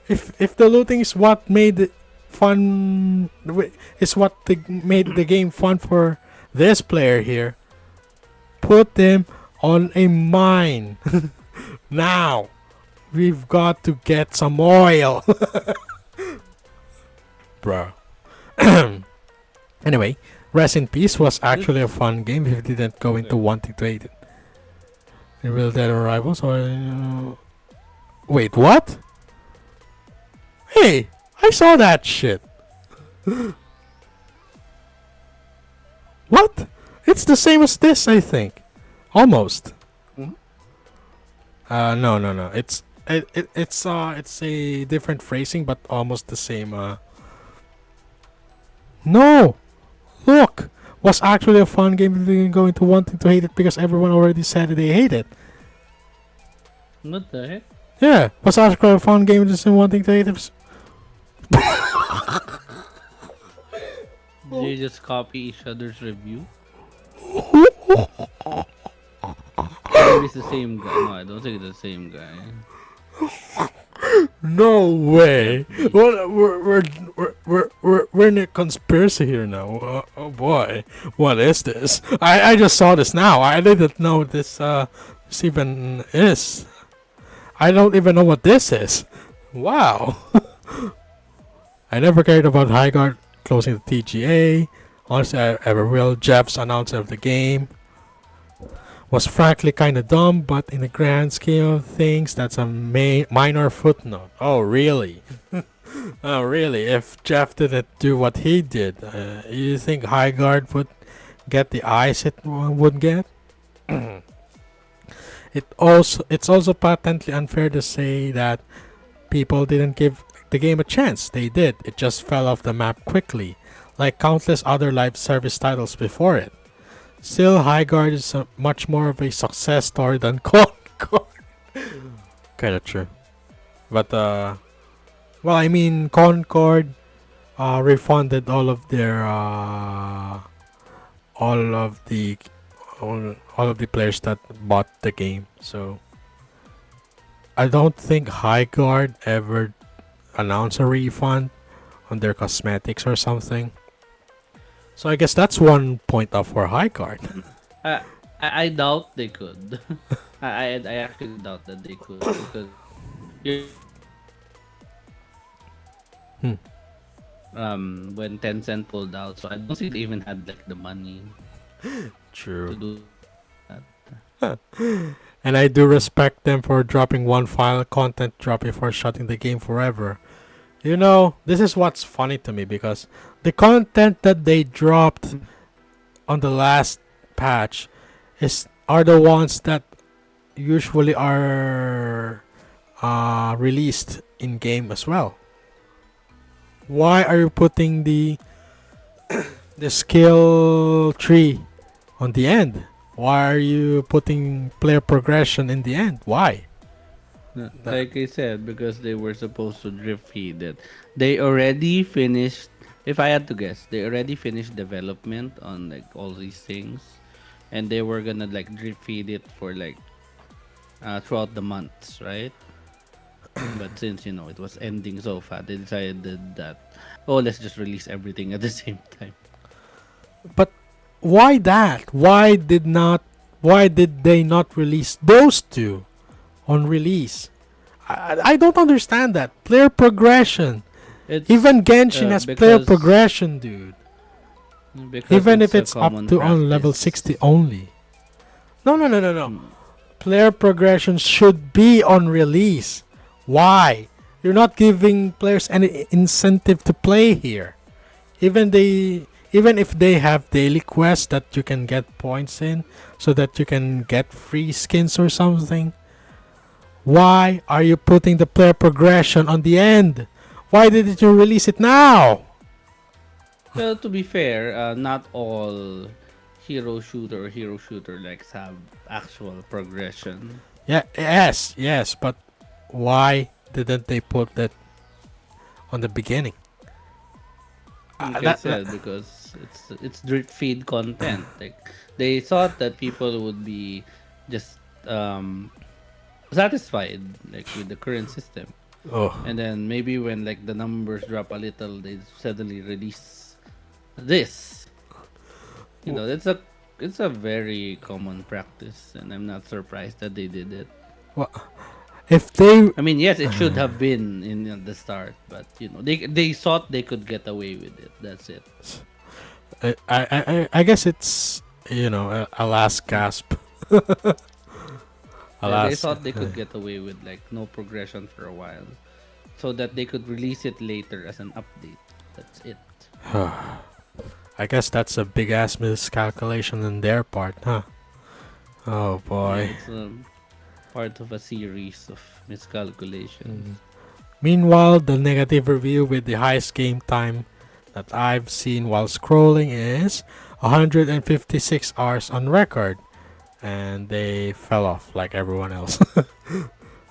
A: if the looting is what made it fun, is what made the game fun for this player here, put them on a mine. Now, we've got to get some oil. Bro. Anyway, Rest in Peace was actually a fun game if you didn't go into
B: Okay.
A: wanting to hate it. The Real Dead Arrivals or... wait, what? Hey, I saw that shit. What? It's the same as this, I think. Almost.
B: Mhm.
A: No, no, no. It's a different phrasing, but almost the same. No, look, was actually a fun game. If you didn't go into wanting to hate it because everyone already said they hate it.
B: What the heck?
A: Yeah, was actually a fun game. Just wanting to hate it.
B: Did they just copy each other's review? Or it's the same guy? No, I don't think it's the same guy.
A: No way.
B: Definitely.
A: What we're in a conspiracy here now. Oh boy, what is this? I just saw this now. I didn't know this even is. I don't even know what this is. Wow. I never cared about Highguard closing the TGA. Honestly, I ever will. Jeff's announcement of the game. was frankly kind of dumb, but in the grand scheme of things, that's a minor footnote. Oh, really? Oh, really? If Jeff didn't do what he did, you think Highguard would get the eyes it would get? It's also patently unfair to say that people didn't give the game a chance. They did. It just fell off the map quickly, like countless other live service titles before it. Still, Highguard is much more of a success story than Concord. Kinda true. But, well, I mean, Concord refunded all of the all of the players that bought the game. So I don't think Highguard ever announced a refund on their cosmetics or something. So I guess that's one point up for Highguard.
B: I I doubt they could. I actually doubt that they could because you
A: Hmm.
B: when Tencent pulled out, so I don't think they even had like the money to
A: True.
B: do that.
A: And I do respect them for dropping one final content drop before shutting the game forever. You know, this is what's funny to me because the content that they dropped on the last patch are the ones that usually are released in game as well. Why are you putting the skill tree on the end? Why are you putting player progression in the end? Why? That,
B: Like I said, because they were supposed to drip feed it. They already finished. If I had to guess, they already finished development on like all these things, and they were gonna like drip feed it for like throughout the months, right? But since it was ending so fast, they decided that let's just release everything at the same time.
A: but why that? Why did they not release those two on release? I don't understand that. Player progression.
B: It's
A: Even Genshin has player
B: because
A: progression, dude. Even if
B: it's a
A: it's up
B: common
A: to on level
B: practice.
A: 60 only. No, no, no, no, no.
B: Mm,
A: Player progression should be on release. Why? You're not giving players any incentive to play here. Even they even if they have daily quests that you can get points in so that you can get free skins or something. Why are you putting the player progression on the end? Why didn't you release it now?
B: Well, to be fair, not all hero shooter likes have actual progression.
A: Yeah, yes, but why didn't they put that on the beginning?
B: Like I
A: That
B: said, because it's drip feed content. Like they thought that people would be just satisfied like with the current system,
A: oh,
B: and then maybe when like the numbers drop a little, they suddenly release this. It's a very common practice, and I'm not surprised that they did it.
A: well, if they
B: I mean, yes, it should have been in the start, but they thought they could get away with it. That's it.
A: I guess it's a last gasp. A
B: They
A: last.
B: thought they could get away with like no progression for a while, so that they could release it later as an update. That's it.
A: I guess that's a big ass miscalculation on their part, huh? Oh
B: Yeah,
A: boy.
B: it's part of a series of miscalculations.
A: Mm. Meanwhile, the negative review with the highest game time that I've seen while scrolling is 156 hours on record, and they fell off like everyone else.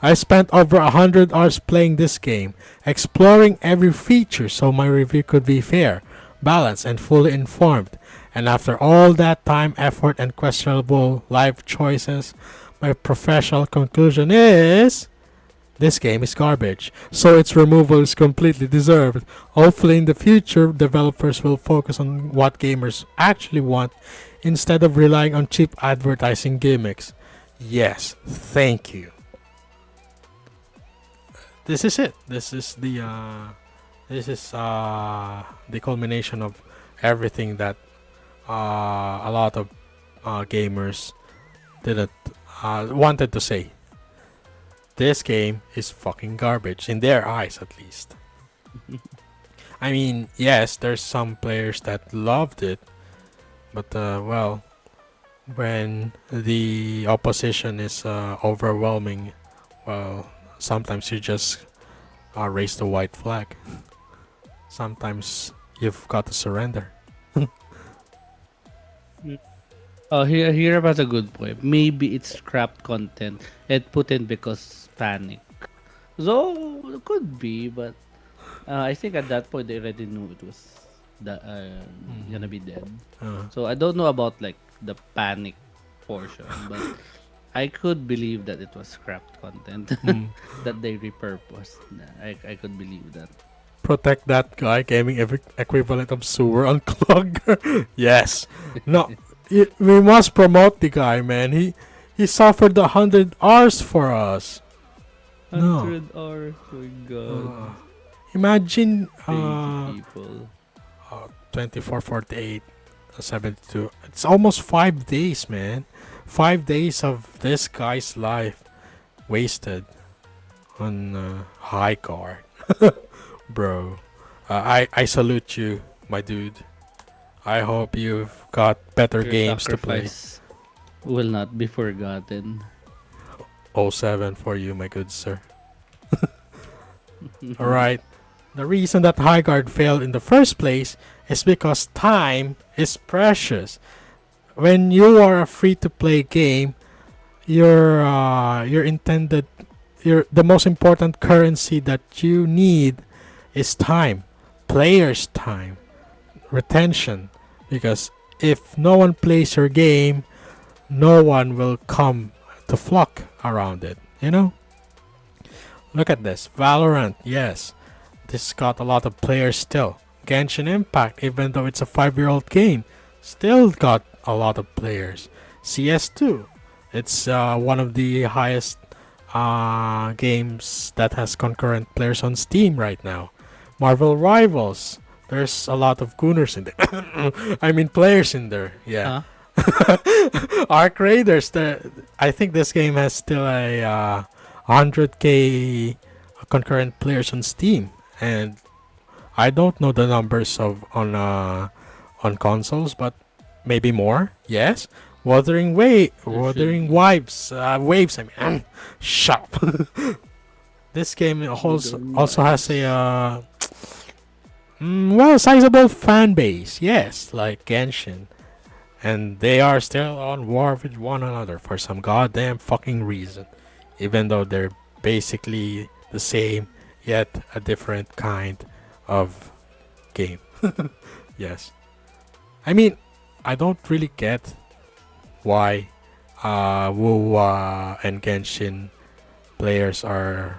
A: I spent over 100 hours playing this game, exploring every feature so my review could be fair, balanced, and fully informed. And after all that time, effort, and questionable life choices, my professional conclusion is this game is garbage, so its removal is completely deserved. Hopefully, in the future, developers will focus on what gamers actually want instead of relying on cheap advertising gimmicks. Yes, thank you. This is it. This is the culmination of everything that a lot of gamers didn't wanted to say this game is fucking garbage in their eyes, at least. I mean, yes, there's some players that loved it, but well, when the opposition is overwhelming, well, sometimes you just raise the white flag. Sometimes you've got to surrender.
B: Oh, here was a good point. Maybe it's scrapped content and put in because panic. So it could be, but I think at that point they already knew it was gonna be dead. So I don't know about like the panic portion, but I could believe that it was scrapped content that they repurposed. I could believe that.
A: Protect that guy, gaming equivalent of sewer unclogger. Yes. No, we must promote the guy, man. He suffered 100 hours for us. No.
B: 100 hours, my god.
A: Imagine
B: Crazy people.
A: 24, 48, 72. It's almost 5 days, man. 5 days of this guy's life wasted on Highguard. Bro, I salute you, my dude. I hope you've got better
B: Your
A: games to play.
B: sacrifice will not be forgotten.
A: Oh 07 for you, my good sir. Alright. The reason that Highguard failed in the first place is because time is precious. When you are a free-to-play game, your the most important currency that you need is time, players' time, retention. Because if no one plays your game, no one will come to flock around it. You know? Look at this. Valorant, yes. This got a lot of players still. Genshin Impact, even though it's a 5-year-old game, still got a lot of players. CS2, it's one of the highest games that has concurrent players on Steam right now. Marvel Rivals, there's a lot of gooners in there. I mean players in there, yeah. Arc Raiders, I think this game has still a 100k concurrent players on Steam, and I don't know the numbers on consoles, but maybe more. Yes, Wuthering Waves. I mean, shut up. This game also has a sizable fan base. Yes, like Genshin, and they are still on war with one another for some goddamn fucking reason, even though they're basically the same yet a different kind of game. Yes, I mean, I don't really get why WoW and Genshin players are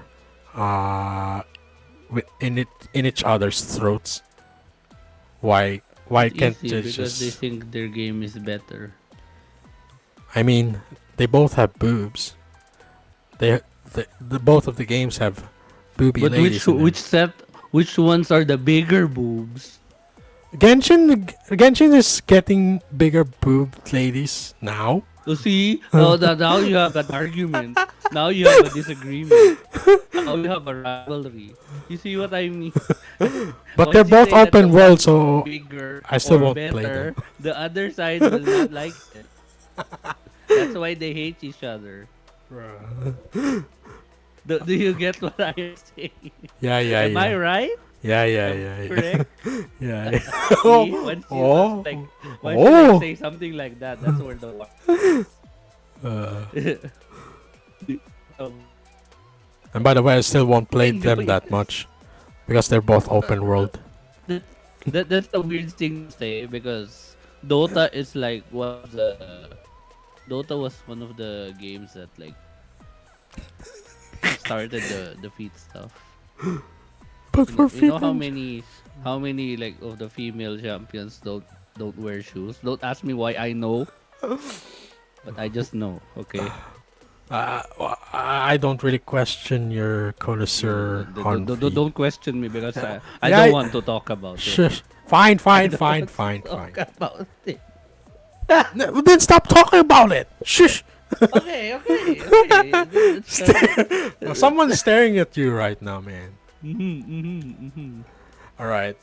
A: in each other's throats. Why can't
B: Easy
A: they
B: because they
A: just?
B: think their game is better.
A: I mean, they both have boobs. The both of the games have booby
B: But
A: ladies. in them.
B: which ones are the bigger boobs?
A: Genshin is getting bigger boobed ladies now.
B: So see, now you have an argument. Now you have a disagreement. Now you have a rivalry. You see what I mean?
A: But
B: Once
A: they're
B: you
A: both
B: say that
A: open
B: the
A: world,
B: one is
A: so
B: bigger
A: I still
B: or
A: won't play
B: better,
A: them.
B: the other side will not like it. That's why they hate each other. Do you get what I'm saying?
A: Yeah,
B: Am I right?
A: Yeah.
B: Correct?
A: Yeah.
B: See, once you
A: Oh.
B: once you like say something like that, that's where the war. Um,
A: And by the way, I still won't play
B: Wait,
A: them
B: wait.
A: that much because they're both open world.
B: that's a weird thing to say because Dota is like Dota was one of the games that like started the feet stuff.
A: But for
B: You know
A: female,
B: how many like of the female champions don't wear shoes? Don't ask me why I know, but I just know. Okay.
A: I don't really question your connoisseur on feet.
B: Don't question me because I
A: Yeah,
B: don't want to talk about it.
A: Shush. Fine.
B: I don't want to talk about it.
A: No, then stop talking about it. Shush.
B: Okay, okay, okay. It's
A: Well, someone's staring at you right now, man.
B: mhm.
A: All right.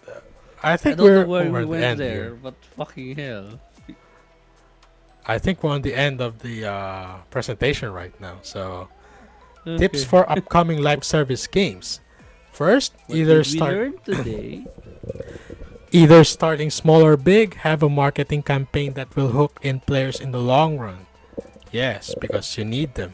A: I
B: I
A: think
B: don't know
A: we're
B: why
A: over
B: we
A: the
B: went
A: end
B: there,
A: here.
B: but fucking hell.
A: I think we're on the end of the presentation right now. So, tips
B: Okay.
A: for upcoming live service games. First,
B: What did we learn today?
A: either starting small or big, have a marketing campaign that will hook in players in the long run. Yes, because you need them.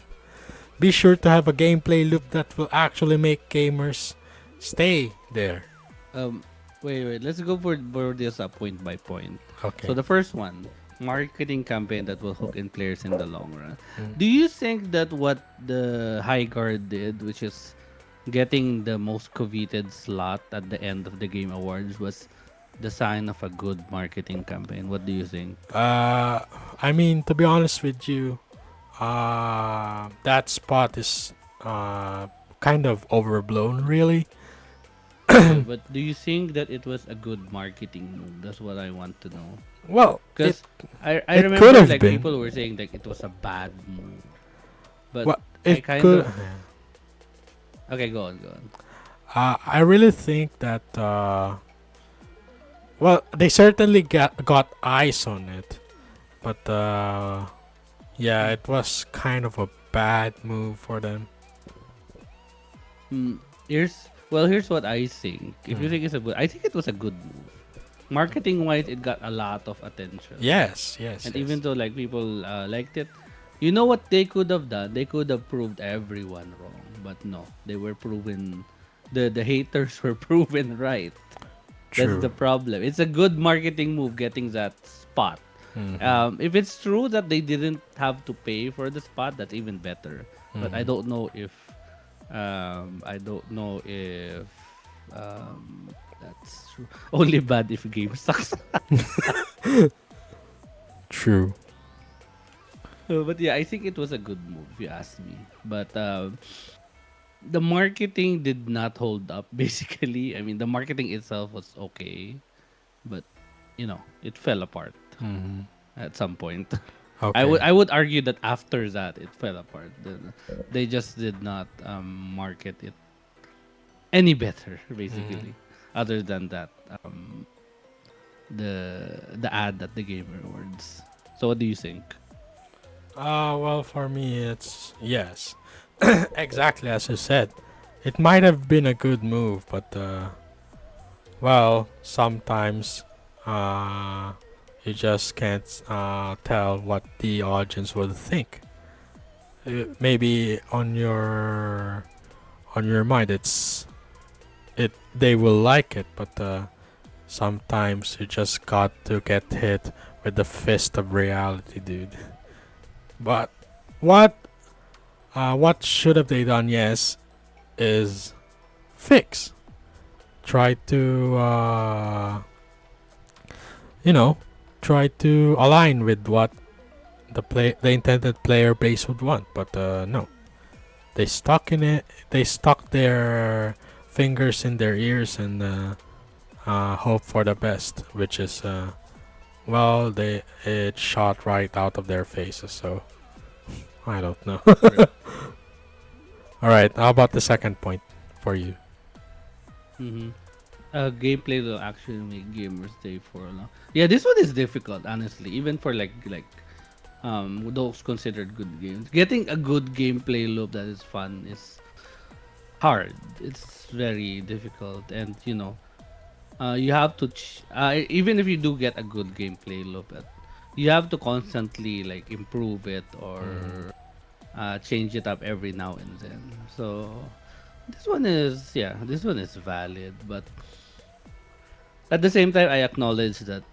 A: Be sure to have a gameplay loop that will actually make gamers stay there.
B: Um, wait. Let's go for this point by point. So
A: Okay.
B: the first one, marketing campaign that will hook in players in the long run.
A: Mm.
B: Do you think that what the Highguard did, which is getting the most coveted slot at the end of the game awards, was the sign of a good marketing campaign? What do you think?
A: Uh, I mean, to be honest with you, that spot is kind of overblown, really.
B: Okay, but do you think that it was a good marketing move? That's what I want to know.
A: Well, it
B: Because I
A: it could
B: remember
A: have
B: like
A: been.
B: people were saying like it was a bad move. But
A: Well,
B: I
A: it
B: kind
A: could.
B: of okay, go on, go on.
A: I really think that. Well, they certainly got eyes on it, but yeah, it was kind of a bad move for them.
B: Hmm, here's what I think. If you
A: Mm.
B: think it's a good, I think it was a good move. Marketing wise, it got a lot of attention,
A: Yes, yes,
B: and
A: yes.
B: even though like people liked it, you know what they could have done? They could have proved everyone wrong, but no, they were proven. The haters were proven right. That's the
A: True.
B: problem. It's a good marketing move getting that spot.
A: Mm-hmm.
B: If it's true that they didn't have to pay for the spot, that's even better. But
A: Mm-hmm.
B: I don't know if that's true. Only bad if game sucks.
A: True.
B: But yeah, I think it was a good move, if you ask me. But the marketing did not hold up. Basically, I mean, the marketing itself was okay, but it fell apart
A: Mm-hmm.
B: at some point.
A: Okay.
B: I would argue that after that it fell apart. They just did not market it any better,
A: Mm-hmm.
B: basically, other than that the ad at the Game Awards. So what do you think?
A: Well, for me, it's yes, exactly as you said. It might have been a good move, but well, sometimes uh, you just can't tell what the audience would think. Maybe on your mind, it they will like it, but sometimes you just got to get hit with the fist of reality, dude. But what what should have they done? Yes, is fix. Try to you know try to align with what the intended player base would want. But no, they stuck in it. They stuck their fingers in their ears and hope for the best, which is well, they it shot right out of their faces. So I don't know.
B: Right.
A: All right, how about the second point for you?
B: Mm-hmm. Gameplay will actually make gamers stay for long. Yeah, this one is difficult, honestly. Even for those considered good games, getting a good gameplay loop that is fun is hard. It's very difficult, and you have to even if you do get a good gameplay loop, you have to constantly like improve it
A: Mm-hmm.
B: or change it up every now and then. So this one is valid, but at the same time, I acknowledge that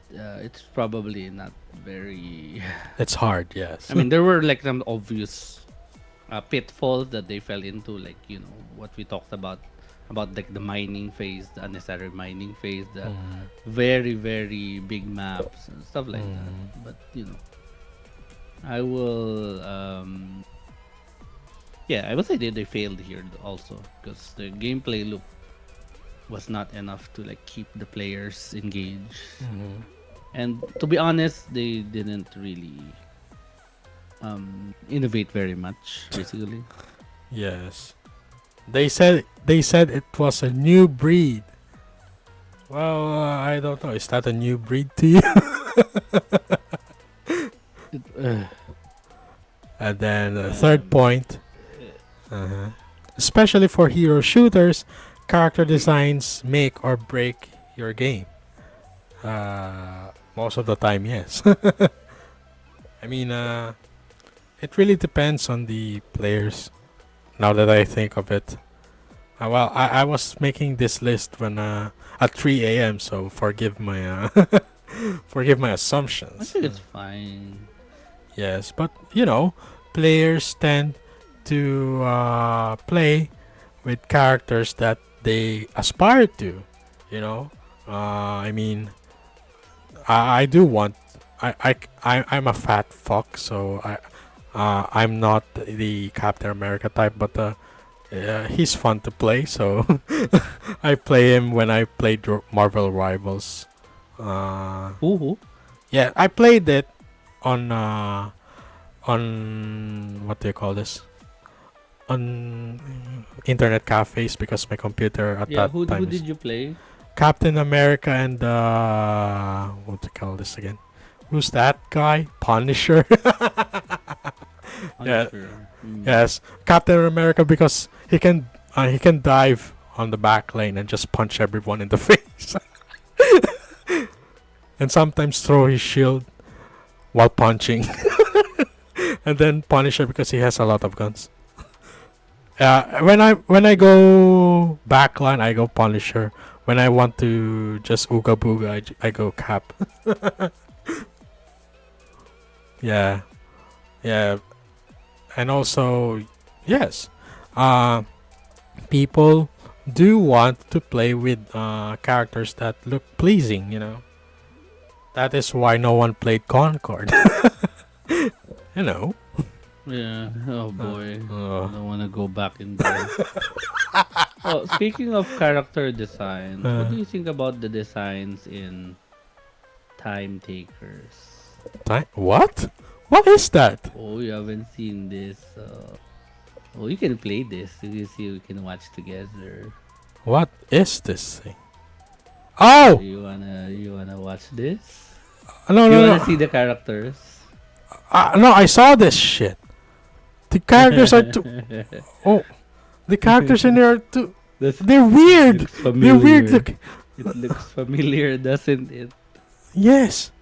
B: it's probably not very.
A: It's hard, yes.
B: I mean, there were like some obvious pitfalls that they fell into, like what we talked about like the mining phase, the unnecessary mining phase, the
A: Mm,
B: very very big maps and stuff like that.
A: mm,
B: But I will yeah, I would say they failed here also because the gameplay loop was not enough to like keep the players engaged.
A: mm,
B: And to be honest, they didn't really innovate very much, basically.
A: Yes. They said it was a new breed. Well, I don't know. Is that a new breed to you?
B: It,
A: And then the third
B: um,
A: point, uh especially for hero shooters, character designs make or break your game. Most of the time, yes. I mean, it really depends on the players. Now that I think of it, well, I was making this list when at 3 a.m. So forgive my forgive my
B: I
A: assumptions.
B: think it's fine.
A: Yes, but players tend to play with characters that they aspire to. You know, I mean, I do want. I'm a fat fuck, so I'm not the Captain America type, but he's fun to play. So I play him when I played Marvel Rivals. Uh,
B: Who?
A: yeah, I played it on on what do you call this, on internet cafes because my computer at
B: Yeah,
A: that
B: who
A: time is
B: did you play?
A: Captain America and what do you call this again? Who's that guy? Punisher. Yeah,
B: Punisher.
A: yes, Captain America because he can dive on the back lane and just punch everyone in the face, and sometimes throw his shield while punching, and then Punisher because he has a lot of guns. When I go backline, I go Punisher. When I want to just ooga booga, I go Cap. Yeah, yeah, and also yes, uh, people do want to play with characters that look pleasing. That is why no one played Concord. you know.
B: Yeah. Oh
A: Uh,
B: boy. I
A: uh,
B: don't want to go back in there. Oh, speaking of character designs, what
A: uh,
B: do you think about the designs in Time Takers?
A: what? What is that?
B: Oh, you haven't seen this. Oh, you can play this. You can see we can watch together.
A: What is this thing?
B: So
A: Oh
B: you wanna watch this?
A: no
B: You
A: no
B: wanna see
A: no!
B: the characters?
A: No, I saw this shit. The characters are too. Oh, the characters in there are too.
B: This
A: They're weird.
B: looks
A: They're weird.
B: familiar.
A: Look.
B: It looks familiar, doesn't it?
A: Yes,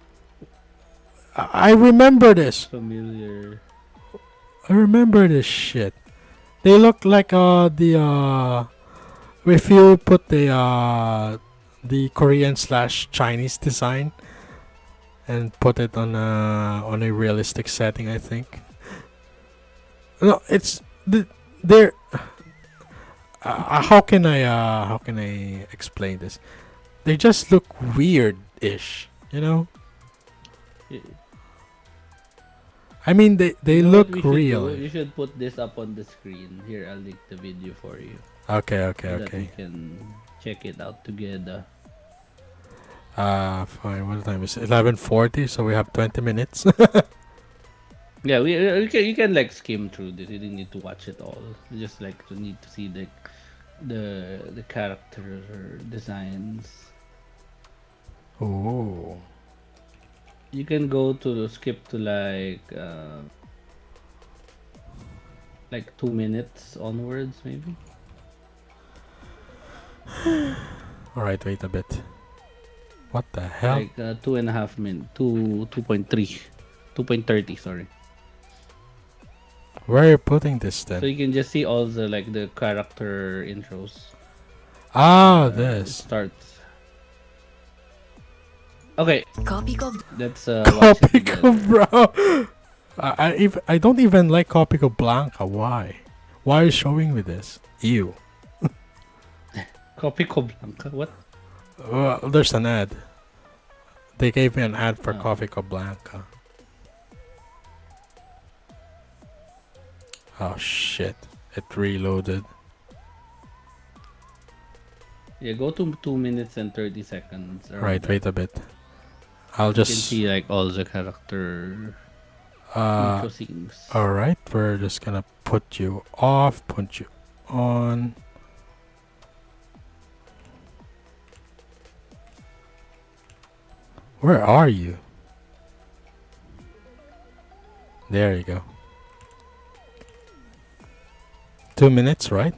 A: I remember this.
B: Familiar.
A: I remember this shit. They look like the if you put the Korean slash Chinese design and put it on a realistic setting, I think. No, it's they're. How can I explain this? They just look weird-ish.
B: Y-
A: I mean, they
B: You know what we
A: look
B: should do?
A: real.
B: You should put this up on the screen. Here, I'll link the video for you
A: Okay, okay,
B: so that we
A: okay.
B: can check it out together.
A: Fine. What time is it? 11:40. So we have 20 minutes.
B: Yeah, you can like skim through this. You didn't need to watch it all. You just like to need to see the character designs.
A: Oh.
B: You can go to skip to like 2 minutes onwards maybe.
A: All right. Wait a bit. What the hell?
B: Like 2.5 minutes, 2.3, 2.30. Sorry.
A: Where are you putting this
B: So
A: then?
B: you can just see all the character intros. It
A: This.
B: starts. Okay,
C: Copy ko.
B: let's watch it
A: Copico,
B: together.
A: bro. I don't even like Copico Blanca. Why? Why are you showing me this? Ew.
B: Copy ko Blanca. What?
A: There's an ad. They gave me an ad for
B: Oh.
A: Cofico Blanca. Oh shit! It reloaded.
B: Yeah, go to 2 minutes and 30 seconds. around
A: Right.
B: there.
A: Wait a bit. I'll
B: You can
A: just.
B: see like all the character. Mucho things.
A: Alright, we're just gonna put you off, put you on. Where are you? There you go. 2 minutes, right?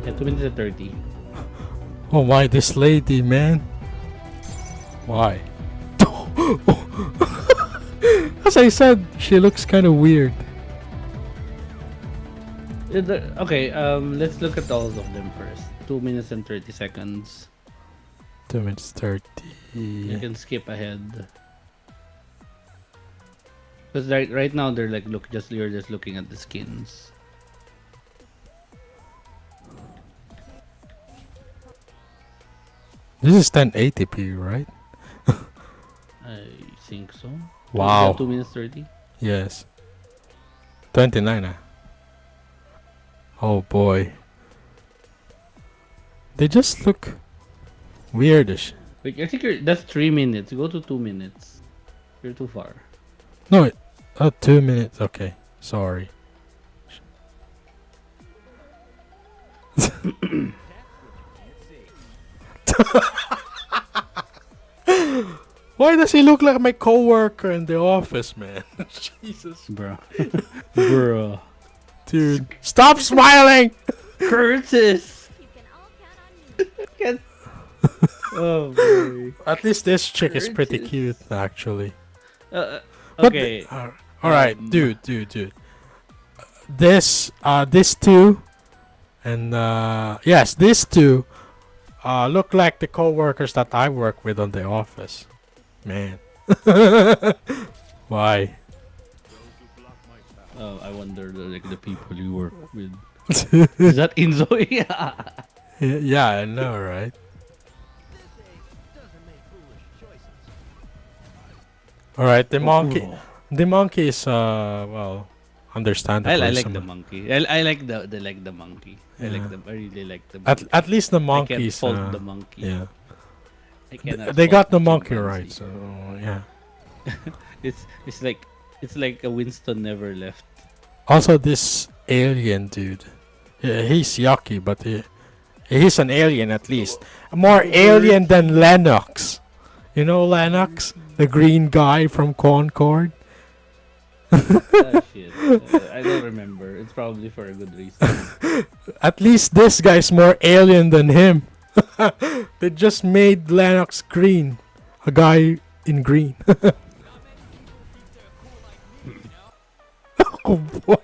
B: Yeah, 2 minutes and 30.
A: Oh, why this lady, man? Why? As I said, she looks kind of weird.
B: Okay, let's look at all of them first. 2 minutes and 30 seconds.
A: 2 minutes 30.
B: You can skip ahead. Because right now they're like you're just looking at the skins.
A: This is 1080p, right?
B: I think so.
A: Wow.
B: 2 minutes 30.
A: Yes. 29. Oh boy. They just look weirdish.
B: Wait, I think that's 3 minutes. Go to 2 minutes. You're too far.
A: No, 2 minutes. Okay, sorry. Why does he look like my coworker in the office, man? Jesus.
B: Bro. Bro.
A: Dude, stop smiling!
B: Curtis! Yes. Oh boy.
A: At least this chick is pretty
B: Curtis.
A: cute, actually.
B: Okay.
A: Alright, dude. This two, and yes, these two look like the co-workers that I work with on the office. Man. Why?
B: Oh, I wonder the people you work with. Is that Inzo? Yeah.
A: Yeah, I know, right? Alright, the monkey. The monkey is well, understandable.
B: I like the monkey. I like the monkey. I like them. I really like the monkey.
A: At least the
B: I
A: monkeys.
B: can't fault the monkey.
A: Yeah.
B: I cannot
A: They got
B: fault
A: the monkey right,
B: chimpanzee.
A: so yeah.
B: It's like a Winston never left.
A: Also, this alien dude, he's yucky, but he's an alien at least. More alien than Lennox. You know Lennox, the green guy from Concord.
B: Shit. I don't remember. It's probably for a good reason.
A: At least this guy's more alien than him. They just made Lennox green, a guy in green. Oh boy.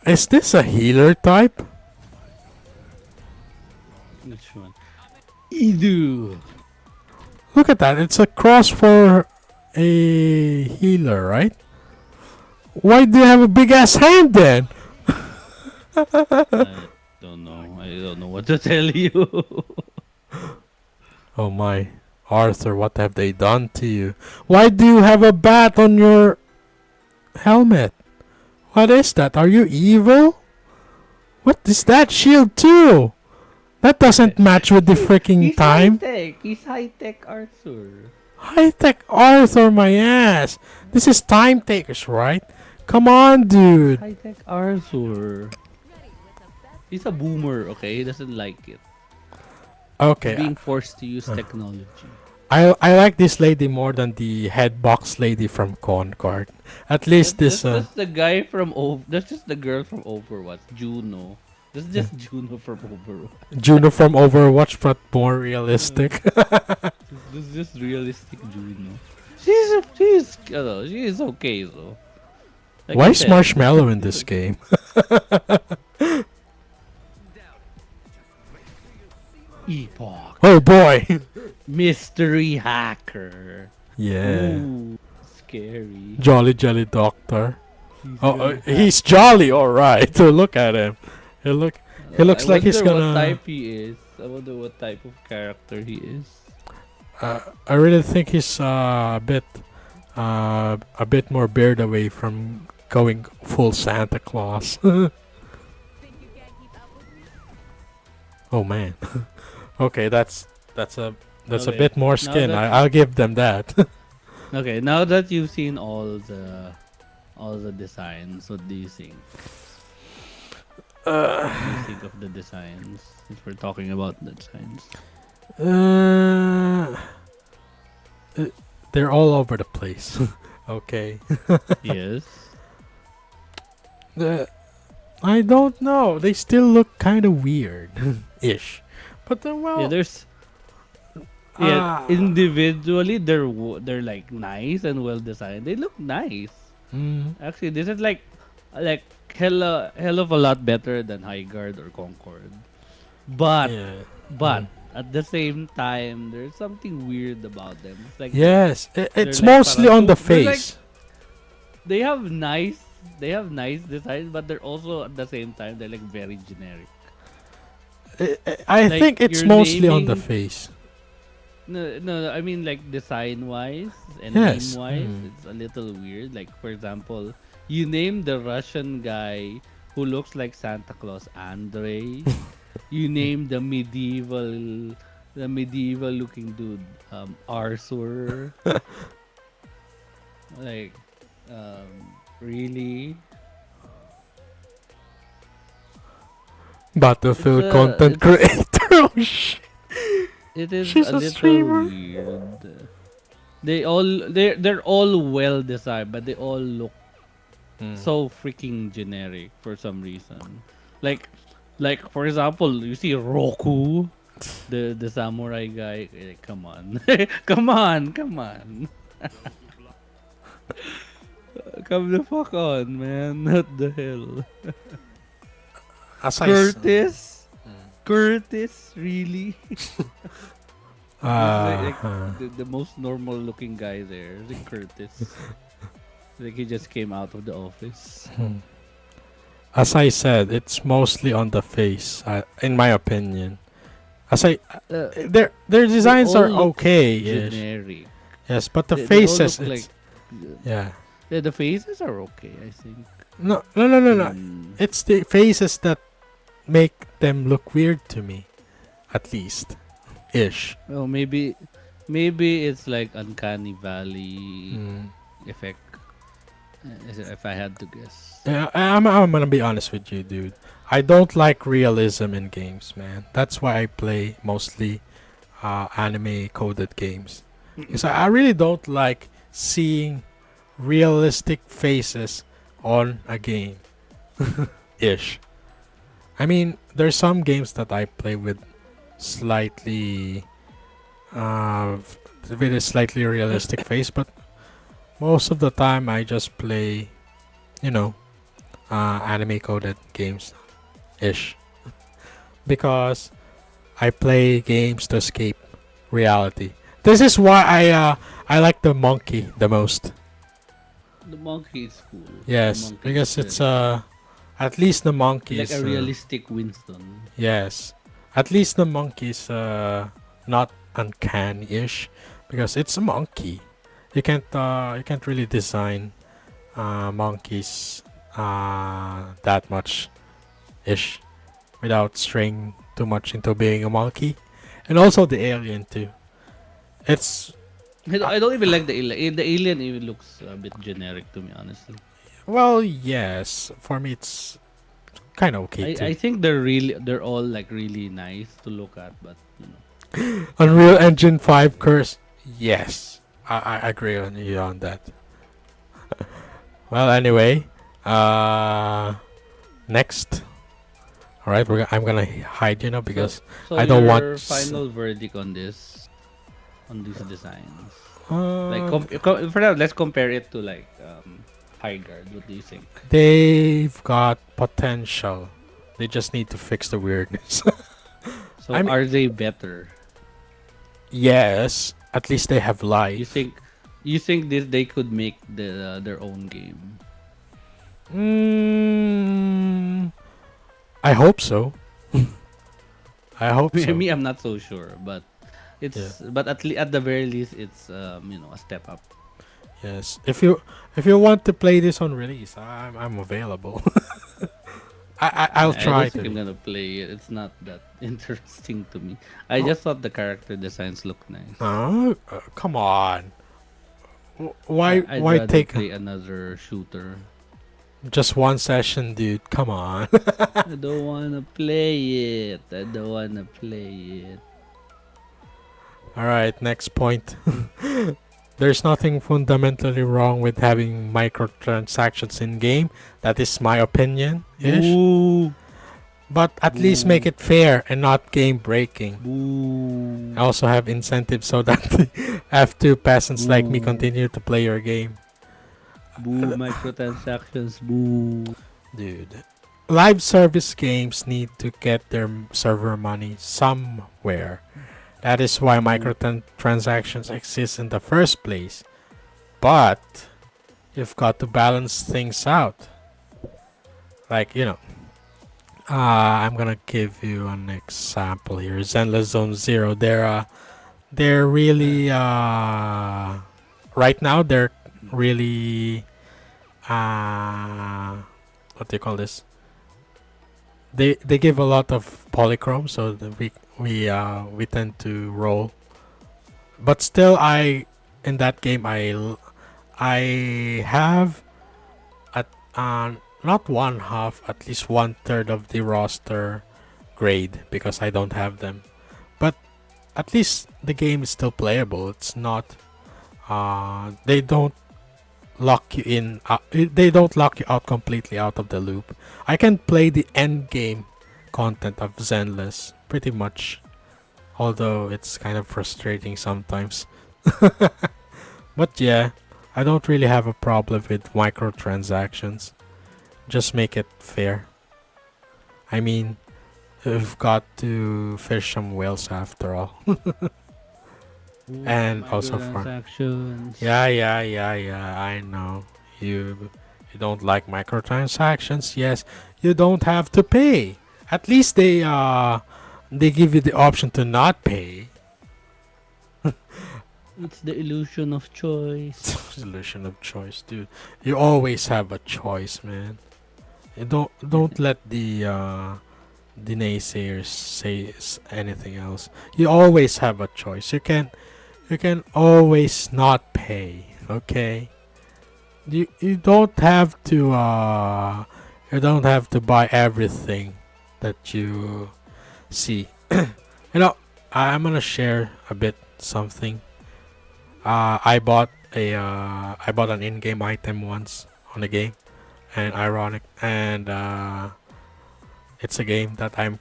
A: Is this a healer type?
B: Which one? Edu.
A: Look at that. It's a cross for a healer, right? Why do you have a big ass hand then?
B: I don't know. I don't know what to tell you.
A: Oh my. Arthur, what have they done to you? Why do you have a bat on your helmet? What is that? Are you evil? What is that shield too? That doesn't match with the freaking time.
B: He's high tech Arthur.
A: High tech Arthur, my ass. This is time takers, right? Come on, dude.
B: High tech Arthur. He's a boomer, okay? He doesn't like it.
A: Okay.
B: Being forced to use technology.
A: I like this lady more than the headbox lady from Concord. At least
B: That's the guy from That's just the girl from Overwatch, Juno. That's just Juno from Overwatch.
A: Juno from Overwatch, but more realistic.
B: This is just realistic Juno. She's okay though. Like
A: Why
B: I
A: is
B: said,
A: Marshmallow in this game?
B: Epoch.
A: Oh boy.
B: Mystery hacker.
A: Yeah.
B: Ooh, scary.
A: Jolly Jelly Doctor. He's jolly, all right. So look at him. He looks like he's
B: wonder
A: gonna.
B: what type he is. I wonder what type of character he is.
A: I really think he's a bit more beard away from going full Santa Claus. Oh man. Okay, that's a That's a
B: Okay.
A: bit more
B: Now
A: skin.
B: that
A: I'll give them that.
B: okay, now that you've seen all the designs, what do you think? What do you think of the designs? Since we're talking about the designs.
A: uh, uh, they're all over the place. Okay.
B: Yes.
A: Uh, I don't know. They still look kind of weird, ish. But
B: Yeah,
A: well,
B: there's yeah,
A: ah,
B: individually they're like nice and well designed. They look nice.
A: mm,
B: Actually, this is like hell of a lot better than Highguard or Concord. But
A: yeah. Mm.
B: but at the same time, there's something weird about them. It's like
A: Yes,
B: they're
A: it's
B: like
A: mostly
B: parang
A: on
B: too.
A: the
B: They're like
A: face.
B: they have nice they have nice designs, but they're also at the same time they're like very generic.
A: I
B: Like
A: think it's
B: you're
A: mostly on the
B: naming
A: face.
B: no, I mean like design wise and name
A: Yes.
B: wise,
A: Mm.
B: it's a little weird. Like for example, you name the Russian guy who looks like Santa Claus Andre. You name the medieval looking dude Arthur. Like really
A: Battlefield content
B: it's
A: creator. Oh shit.
B: it is
A: She's
B: a
A: a
B: little
A: streamer.
B: weird. They're all well designed, but they all look
A: Mm.
B: so freaking generic for some reason. Like like for example, you see Roku, the samurai guy. Come on, come on, come on, come the fuck on, man! What the hell,
A: As
B: Curtis?
A: Mm.
B: Curtis, really? This is like
A: Uh,
B: the most normal looking guy there. The Curtis. Like he just came out of the office.
A: hmm. As I said, it's mostly on the face, in my opinion. As I,
B: Uh,
A: their
B: they
A: designs
B: all
A: are
B: look
A: okay-ish.
B: generic.
A: Yes, but the
B: They all look
A: faces,
B: like
A: it's yeah.
B: the faces are okay, I think.
A: No, no, no, no,
B: I
A: no.
B: mean,
A: It's the faces that make them look weird to me, at least, ish.
B: well, maybe it's like uncanny valley
A: Mm.
B: effect. If I had to guess.
A: Yeah, I'm gonna be honest with you, dude. I don't like realism in games, man. That's why I play mostly anime coded games. Because I really don't like seeing realistic faces on a game. Ish. I mean, there's some games that I play with slightly with a slightly realistic face, but most of the time I just play, you know, anime coded games ish because I play games to escape reality. This is why I like the monkey the most.
B: The monkey is cool. The
A: Yes,
B: monkey is
A: because it's
B: very cool.
A: at least the monkey
B: Like a
A: is
B: realistic Winston.
A: yes, at least the monkey is not uncanny-ish because it's a monkey. You can't really design monkeys that much ish without straying too much into being a monkey, and also the alien too. It's uh,
B: I don't even like the alien. The alien even looks a bit generic to me, honestly.
A: well, yes, for me it's kind of okay
B: I
A: too.
B: think they're all like really nice to look at, but you know.
A: Unreal Engine 5 curse, yes, I agree on you on that. Well, anyway, next. All right, I'm gonna hide you now
B: So
A: because
B: so
A: I don't want.
B: your final verdict on these designs. Like
A: Uh,
B: for now, let's compare it to like Highguard. What do you think?
A: they've got potential. They just need to fix the weirdness.
B: So
A: I mean,
B: are they better?
A: yes, at least they have
B: You
A: life.
B: think this they could make their own game?
A: Mm, I hope so. I hope so.
B: Me, I'm not so sure, but
A: Yeah.
B: at the very least, it's a step up.
A: Yes. If you want to play this on release, I'm available. I'll
B: I don't
A: try
B: think I'm
A: to.
B: gonna play it. It's not that interesting to me. I just thought the character designs look nice.
A: Oh, come on.
B: I'd
A: Why
B: rather
A: take
B: play another shooter.
A: just one session, dude? Come on.
B: I don't wanna play it. I don't wanna play it.
A: All right, next point. There's nothing fundamentally wrong with having microtransactions in game. That is my opinion ish.
B: Boo!
A: But at least make
B: Boo!
A: it fair and not game breaking.
B: Boo!
A: I also have incentive so that F2 peasants like me
B: Boo!
A: continue to play your game.
B: Boo! Microtransactions. Boo!
A: Dude. Live service games need to get their server money somewhere. That is why
B: Boo!
A: microtransactions exist in the first place. But you've got to balance things out. Like, I'm gonna give you an example here. Zenless Zone Zero. They're really right now they're really what do you call this? They give a lot of polychrome, so we tend to roll. But still, in that game I have at not one half, at least 1/3 of the roster grade because I don't have them. But at least the game is still playable. It's not. They don't lock you in. They don't lock you out completely out of the loop. I can play the end game content of Zenless pretty much, although it's kind of frustrating sometimes. But yeah, I don't really have a problem with microtransactions. Just make it fair. I mean, we've got to fish some whales after all.
B: Boo!
A: And also for
B: Microtransactions.
A: yeah. I know you don't like microtransactions. Yes, you don't have to pay. At least they give you the option to not pay.
B: It's the illusion of choice.
A: Solution of choice, dude. You always have a choice, man. You don't let the naysayers say anything else. You always have a choice. You can always not pay. Okay. You don't have to buy everything that you see. I'm gonna share a bit something. I bought an in-game item once on a game, and ironic, and it's a game that I'm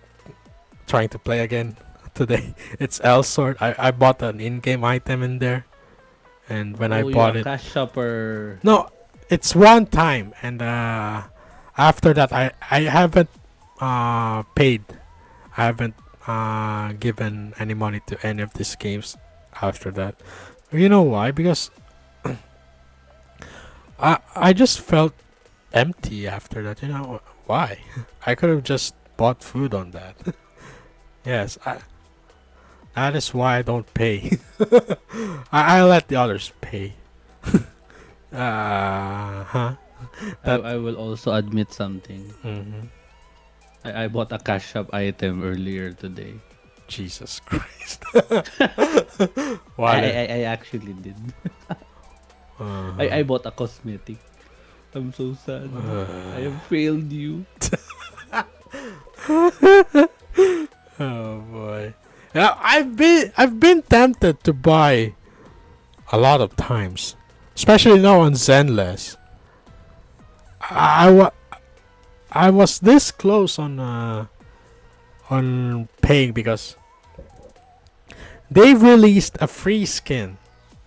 A: trying to play again today. It's L Sword. I bought an in-game item in there, and when I
B: Oh, you're
A: bought
B: a
A: it,
B: cash shopper.
A: no, it's one time, and after that I haven't paid. I haven't given any money to any of these games after that. You know why? Because I just felt empty after that. You know why? I could have just bought food on that. Yes, that is why I don't pay. I let the others pay. Huh? That.
B: I will also admit something.
A: Mhm.
B: I bought a cash shop item earlier today.
A: Jesus Christ.
B: I,
A: Why?
B: I actually did. I bought a cosmetic. I'm so sad. I have failed you.
A: Oh boy. Yeah, I've been tempted to buy a lot of times, especially now on Zenless. I was this close on paying because they've released a free skin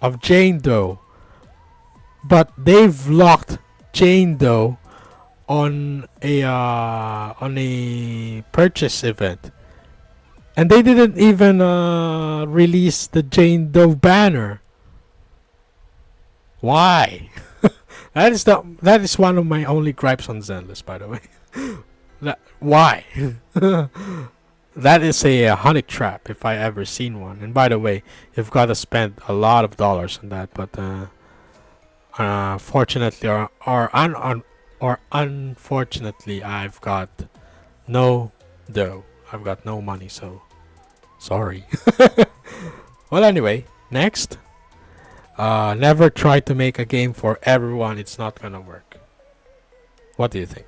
A: of Jane Doe, but they've locked Jane Doe on a purchase event, and they didn't even release the Jane Doe banner. Why? That is one of my only gripes on Zenless, by the way. Why? That is a honey trap if I ever seen one. And by the way, you've got to spend a lot of dollars on that. But fortunately or unfortunately, I've got No, though. I've got no money, so sorry. Well, anyway, next. Never try to make a game for everyone. It's not gonna work. What do you think?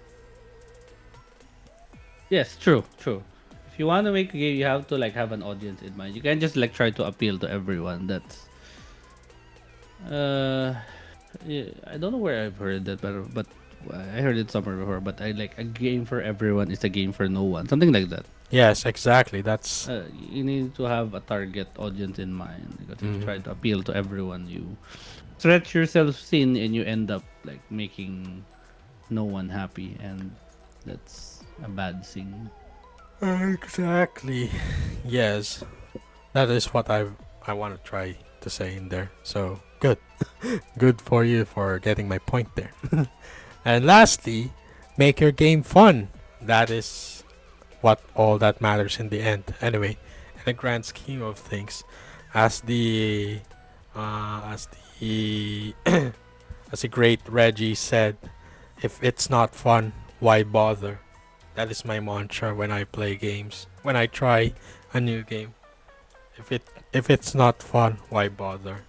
B: Yes, true, true. If you want to make a game, you have to like have an audience in mind. You can't just like try to appeal to everyone. That's uh, yeah, I don't know where I've heard that, but I heard it somewhere before. But I like a game for everyone is a game for no one. Something like that.
A: Yes, exactly. That's.
B: You need to have a target audience in mind because if you try
A: Mhm.
B: to appeal to everyone, you stretch yourself thin and you end up like making no one happy, and that's a bad thing.
A: Exactly. Yes, that is what I want to try to say in there. So good, good for you for getting my point there. And lastly, make your game fun. That is what all that matters in the end. Anyway, in the grand scheme of things, as as the as the great Reggie said, if it's not fun, why bother? That is my mantra when I play games. When I try a new game, if it's not fun, why bother?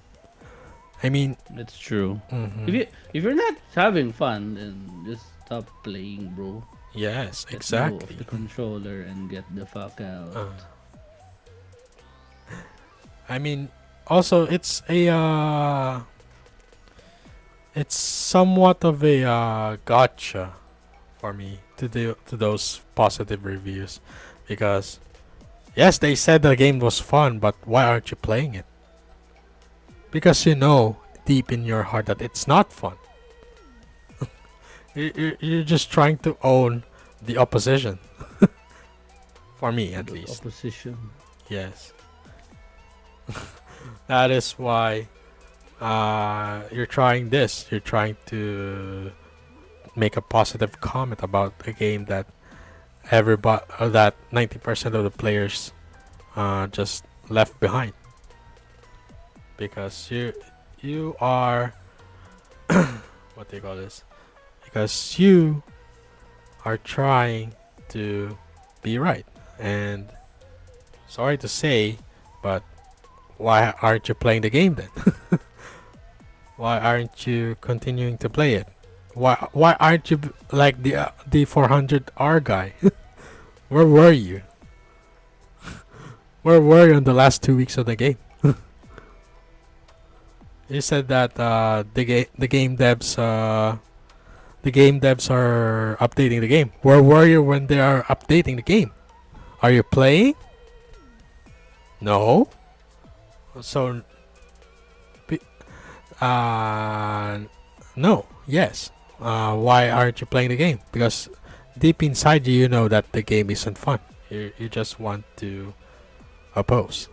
A: I mean,
B: That's true.
A: mhm.
B: If you're not having fun, then just stop playing, bro.
A: Yes,
B: Let go of
A: exactly.
B: the controller and get the fuck out.
A: Uh, I mean, also it's somewhat of a gotcha for me to do to those positive reviews, because yes, they said the game was fun, but why aren't you playing it? Because you know deep in your heart that it's not fun. You're just trying to own the opposition. For me, at
B: The
A: least.
B: opposition.
A: Yes. That is why you're trying this. You're trying to make a positive comment about a game that that 90% of the players just left behind, because you are what do you call this? Because you are trying to be right. And sorry to say, but why aren't you playing the game then? Why aren't you continuing to play it? Why aren't you like the 400R guy? Where were you? Where were you in the last 2 weeks of the game? You said that the game devs are updating the game. Where were you when they are updating the game? Are you playing? No. So, uh, no. Yes. Why aren't you playing the game? Because deep inside you, you know that the game isn't fun. You just want to oppose.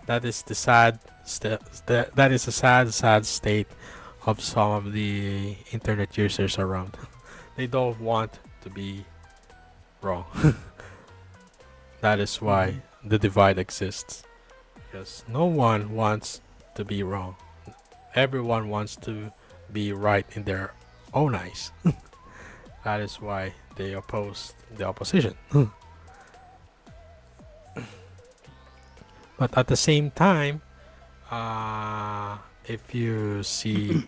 A: That is the that is a sad state of some of the internet users around. They don't want to be wrong. That is
B: Mm-hmm.
A: why the divide exists. Because no one wants to be wrong. Everyone wants to be right in their own eyes. That is why they oppose the opposition. But at the same time, if you see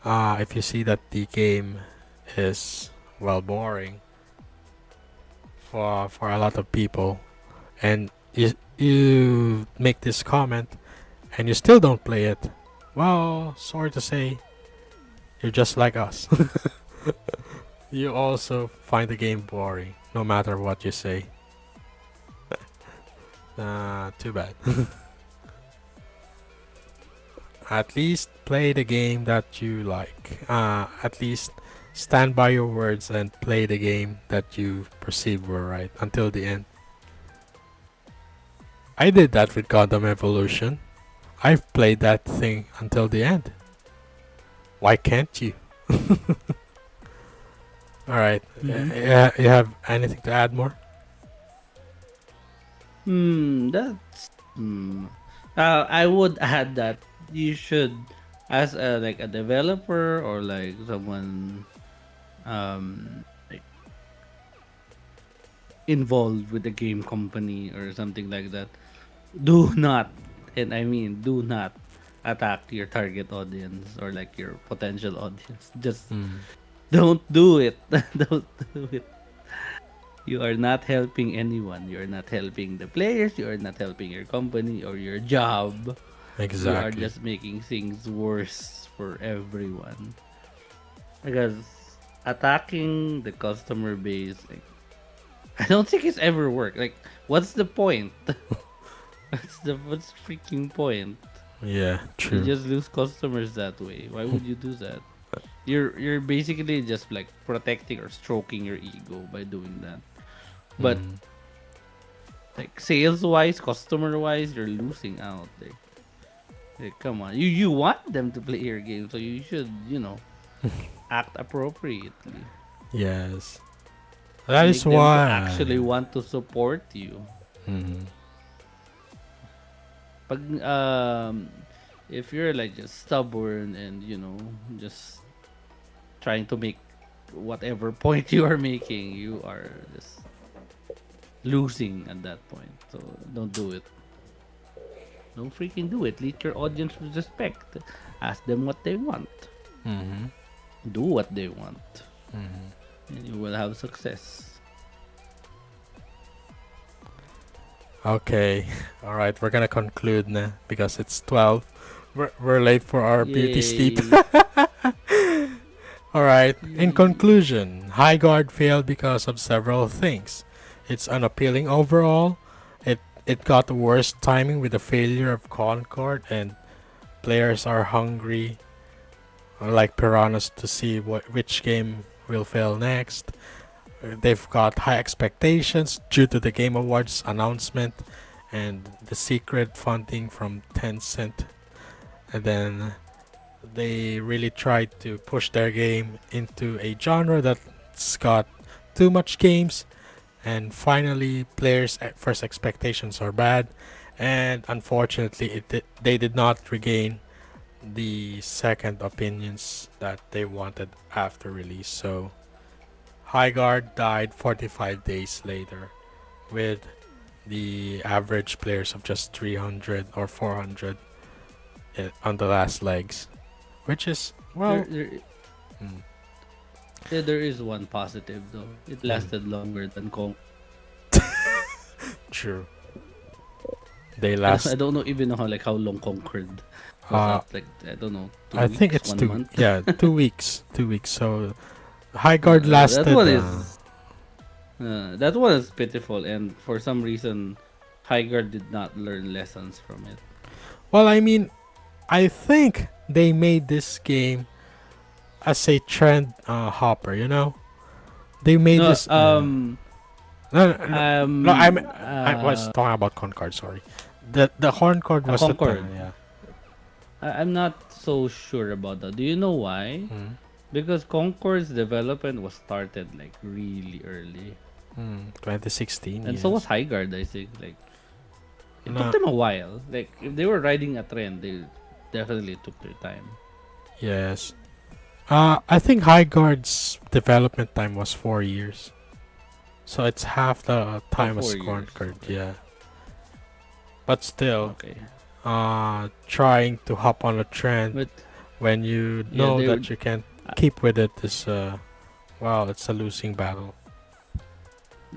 A: that the game is well boring for a lot of people, and you make this comment and you still don't play it, well, sorry to say, you're just like us. You also find the game boring, no matter what you say. Too bad. At least play the game that you like. At least stand by your words and play the game that you perceive were right until the end. I did that with Gundam Evolution. I've played that thing until the end. Why can't you? Alright.
B: Mm-hmm.
A: Yeah, you have anything to add more?
B: That's I would add that you should, as a like a developer or like someone, like involved with the game company or something like that, do not, and I mean do not attack your target audience or like your potential audience. Just
A: Mm.
B: don't do it. Don't do it. You are not helping anyone. You are not helping the players. You are not helping your company or your job. You are
A: Exactly.
B: just making things worse for everyone. Because attacking the customer base, like, I don't think it's ever worked. Like, what's the point? What's the freaking point?
A: Yeah,
B: You
A: true.
B: just lose customers that way. Why would you do that? You're basically just like protecting or stroking your ego by doing that. But
A: Mm.
B: like sales wise, customer wise, you're losing out. Like, come on, you want them to play your game, so you should act appropriately.
A: Yes. That is
B: Make them to
A: why.
B: actually want to support you.
A: Mm.
B: Pag if you're like just stubborn and just trying to make whatever point you are making, you are just losing at that point. So don't do it. Don't freaking do it. Lead your audience with respect. Ask them what they want.
A: Mm-hmm.
B: Do what they want,
A: Mm-hmm.
B: and you will have success.
A: Okay. All right. We're gonna conclude now because it's 12. We're late for our beauty sleep.
B: Yay!
A: All right. In
B: Yay.
A: conclusion, Highguard failed because of several things. It's unappealing overall. It got the worst timing with the failure of Concord, and players are hungry, like piranhas, to see which game will fail next. They've got high expectations due to the Game Awards announcement and the secret funding from Tencent. And then they really tried to push their game into a genre that's got too much games. And finally, players' first expectations are bad. And unfortunately, they did not regain the second opinions that they wanted after release. So Highguard died 45 days later with the average players of just 300 or 400 on the last legs, which is,
B: There,
A: well,
B: there,
A: mm,
B: there is one positive though. It
A: mm,
B: lasted longer than Kong.
A: true. They
B: I
A: last.
B: don't know even know how long Concord was
A: Uh,
B: out. Like I don't know,
A: I think
B: 2 weeks,
A: it's
B: one
A: two.
B: month.
A: Yeah, 2 weeks. 2 weeks. So Highguard
B: That
A: lasted.
B: one is pitiful, and for some reason, Highguard did not learn lessons from it.
A: Well, I mean, I think they made this game as a trend hopper. They made
B: No,
A: this. No, no, no, no, I was talking about Concord. Sorry, the Horncord was the
B: Concord.
A: time. Yeah.
B: I'm not so sure about that. Do you know why?
A: Mm.
B: Because Concord's development was started like really early,
A: 2016.
B: and so was
A: Yes.
B: Highguard. I think like it took
A: No.
B: them a while. Like if they were riding a trend, they definitely took their time.
A: Yes. I think Highguard's development time was 4 years, so it's half the
B: Oh,
A: time as
B: 4 years.
A: Concord.
B: Okay.
A: Yeah. But still,
B: Okay.
A: trying to hop on a trend
B: But
A: when you
B: yeah,
A: know
B: they were.
A: that you can't
B: Uh,
A: keep with it is well, it's a losing battle.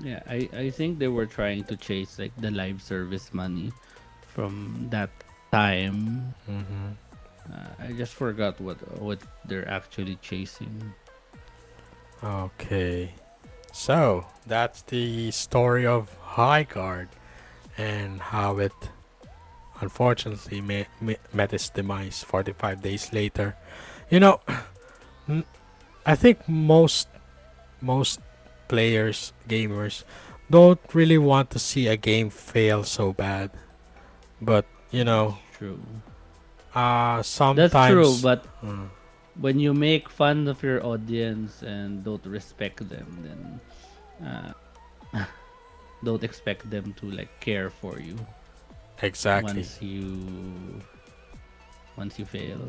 B: yeah, I think they were trying to chase like the live service money from that time.
A: Mm-hmm.
B: I just forgot what they're actually chasing.
A: Okay, so that's the story of Highguard and how it unfortunately met its demise 45 days later. You know, I think most players, gamers, don't really want to see a game fail so bad. But
B: That's true. That's true,
A: sometimes,
B: but
A: uh,
B: when you make fun of your audience and don't respect them, then uh, don't expect them to like care for you
A: exactly.
B: once you fail.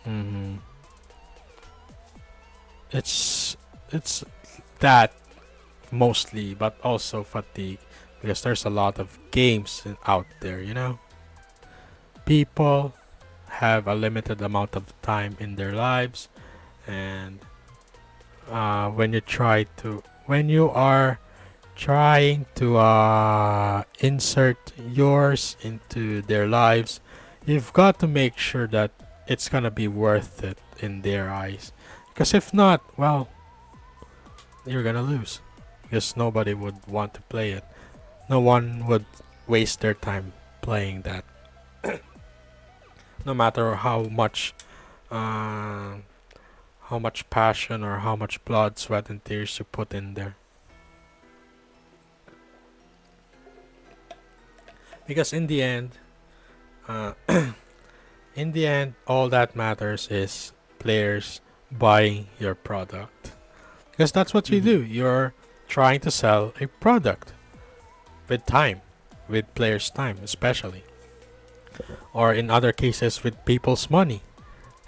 A: hmm It's it's that mostly, but also fatigue, because there's a lot of games out there. People have a limited amount of time in their lives, and when you are trying to insert yours into their lives, you've got to make sure that it's gonna be worth it in their eyes. Because if not, well, you're gonna lose. Because nobody would want to play it. No one would waste their time playing that. No matter uh, how much passion or how much blood, sweat, and tears you put in there. Because uh, in the end, all that matters is players buying your product. Because that's what you
B: Mm-hmm.
A: do. You're trying to sell a product with time, with players' time, especially, or in other cases, with people's money.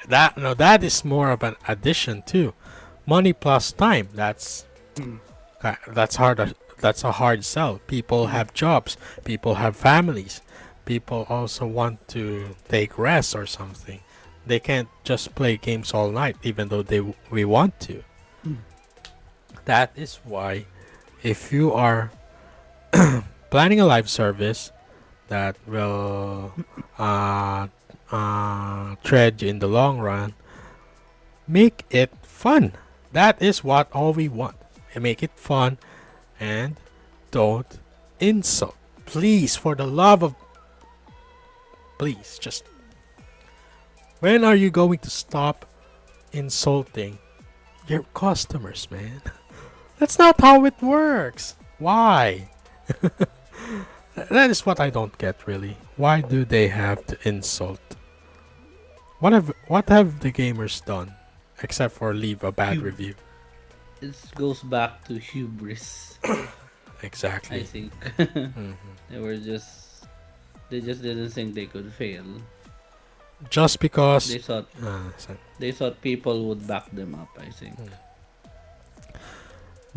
A: That is more of an addition too. Money plus time. That's hard. That's a hard sell. People have jobs. People have families. People also want to take rest or something. They can't just play games all night, even though we want to. That is why, if you are planning a live service that will tread you in the long run, make it fun. That is what all we want. Make it fun, and don't insult. Please, for the love of... Please, just... When are you going to stop insulting your customers, man? That's not how it works. Why? That is what I don't get, really. Why do they have to insult? What have the gamers done except for leave a bad
B: Hub-
A: review?
B: it goes back to hubris, I
A: Exactly.
B: think.
A: Mhm.
B: they were just they just didn't think they could fail.
A: Just because...
B: They thought
A: so-
B: they thought people would back them up, I think.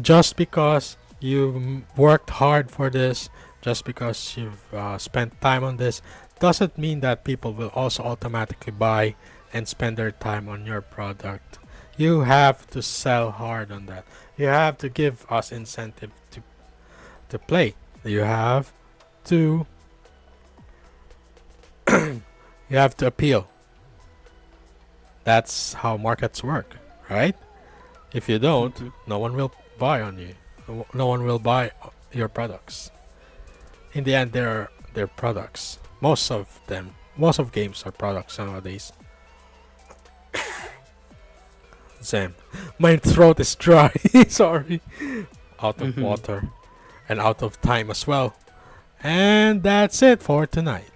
A: just because you worked hard for this, just because you've spent time on this, doesn't mean that people will also automatically buy and spend their time on your product. You have to sell hard on that. You have to give us incentive to play. You have to you have to appeal. That's how markets work, right? If you don't,
B: Mhm.
A: no one will buy on you. No one will buy your products. In the end, they're products. Most of games are products nowadays. Sam, my throat is dry. Sorry, out of
B: Mhm.
A: water and out of time as well. And that's it for tonight.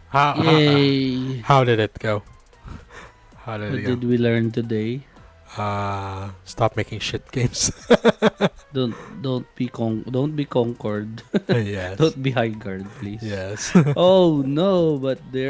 A: how, how
B: Yay!
A: how did it go? How did it
B: What
A: go?
B: did we learn today?
A: Stop making shit games.
B: Don't be Concord.
A: Yes.
B: Don't be Highguard, please.
A: Yes.
B: Oh no, but there